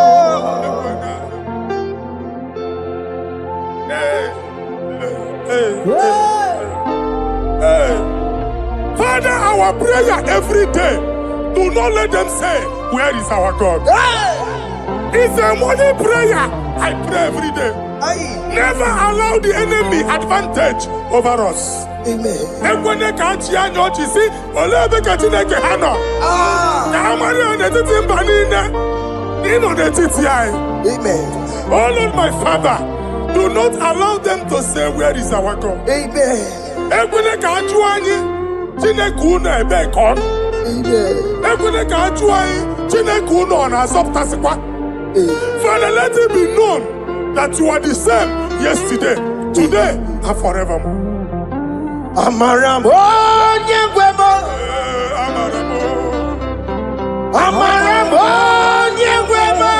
Father, our prayer every day, do not let them say, where is our God? It's a morning prayer. I pray every day. Never allow the enemy advantage over us. Amen. Oh Lord, my Father, do not allow them to say, where is our God? Amen. Father, let it be known that you are the same yesterday, today, and forevermore. Amaramo nyengwemo, Amaramo nyengwemo.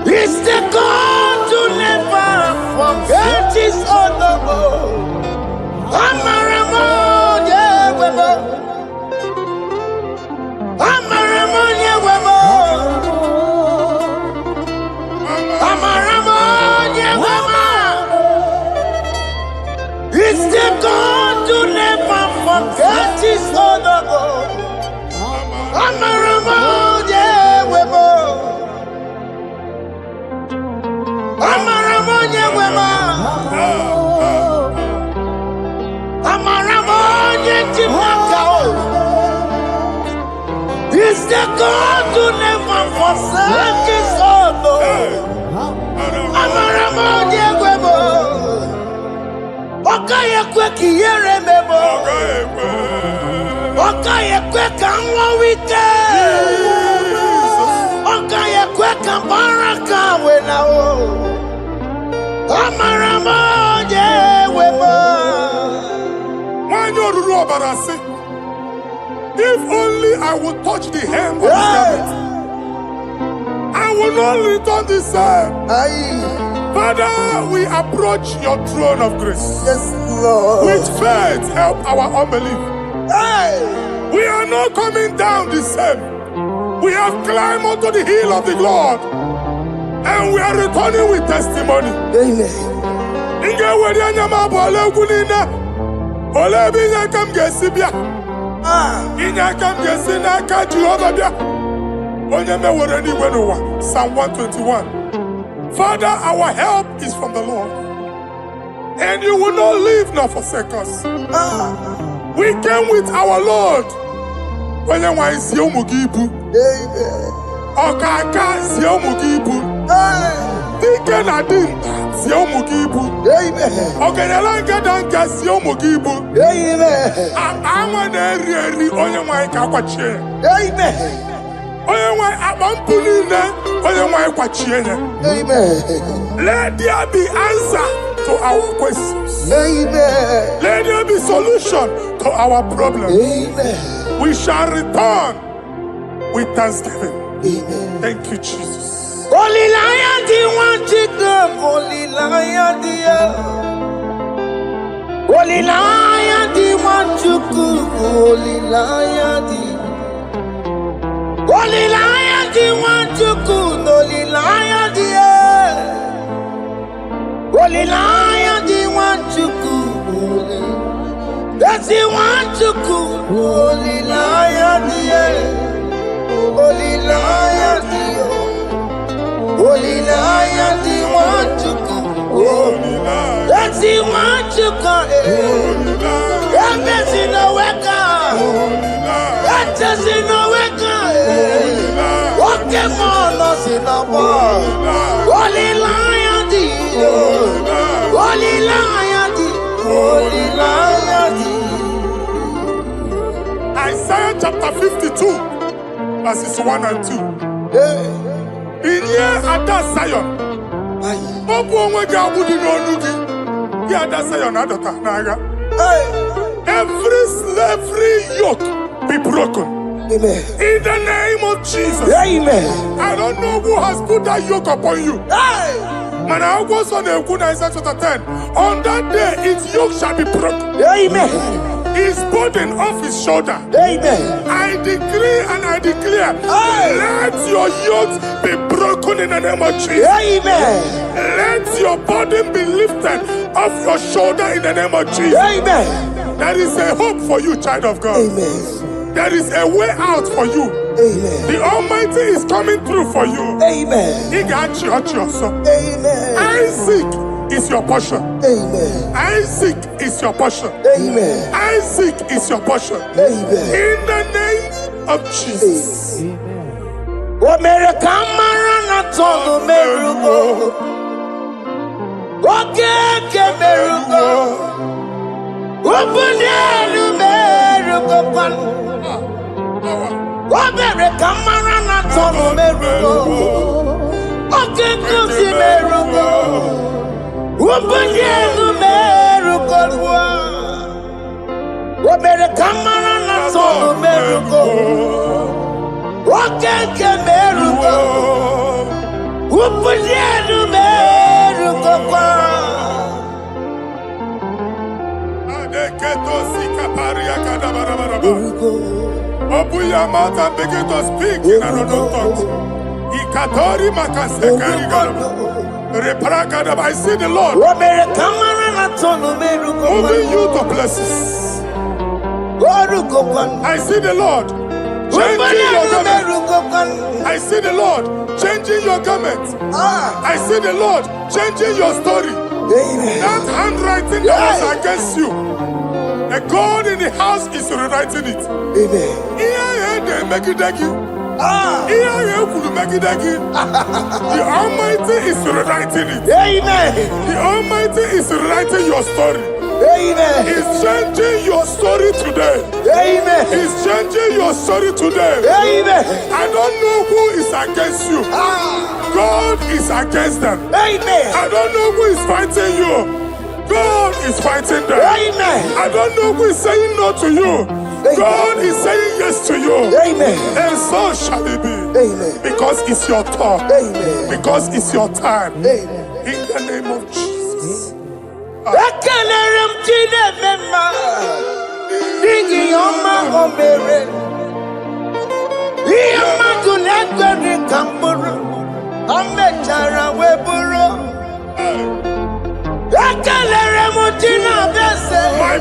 It's the God to never forget his honor. Amaramo nyengwemo, Amaramo nyengwemo. It's the God to never forget his honor. Amaramo nyewemo, Amaramo nyewemo, Amaramo nyetimaka. It's the God to never forsake his honor. Amaramo nyewemo. Okaye kwe kiyere memo, Okaye kwe kanwa wite, Okaye kwe kambaraka wenao, Amaramo nyewemo. If only I would touch the hem of his garment, I will not return the same. Father, we approach your throne of grace. Yes, Lord. With faith, help our unbelief. We are not coming down the same. We have climbed onto the hill of the Lord, and we are returning with testimony. Amen. Psalm 121. Father, our help is from the Lord, and you will not leave nor forsake us. We came with our Lord. Let there be answer to our questions. Amen. Let there be solution to our problems. Amen. We shall return with thanksgiving. Amen. Thank you, Jesus. Holy Lion, the one to them, Holy Lion, the Olilaya di Wanchuku, Olilaya di Wanchuku, Olilaya di Olilaya di Wanchuku, that's the Wanchuku, Olilaya di Olilaya di Wanchuku, that's the Wanchuku, that's in the weka, that's in the weka, okay, monos in the wall, Olilaya di Isaiah chapter 52, verses 1 and 2. In here at that Zion, every slavery yoke be broken. Amen. In the name of Jesus. Amen. I don't know who has put that yoke upon you. Man, I was on the Isaiah chapter 10. On that day, its yoke shall be broken. Amen. His burden off his shoulder. Amen. I decree and I declare, let your yokes be broken in the name of Jesus. Amen. Let your burden be lifted off your shoulder in the name of Jesus. Amen. There is a hope for you, child of God. Amen. There is a way out for you. Amen. The Almighty is coming through for you. Amen. He got you, son. Amen. Isaac is your portion. Amen. Isaac is your portion. Amen. Isaac is your portion. Amen. In the name of Jesus. America Marana Togo Merugo. Okay, Merugo. Ubunelu Merugo. America Marana Togo Merugo. Okay, Kusi Merugo. Ubunelu Merugo. America Marana Togo Merugo. Okay, Merugo. Ubunelu Merugo. Open your mouth and begin to speak in another tongue. I see the Lord moving you to places. I see the Lord changing your garment. I see the Lord changing your garment. I see the Lord changing your story. That handwriting that was against you, the God in the house is rewriting it. Amen. The Almighty is rewriting it. Amen. The Almighty is rewriting your story. Amen. He's changing your story today. Amen. He's changing your story today. Amen. I don't know who is against you. God is against them. Amen. I don't know who is fighting you. God is fighting them. Amen. I don't know who is saying no to you. God is saying yes to you. Amen. And so shall it be. Amen. Because it's your turn. Amen. Because it's your time. Amen. In the name of Jesus. My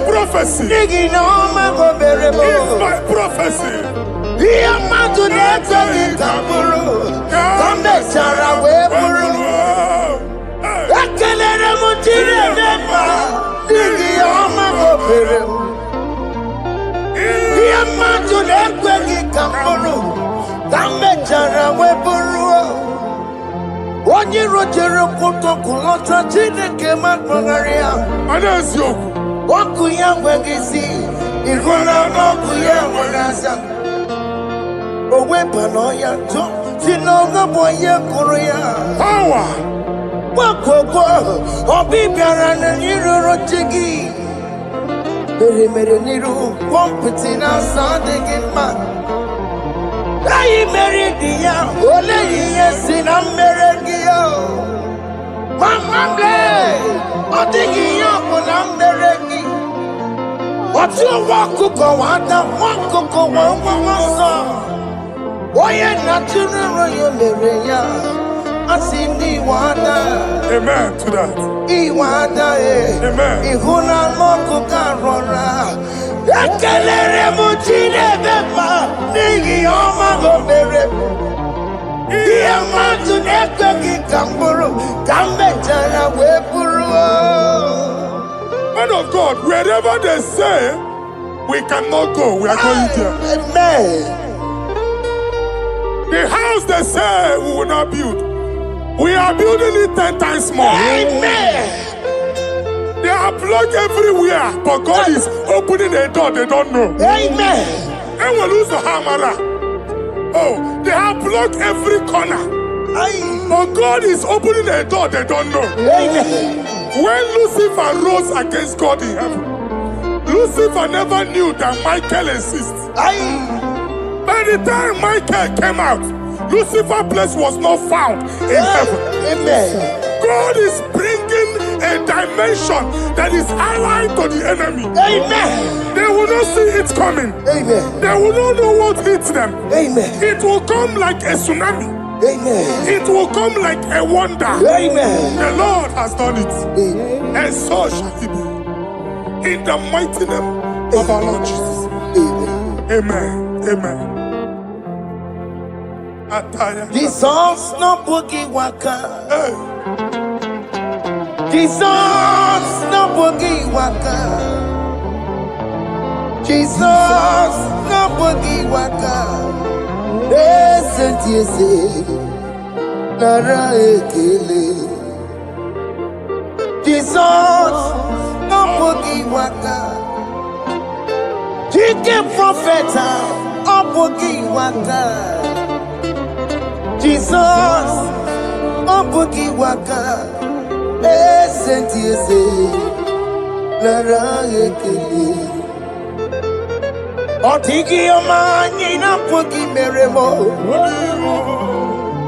prophecy is my prophecy. Onye rojere kutoku lọta Chineke makpọgharịa. Ọkụ ya nweghị isi, ịhụla n'ọkụ ya nwere asa. O wepụla ọya ntụ, si n'ọgọ bụ onye kụrụ ya. Gbakọkọ, ọbịbịara na n'iruru chi gị. Mere n'iru, kpọmpụtị na-asa adịghị mma. Anyị mere dị ya, ole ihe si na mmere gị ya. Mama mle, ọ dịghị ihe ọ bụ na mmere gị. What you walk to go on, walk to go on, son. Why you not to know your Maria? I see me water. Amen to that. Iwada, Amen. Ihuna Moko Carora. Ekelere Mutine Bema, Nigi Oma Gobere. Iamatu Nekaki Kamburu, Kambetana Wepuru. Man of God, wherever they say we cannot go, we are going there. Amen. The house they say we will not build, we are building it 10 times more. Amen. They are blocked everywhere, but God is opening a door they don't know. Amen. And we lose the hammer. Oh, they have blocked every corner, but God is opening a door they don't know. Amen. When Lucifer rose against God in heaven, Lucifer never knew that Michael exists. By the time Michael came out, Lucifer's place was not found in heaven. Amen. God is bringing a dimension that is allied to the enemy. Amen. They will not see it coming. Amen. They will not know what hits them. Amen. It will come like a tsunami. Amen. It will come like a wonder. Amen. The Lord has done it. Amen. And so shall it be. In the mighty name of our Lord Jesus. Amen. Amen. Amen. Ataya. Jesus no boogie waka. Hey. Jesus no boogie waka. Jesus no boogie waka. Sentiese Nara ekele. Jesus no boogie waka. Jike prophet boogie waka. Jesus boogie waka. Sentiese Nara ekele. Otigi omani na pogi meremo.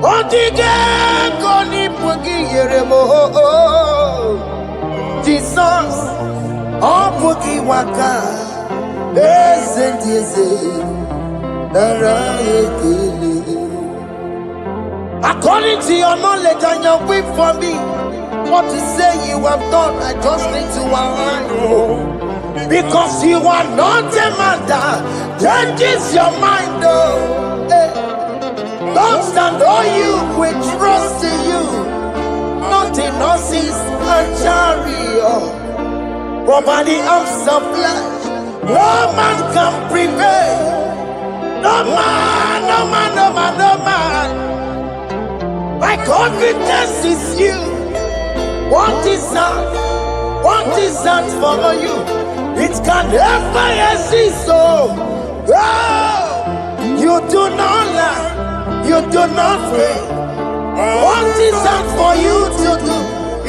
Otige koni pogi yeremo. Jesus, pogi waka. Sentiese Nara ekele. According to your knowledge and your will for me, what you say you have done, I just need to align. Because you are not a man that changes your mind, oh. Those that know you will trust in you, not in horses and chariot, but by the arms of flesh. No man can prevail. No man, no man, no man, no man. My confidence is you. What is that? What is that for you? It can never exist, so you do not lie, you do not fail. What is that for you to do?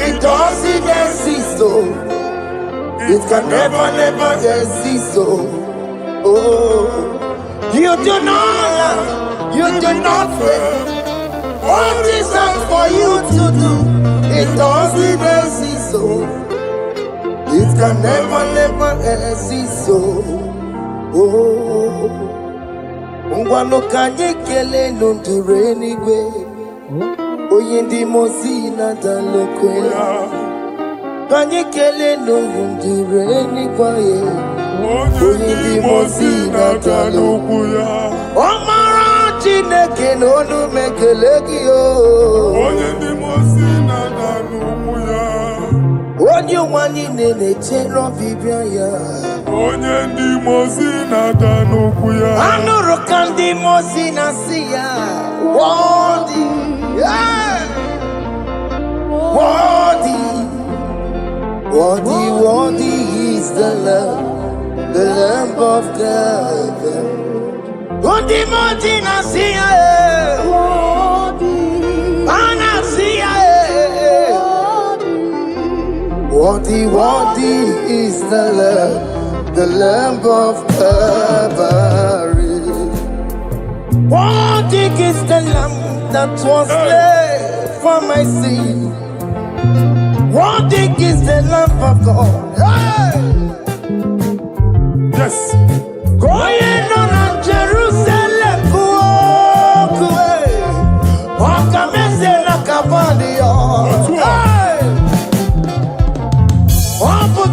It doesn't exist, so it can never exist, so you do not lie, you do not fail. What is that for you to do? It doesn't exist, so it can never exist, so Ngwano kanye kele nundure Eluigwe. Oye ndi mozi na dalokwe. Kanye kele nundure Eluigwe. Oye ndi mozi na dalokwe. Omara Chineke n'onu mekele gị o. Onye ndị mozi na dalokwe. Onye nwanyị na-echere ọbịbịa ya. Onye ndị mozi na-ada n'okwu ya. Anụrụ ka ndị mozi na-asị ya. Worthy, yeah. Worthy, worthy, worthy is the Lamb of God. Ndị mozi na-asị ya. Na-asị ya. Worthy, worthy is the Lamb of Calvary. Worthy is the Lamb that was slain for my sin. Worthy is the Lamb of God. Hey!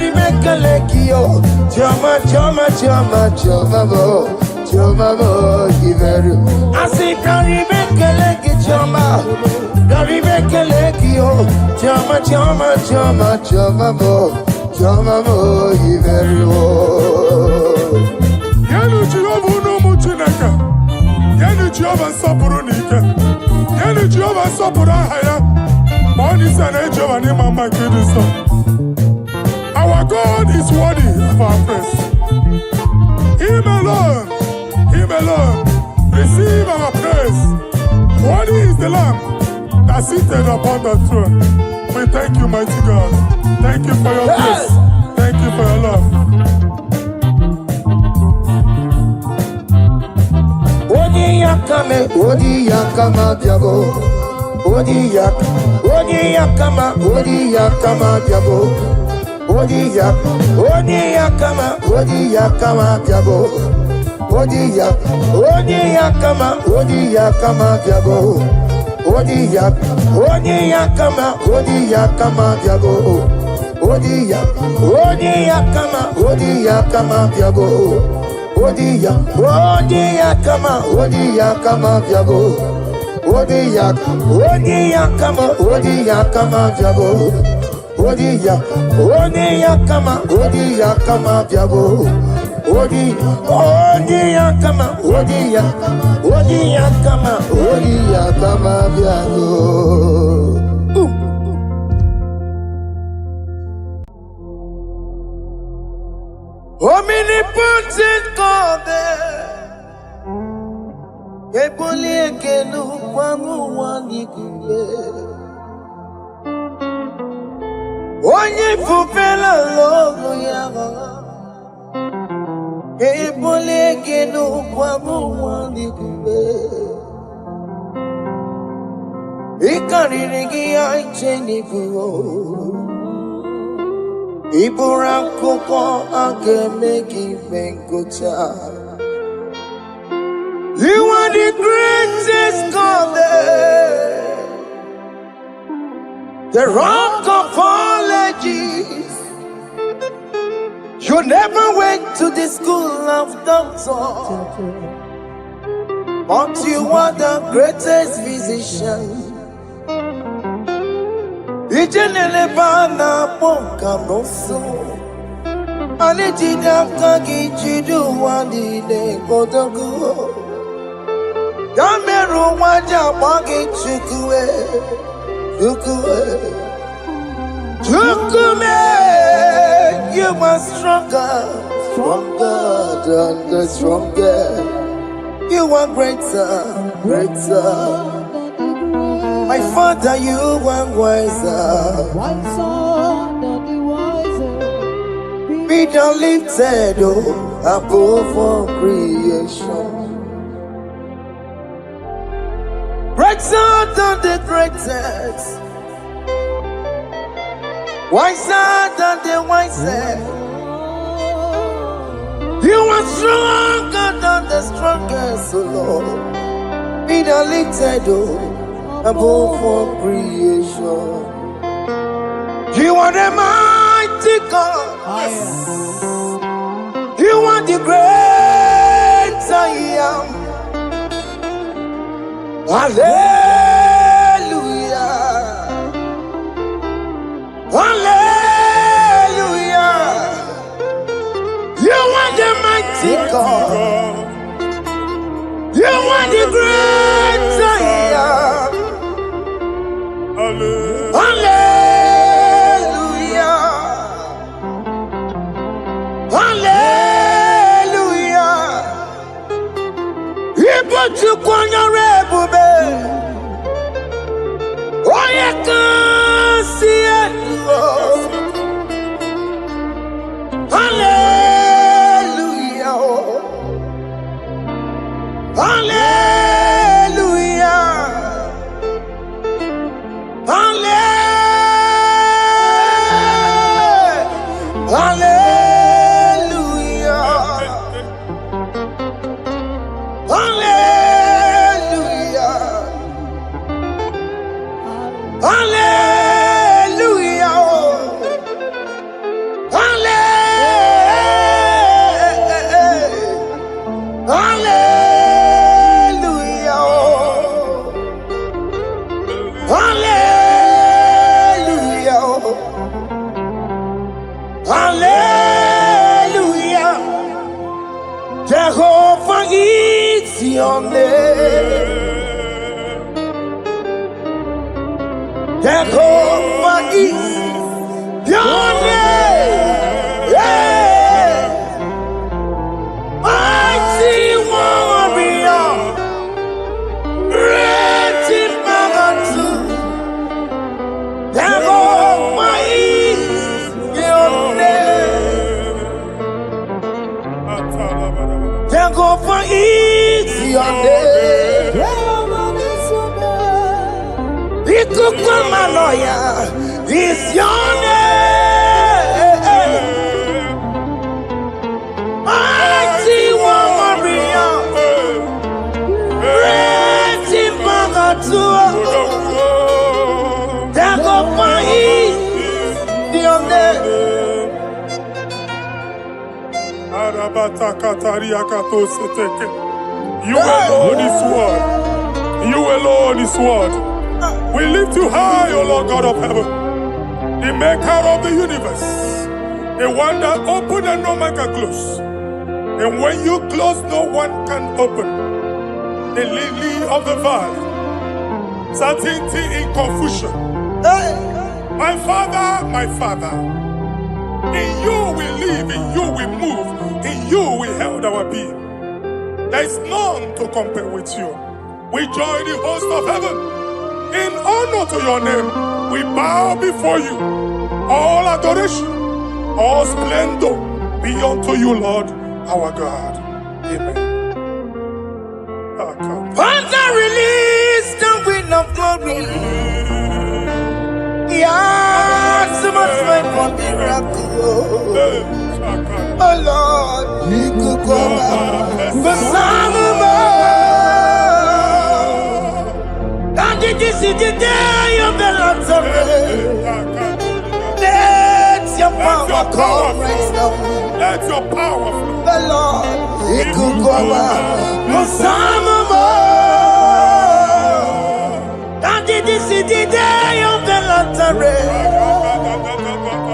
Dari mekelekio, chama chama chama chama bo, chama bo iveru. Asi dari mekeleki chama, dari mekelekio, chama chama chama chama bo, chama bo iveru. Yenu Jehova no muchineka, yenu Jehova sapuru nike, yenu Jehova sapuru haya. Money sana Jehova ni mama kidiso. Our God is worthy of our praise. Him alone, receive our praise. Worthy is the Lamb that seated upon the throne. We thank you, mighty God. Thank you for your grace. Thank you for your love. Odi yakama diabo. Odi yakama diabo. Odi yakama diabo. Odi yakama diabo. Odi yakama diabo. Odi yakama diabo. Odi yakama diabo. Odi yakama diabo. Odi yakama diabo. Odi yakama diabo. Omnipotent God, ebuli ekelu kwamu wanikule. Onye fufela logo yaga, ebuli ekelu kwamu wanikule. Ikariri aicheni buo. Iburakoko akemeki bengocha. You are the greatest God, the rock of all ages. You never went to the school of doctor, but you are the greatest physician. Ijenele bana ponka noso, anijida kagi jidu wandine kodogo. Yameru waja bagi chukue, you are stronger than the strongest. You are greater. My Father, you are wiser. Be thou lifted above all creation. Greater than the greatest. Wiser than the wisest. You are stronger than the strongest, O Lord. Be thou lifted above all creation. You are the mighty God. Yes. You are the great I am. Hallelujah. Hallelujah. You are the mighty God. You are the great I am. Hallelujah. Hallelujah. You put you on your rebel. Hallelujah. Jehovah is your name. Jehovah is your name. Yeah. Mighty warrior, great in battle. Jehovah is your name. Jehovah is your name. Ikukumaloya is your name. Mighty warrior, great in battle. Jehovah is your name. You alone is one. You alone is one. We lift you high, O Lord God of heaven, the maker of the universe, the one that opened and no man can close. And when you close, no one can open. The lily of the valley, certainty in confusion. My Father, in you we live, in you we move, in you we held our being. There is none to compare with you. We join the host of heaven. In honor to your name, we bow before you. All adoration, all splendor be unto you, Lord, our God. Amen. Father, release the wind of glory. Yeah, so much time for miracle. Oh Lord, you could go back. The Son of this is the day of the Lord's rain. Let your power come right now. Let your power flow. The Lord, He could go back. The Son of and this is the day of the Lord's rain.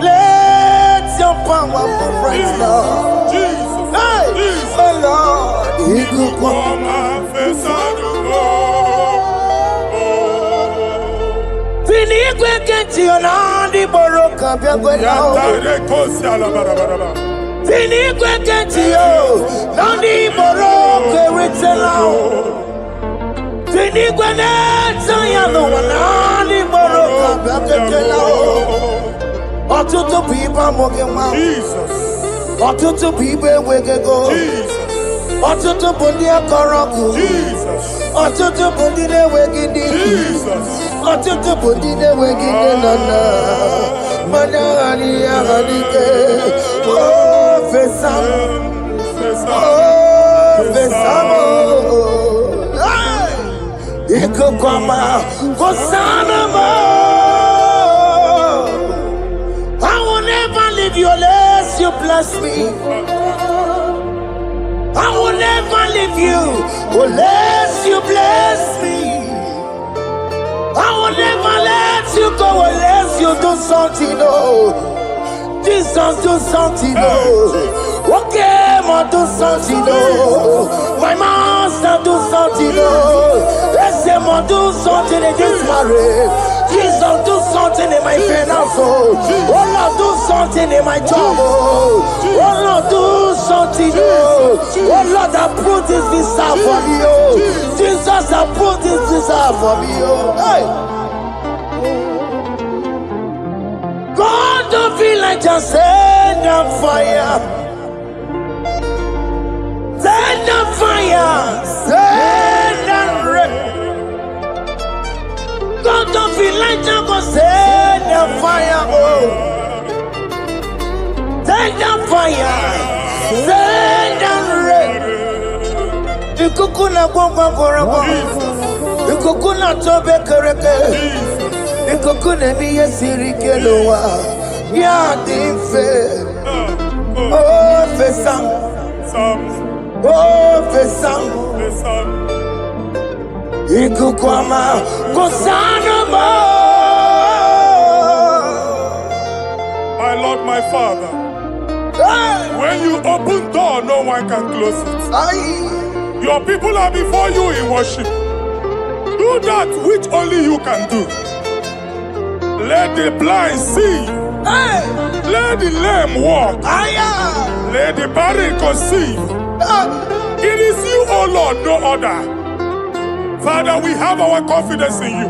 Let your power come right now. Jesus, hey, Jesus. Oh Lord, He could go back. Eluigwe kenti onandi boroka biagwela. Eluigwe kenti yo nandi boroka ritela. Eluigwe neta ya no nandi boroka biagwela. Ọtụtụ people moge ma. Jesus. Ọtụtụ people wegego. Jesus. Ọtụtụ bụ ndị akọrọgụ. Jesus. Ọtụtụ bụ ndị na-enweghị Jesus. Ọtụtụ bụ ndị na-enweghị nne na nna mana anyị aghadike fesa m ikuku ọma kụsana m. I will never leave you unless you bless me. I will never leave you unless you bless me. I will never let you go unless you do something, oh. Jesus, do something, oh. Okay, ma do something, oh. My master, do something, oh. Let's say, ma do something in this marriage. Jesus, do something in my finance, oh. Oh, Lord, do something in my job, oh. Oh, Lord, do something, oh. Oh, Lord, approve this visa for me, oh. Jesus, approve this visa for me, oh. Hey. God, don't feel like just send on fire. Send on fire. Send on rain. God, don't feel like just send on fire, oh. Send on fire. Send on rain. Ikukuna gwangwa gwangwa. Ikukuna tobe kereke. Ikukuna miye sirikelowa. Ya dife. Oh, fesam. Oh, fesam. Ikukwama kusana mo. My Lord, my my Father. When you open door, no one can close it. Your people are before you in worship. Do that which only you can do. Let the blind see. Let the lame walk. Let the barren conceive. It is you, O Lord, no other. Father, we have our confidence in you.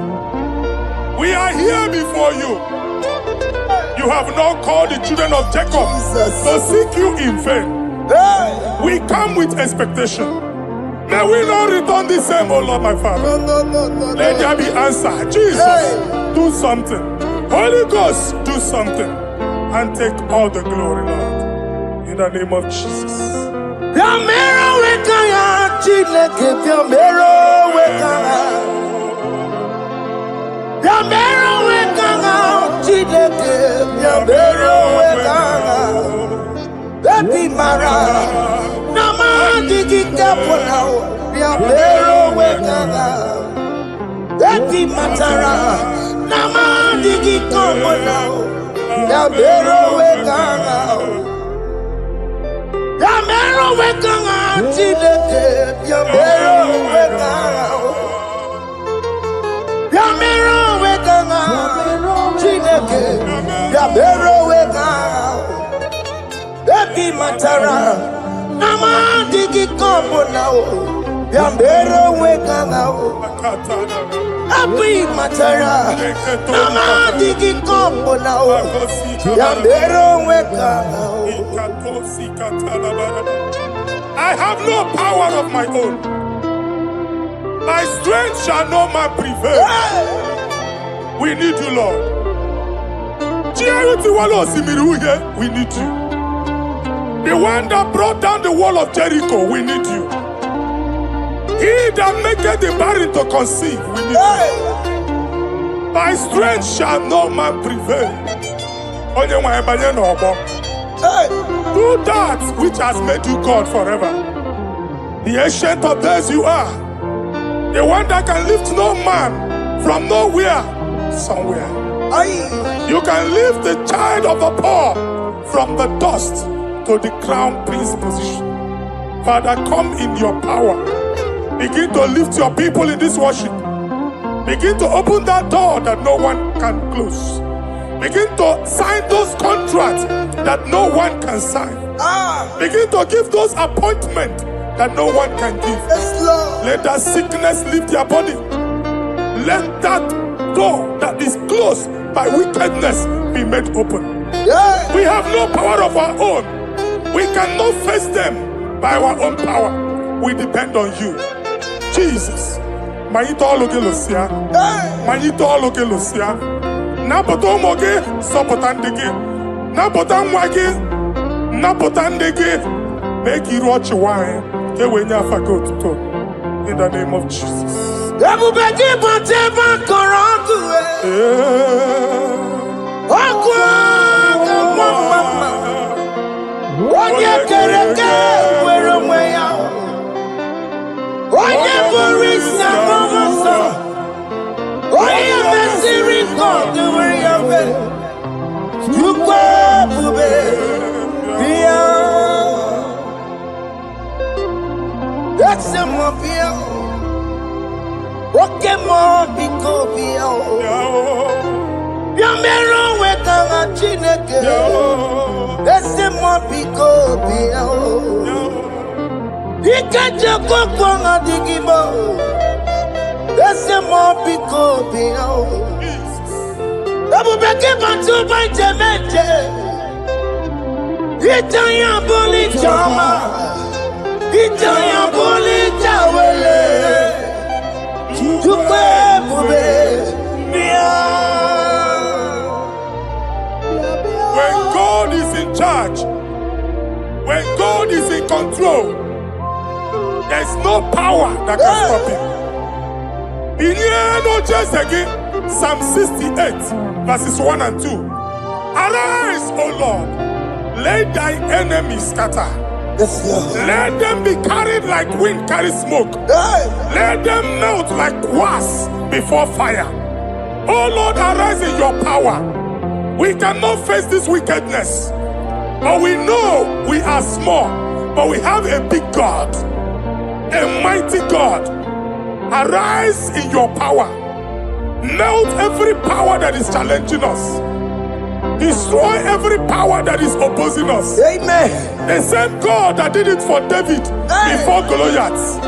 We are here before you. You have not called the children of Jacob to seek you in vain. We come with expectation. May we not return the same, O Lord, my Father. Let there be answer. Jesus, do something. Holy Ghost, do something. And take all the glory, Lord. In the name of Jesus. Baby Mara, Nama Digi Kaponao, Yamero Wekanga, Baby Matara, Nama Digi Kaponao, Yamero Wekanga, Yamero Wekanga, Chideke, Yamero Wekanga, Yamero Wekanga, Chideke, Yamero Wekanga. Baby Matara, Nama Digi Combo now, Yambero Weka now. Baby Matara, Nama Digi Combo now, Yambero Weka now. I have no power of my own. My strength shall no man prevail. We need you, Lord. We need you. The one that brought down the wall of Jericho, we need you. He that maketh the barren to conceive, we need you. By strength shall no man prevail. Do that which has made you God forever. The ancient of days you are. The one that can lift no man from nowhere, somewhere. You can lift the child of the poor from the dust to the crown prince position. Father, come in your power. Begin to lift your people in this worship. Begin to open that door that no one can close. Begin to sign those contracts that no one can sign. Begin to give those appointments that no one can give. Let that sickness leave their body. Let that door that is closed by wickedness be made open. We have no power of our own. We cannot face them by our own power. We depend on you. Jesus. Manito Logelosia. Manito Logelosia. Napoto Moge, Sopotandege. Napotan Wage. Napotandege. Make you watch your wine. In the name of Jesus. Oye kereke wero mweya, oye borisa momoso, oye mesiri kote weyawe, yukwe bube biya, ese mo biya, oke mo biko biya, yamero wekanga chineke. Ese mo biko biya o, ikaje koko nga digibo. Ese mo biko biya o, ebu beke bantu baite meje. Itanya boli chama, itanya boli chawele. Tukwe bube biya. When God is in charge, when God is in control, there's no power that can stop him. Psalm 68, verses 1 and 2. Arise, O Lord, let thy enemies scatter. Let them be carried like wind carries smoke. Let them melt like wax before fire. O Lord, arise in your power. We cannot face this wickedness. But we know we are small. But we have a big God. A mighty God. Arise in your power. Melt every power that is challenging us. Destroy every power that is opposing us. Amen. The same God that did it for David before Goliath.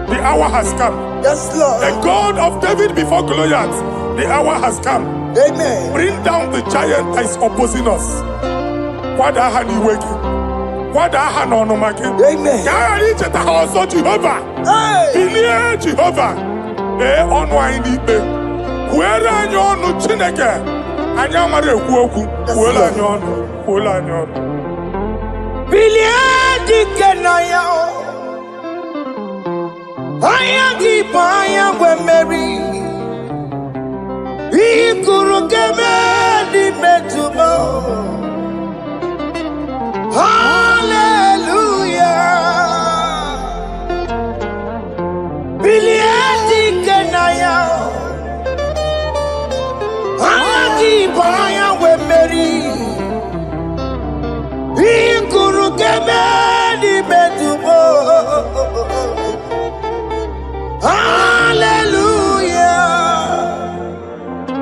The hour has come. Yes, Lord. The God of David before Goliath. The hour has come. Amen. Bring down the giant that is opposing us. Amen. Jehovah. Hey. Jehovah.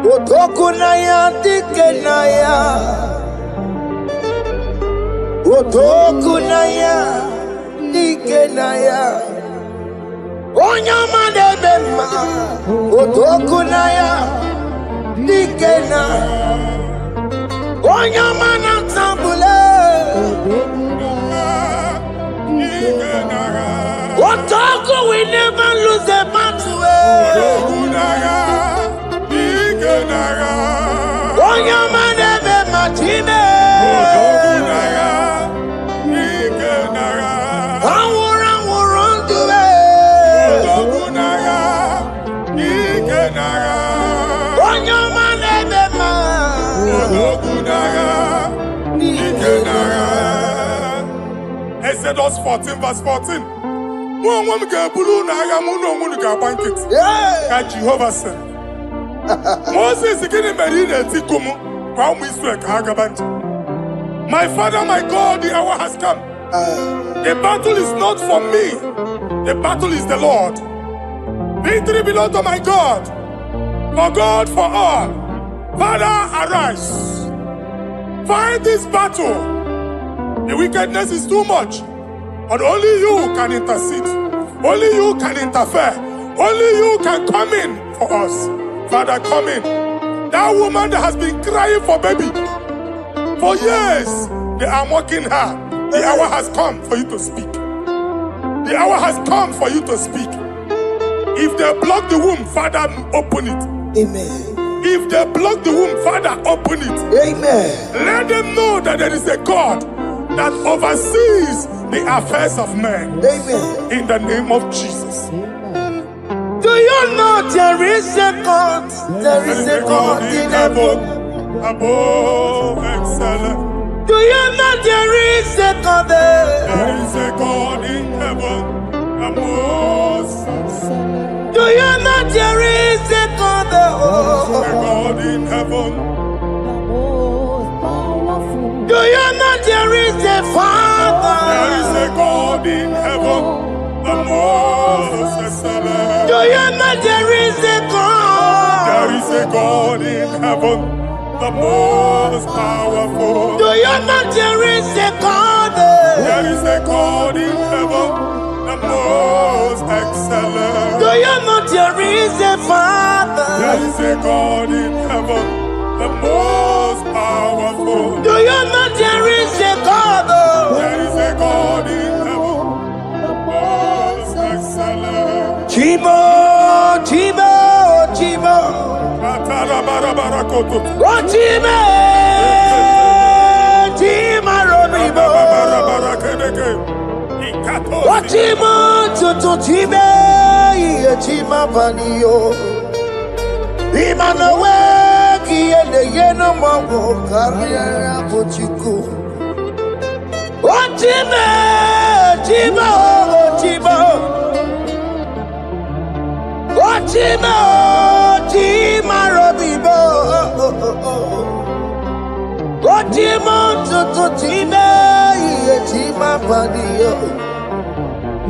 Otokunaya dikenaya, Otokunaya dikenaya, Onyama debema, Otokunaya dikena, Onyama natambule, Otoku we never lose a battle. Exodus 14 verse 14. Jehovah said. Moses my Father, my God, the hour has come. The battle is not for me. The battle is the Lord. Victory belongs to my God. For God, for all. Father, arise. Fight this battle. The wickedness is too much. But only you can intercede. Only you can interfere. Only you can come in for us. Father, come in. That woman that has been crying for baby for years, they are mocking her. The hour has come for you to speak. The hour has come for you to speak. If they block the womb, Father, open it. Amen. If they block the womb, Father, open it. Amen. Let them know that there is a God that oversees the affairs of men. Amen. In the name of Jesus. Do you know there is a God? There is a God in heaven. Above excellent. Do you know there is a God there? There is a God in heaven. Above excellent. Do you know there is a God there? Oh. A God in heaven. Do you know there is a Father? There is a God in heaven. The most excellent. Do you know there is a God? There is a God in heaven, the most powerful. Do you know there is a God? There is a God in heaven, the most excellent. Do you know there is a Father? There is a God in heaven, the most powerful. Do you know there is a God? There is a God in heaven, the most excellent. Chibo, Chibo, Chibo. Oh, Chibo, Chima Robibo. Oh, Chimo, Tutu Chibe, Chima Panio. Imanawe, Kiende Yeno Mawo, Carriera Pochiku. Oh, Chibo, Chibo, Chibo. Chima, Chima Robibo. monto to time ye tima padio.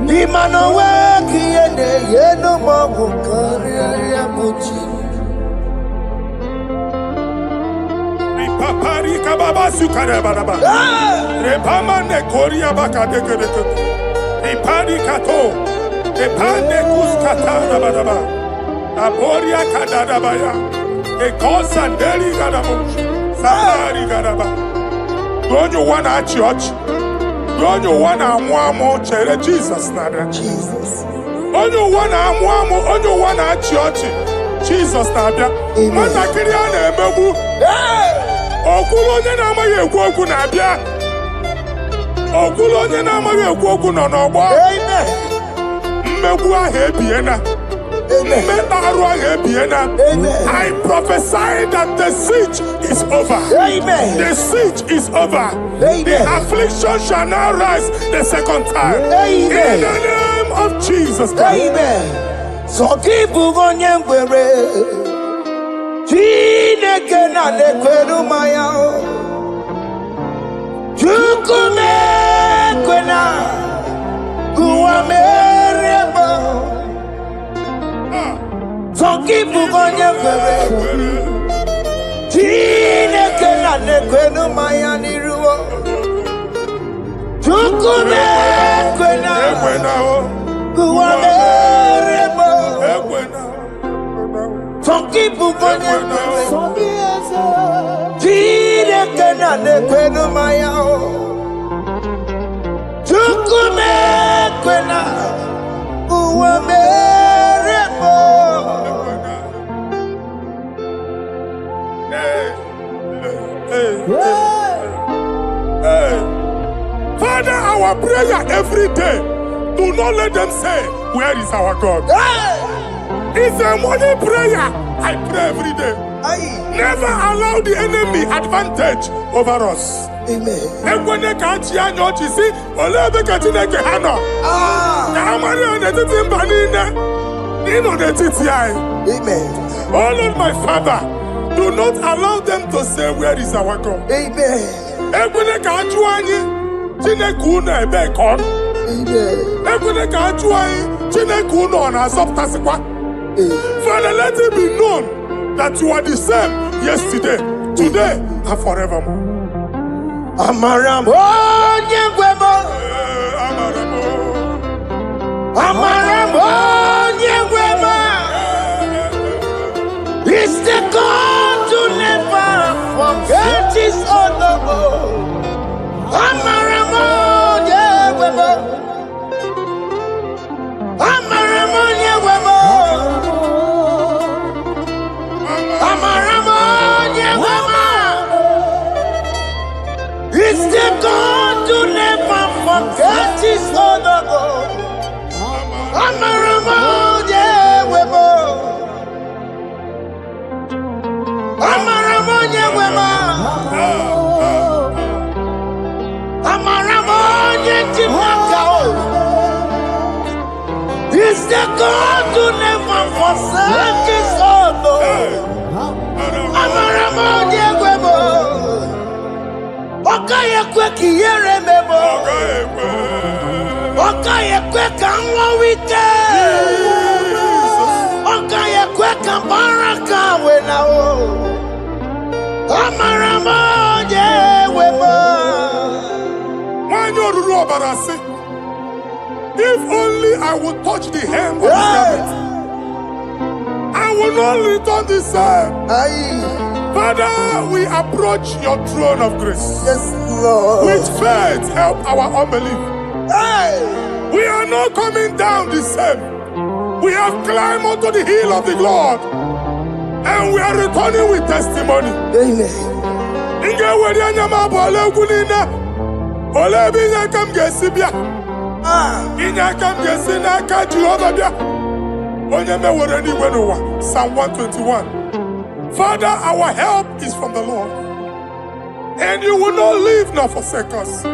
Ni mano weki ene ye no mo kari ya buchi. Papari kababa sukare baraba. Repama ne koria baka deke deke. Repari kato. Repane kuskata baraba. Aboria kadada baya. E kosandeli gadabo. Sandari gadaba. Don't you wanna church? Don't you wanna mwamo chere Jesus nada? Jesus. Don't you wanna mwamo? Don't you wanna church? Jesus nabia. Mana kiriana emebu. Okulo onye na-amaghị ekwu okwu na-abịa. Okulo onye na-amaghị ekwu okwu nọ n'ọgbọ. Mmegbu ahụ ebiena. Mmekpa arụ ahụ ebiena. I prophesy that the siege is over. The siege is over. The affliction shall not rise the second time. In the name of Jesus Christ. So keep onye ngwere. Chineke na lekweru maya o Chukume kwena Kuwa mereba Zonkipu konye kwere Chineke na lekweru maya niruo Chukume kwena Kuwa mereba Zonkipu konye kwere Chineke na lekweru maya o Chukume kwena Uwa merebo Father, our prayer every day, do not let them say, where is our God? It's a morning prayer. I pray every day. Never allow the enemy advantage over us. Amen. Amen. Oh Lord, my Father, do not allow them to say, where is our God? Amen. Father, let it be known that you are the same yesterday, today, and forevermore. Amaramo nyengwemo. Amaramo nyengwemo. It's the God to never forget his honor. Amaramo nyengwemo. Amaramo nyengwemo. Amaramo nyengwemo. It's the God to never forget his honor. Amaramo nyengwemo. Amaramo nyengwemo. Amaramo nyengwemo. It's the God to never forsake his honor. Amaramo nyengwemo. Okaye kwe kiyere memo. Okaye kwe kanwa wite. Okaye kwe kambaraka wenao. Amaramo nyengwemo. If only I would touch the hem of his garment, I will not return the same. Father, we approach your throne of grace. Yes, Lord. With faith, help our unbelief. We are not coming down the same. We have climbed onto the hill of the Lord, and we are returning with testimony. Psalm 121. Father, our help is from the Lord, and you will not leave nor forsake us.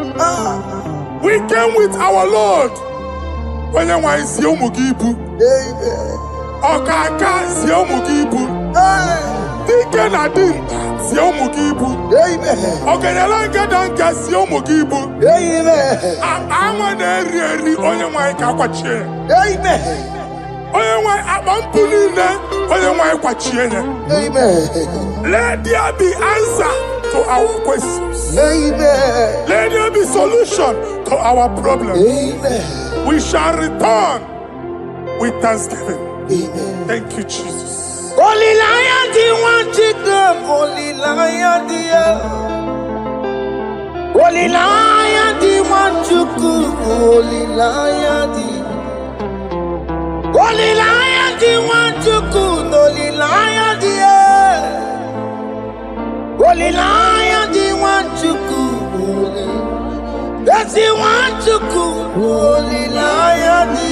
We came with our Lord. When you want to see Okaka see Dike na dinta si ụmụ gị ibu. Ọganyala nke da nke si ụmụ gị ibu. Anwa na-eri eri onye nwanyị ka akwachie. Onye nwanyị akpa mpụ niile onye nwanyị kwachie ya. Let there be answer to our questions. Let there be solution to our problems. We shall return with thanksgiving. Thank you, Jesus. Holy Lion, the one to come. Holy Lion, the Holy Lion, the one to come. Holy Lion, the Holy Lion, the one to come. Holy Lion, the Holy Lion, the one to come. That's the one to come. Holy Lion, the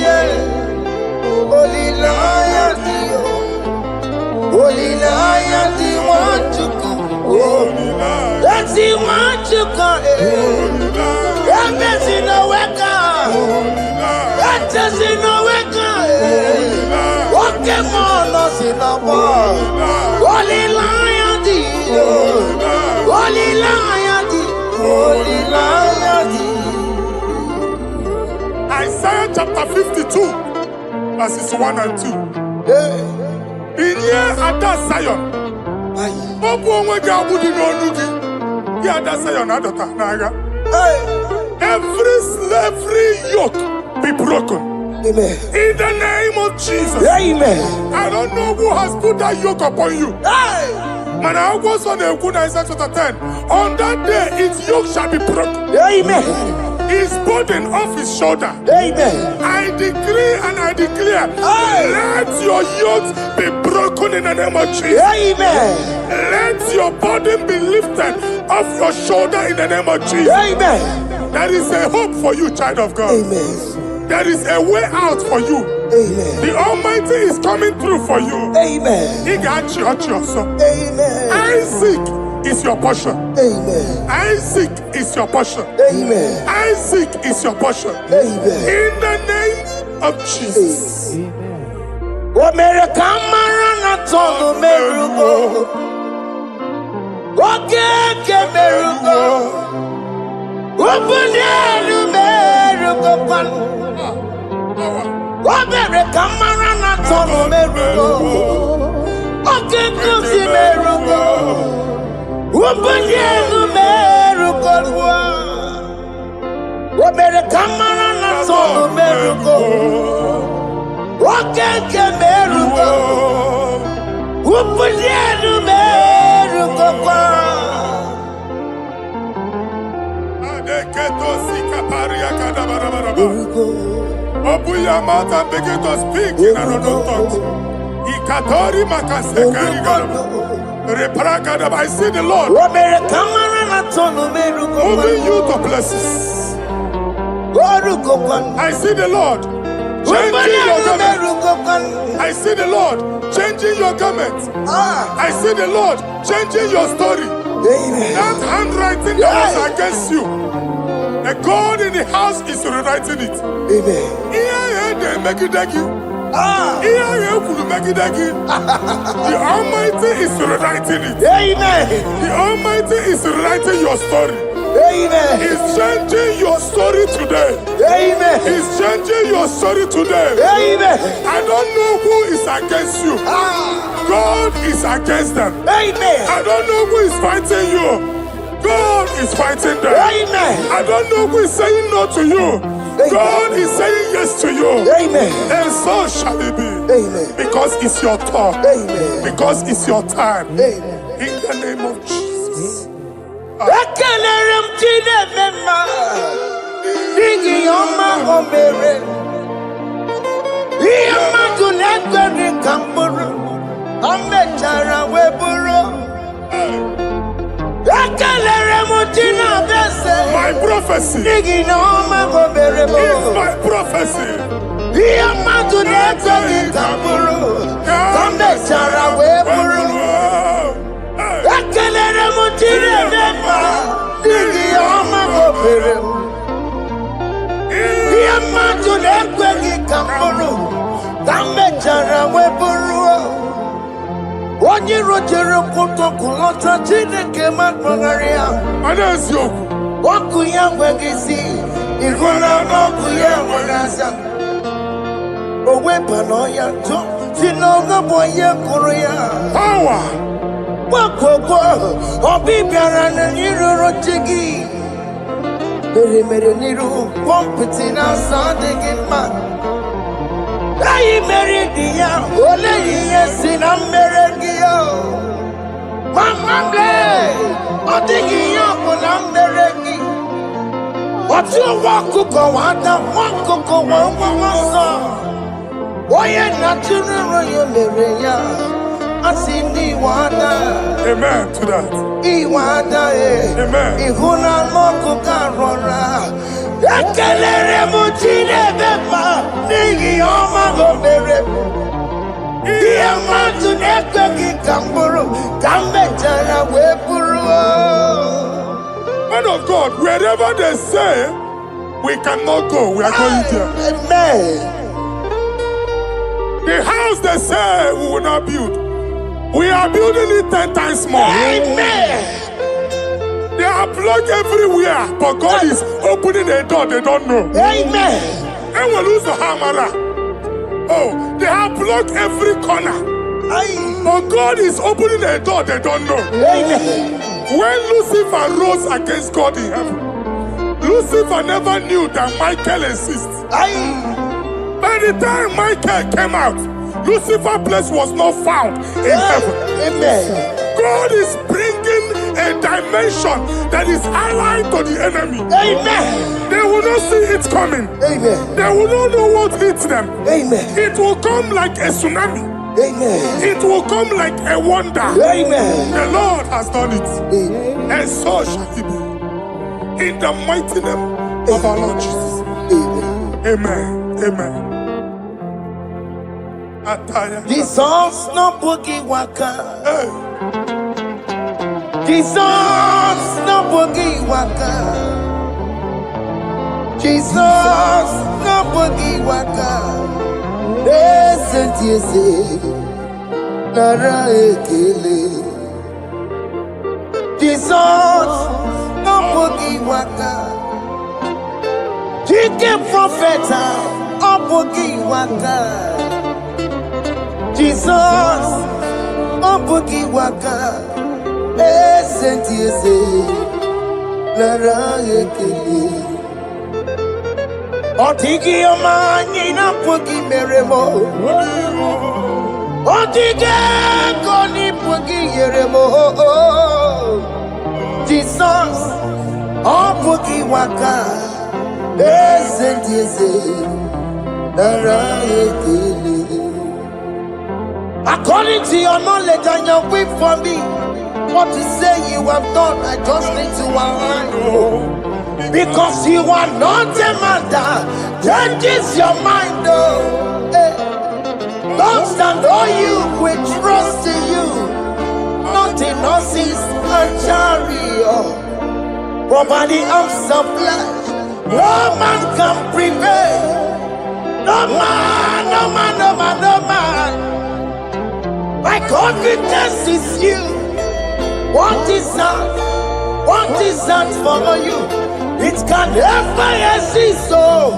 Holy Lion, the Holy Lion, the one to come. That's the one to come. That's in the wake. That's in the wake. Okay, man, us in the war. Holy Lion, the Holy Lion, the Holy Lion, the Isaiah chapter 52, verses 1 and 2. Inye ada Zion. Obu onwe ga abudi n'onu gi. Ya ada Zion adota n'agha. Every slavery yoke be broken. Amen. In the name of Jesus. Amen. I don't know who has put that yoke upon you. Man, I was on the Isaiah chapter 10. On that day, its yoke shall be broken. Amen. His burden off his shoulder. Amen. I decree and I declare, let your yokes be broken in the name of Jesus. Amen. Let your burden be lifted off your shoulder in the name of Jesus. Amen. There is a hope for you, child of God. Amen. There is a way out for you. Amen. The Almighty is coming through for you. Amen. He got you, Amen. Isaac is your portion. Amen. Isaac is your portion. Amen. Isaac is your portion. Amen. In the name of Jesus. America marana tono merugo. Okay, merugo. Ubunelu merugo pan. America marana tono merugo. Okay, kusi merugo. Ubunelu merugo. America marana tono merugo. Okay, merugo. Ubunelu merugo pan. Open your mouth and begin to speak in another tongue. I see the Lord moving you to places. I see the Lord changing your garment. I see the Lord changing your garment. I see the Lord changing your story. That handwriting that was against you, the God in the house is rewriting it. Amen. The Almighty is rewriting it. Amen. The Almighty is rewriting your story. Amen. He's changing your story today. Amen. He's changing your story today. Amen. I don't know who is against you. God is against them. Amen. I don't know who is fighting you. God is fighting them. Amen. I don't know who is saying no to you. God is saying yes to you. Amen. And so shall it be. Amen. Because it's your turn. Amen. Because it's your time. Amen. In the name of Jesus. My prophecy is my prophecy. onye rojere kwụtọkụ lọta Chineke makpọgharị ya ọkụ ya nweghị isi ịhụla n'ọkụ ya nwere asa o weba n'ọya ntụ si n'ọga bụ onye kụrụ ya gbakọkọ ọbị bịara na n'irụrụ chi gị mere n'iru pọmpụtị na asa adịghị mma anyị mere dị ya ole ihe si na mmere gị ya mama ọ dịghị ihe ọbụla mmere gị otu nwa ọkụkọ nwada nwa ọkụkọ nwa nwa nsọ onye na-atụrụ ya mere ya asị ndị iwada amen to that iwada ihu na ọkụkọ arọra ekelere m Chineke ma n'ihi ọma o mere ihe mmadụ na-ekweghị ka m bụrụ ka m mechara wee bụrụ. Man of God, wherever they say we cannot go, we are going there. Amen. The house they say we will not build, we are building it 10 times more. Amen. They are blocked everywhere, but God is opening a door they don't know. Amen. And we lose the hammer. Oh, they have blocked every corner, but God is opening a door they don't know. Amen. When Lucifer rose against God in heaven, Lucifer never knew that Michael exists. By the time Michael came out, Lucifer's place was not found in heaven. Amen. God is bringing a dimension that is allied to the enemy. Amen. They will not see it coming. Amen. They will not know what hits them. Amen. It will come like a tsunami. Amen. It will come like a wonder. Amen. The Lord has done it. Amen. And so shall it be. In the mighty name of our Lord Jesus. Amen. Amen. Amen. Jesus no boogie waka. Hey. Jesus no boogie waka. Jesus no boogie waka. Esentiese nara ekele. Jesus no boogie waka. Chicken prophet no boogie waka. Jesus no boogie waka. Esentiese nara ekele. Otigi omani na pogi meremo. Otige koni pogi yeremo. Jesus, oh pogi waka. Esentiese nara ekele. According to your knowledge and your will for me, what you say you have done, I just need to align. Because you are not a man that changes your mind, oh. Hey. Those that know you will trust in you, not in horses and chariot, but by the arms of flesh. No man can prevail. No man, no man, no man, no man. My confidence is you. What is that? What is that for you? It can never exist, so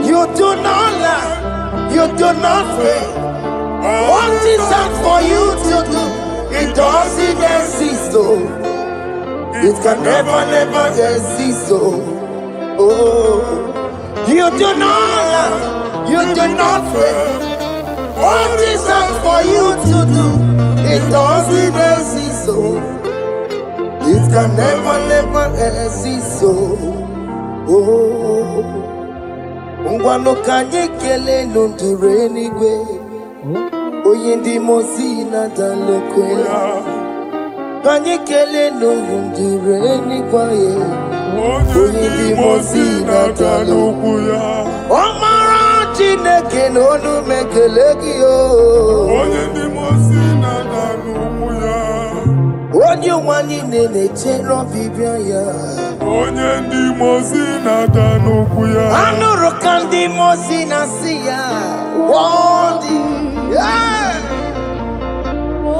you do not lie, you do not fail. What is that for you to do? It doesn't exist, so it can never, never exist, so you do not lie, you do not fail. What is that for you to do? It doesn't exist, so it can never, never exist, so ngwano kanye kele n'nduru eluigwe onye ndị mozi na-adalokwe kanye kele n'nduru eluigwe onye ndị mozi na-adalokwe ọmara Chineke n'onu mekele gị onye ndị mozi na-adalokwe onye nwanyị na-echere ọbịbịa ya onye ndị mozi na-ada n'okwu ya anụrụ ka ndị mozi na-asị ya wọdị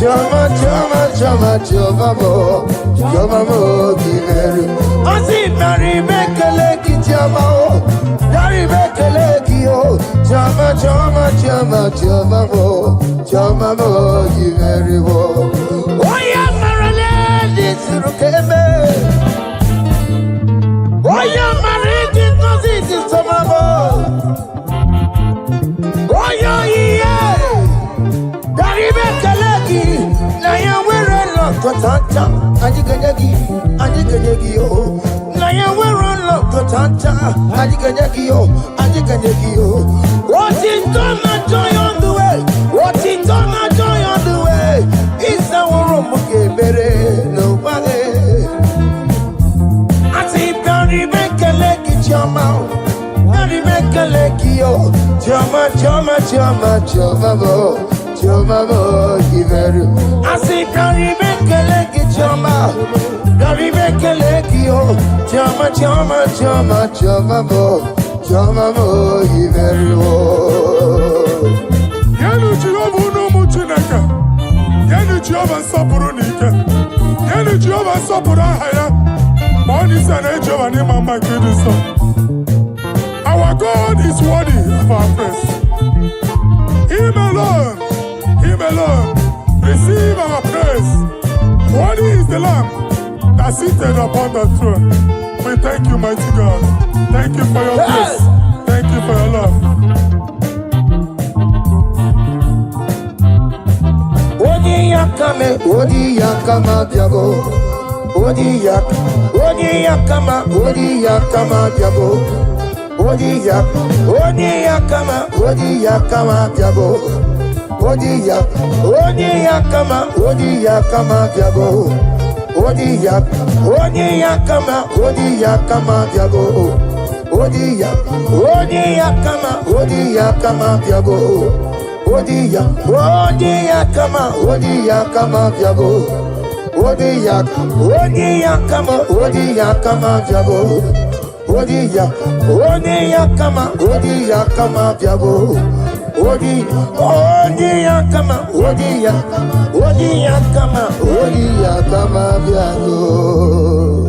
Choma, choma, choma, choma mo, Meghere. Asi Mary Mekeleki choma o, Mary Mekeleki o, choma, choma, choma, choma mo, Meghere o. Oya marale surukeme, oya mariki kozi choma mo, oya iye. Na ya wero lo kotanta ajiganyagi yo na ya wero lo kotanta ajiganyagi yo what is gonna joy on the way is our muke bere no bale ati bari mekeleki chama bari mekeleki yo chama bo Choma mo Meghere. Asi Dari Mekeleki choma, Dari Mekeleki yo. Choma mo Meghere wo. Yenu Jehova no muchineke. Yenu Jehova sapuru nike. Yenu Jehova sapuru haya. Money sana Jehova ni mama kidiso. Our God is worthy of our praise. Him alone, receive our praise. Worthy is the Lamb that seated upon the throne. We thank you, mighty God. Thank you for your grace. Thank you for your love. Odi yakama biago. Odi yakama biago. Odi yakama biago. Odi yakama biago. Odi yakama biago. Odi yakama biago. Odi yakama biago. Odi yakama biago.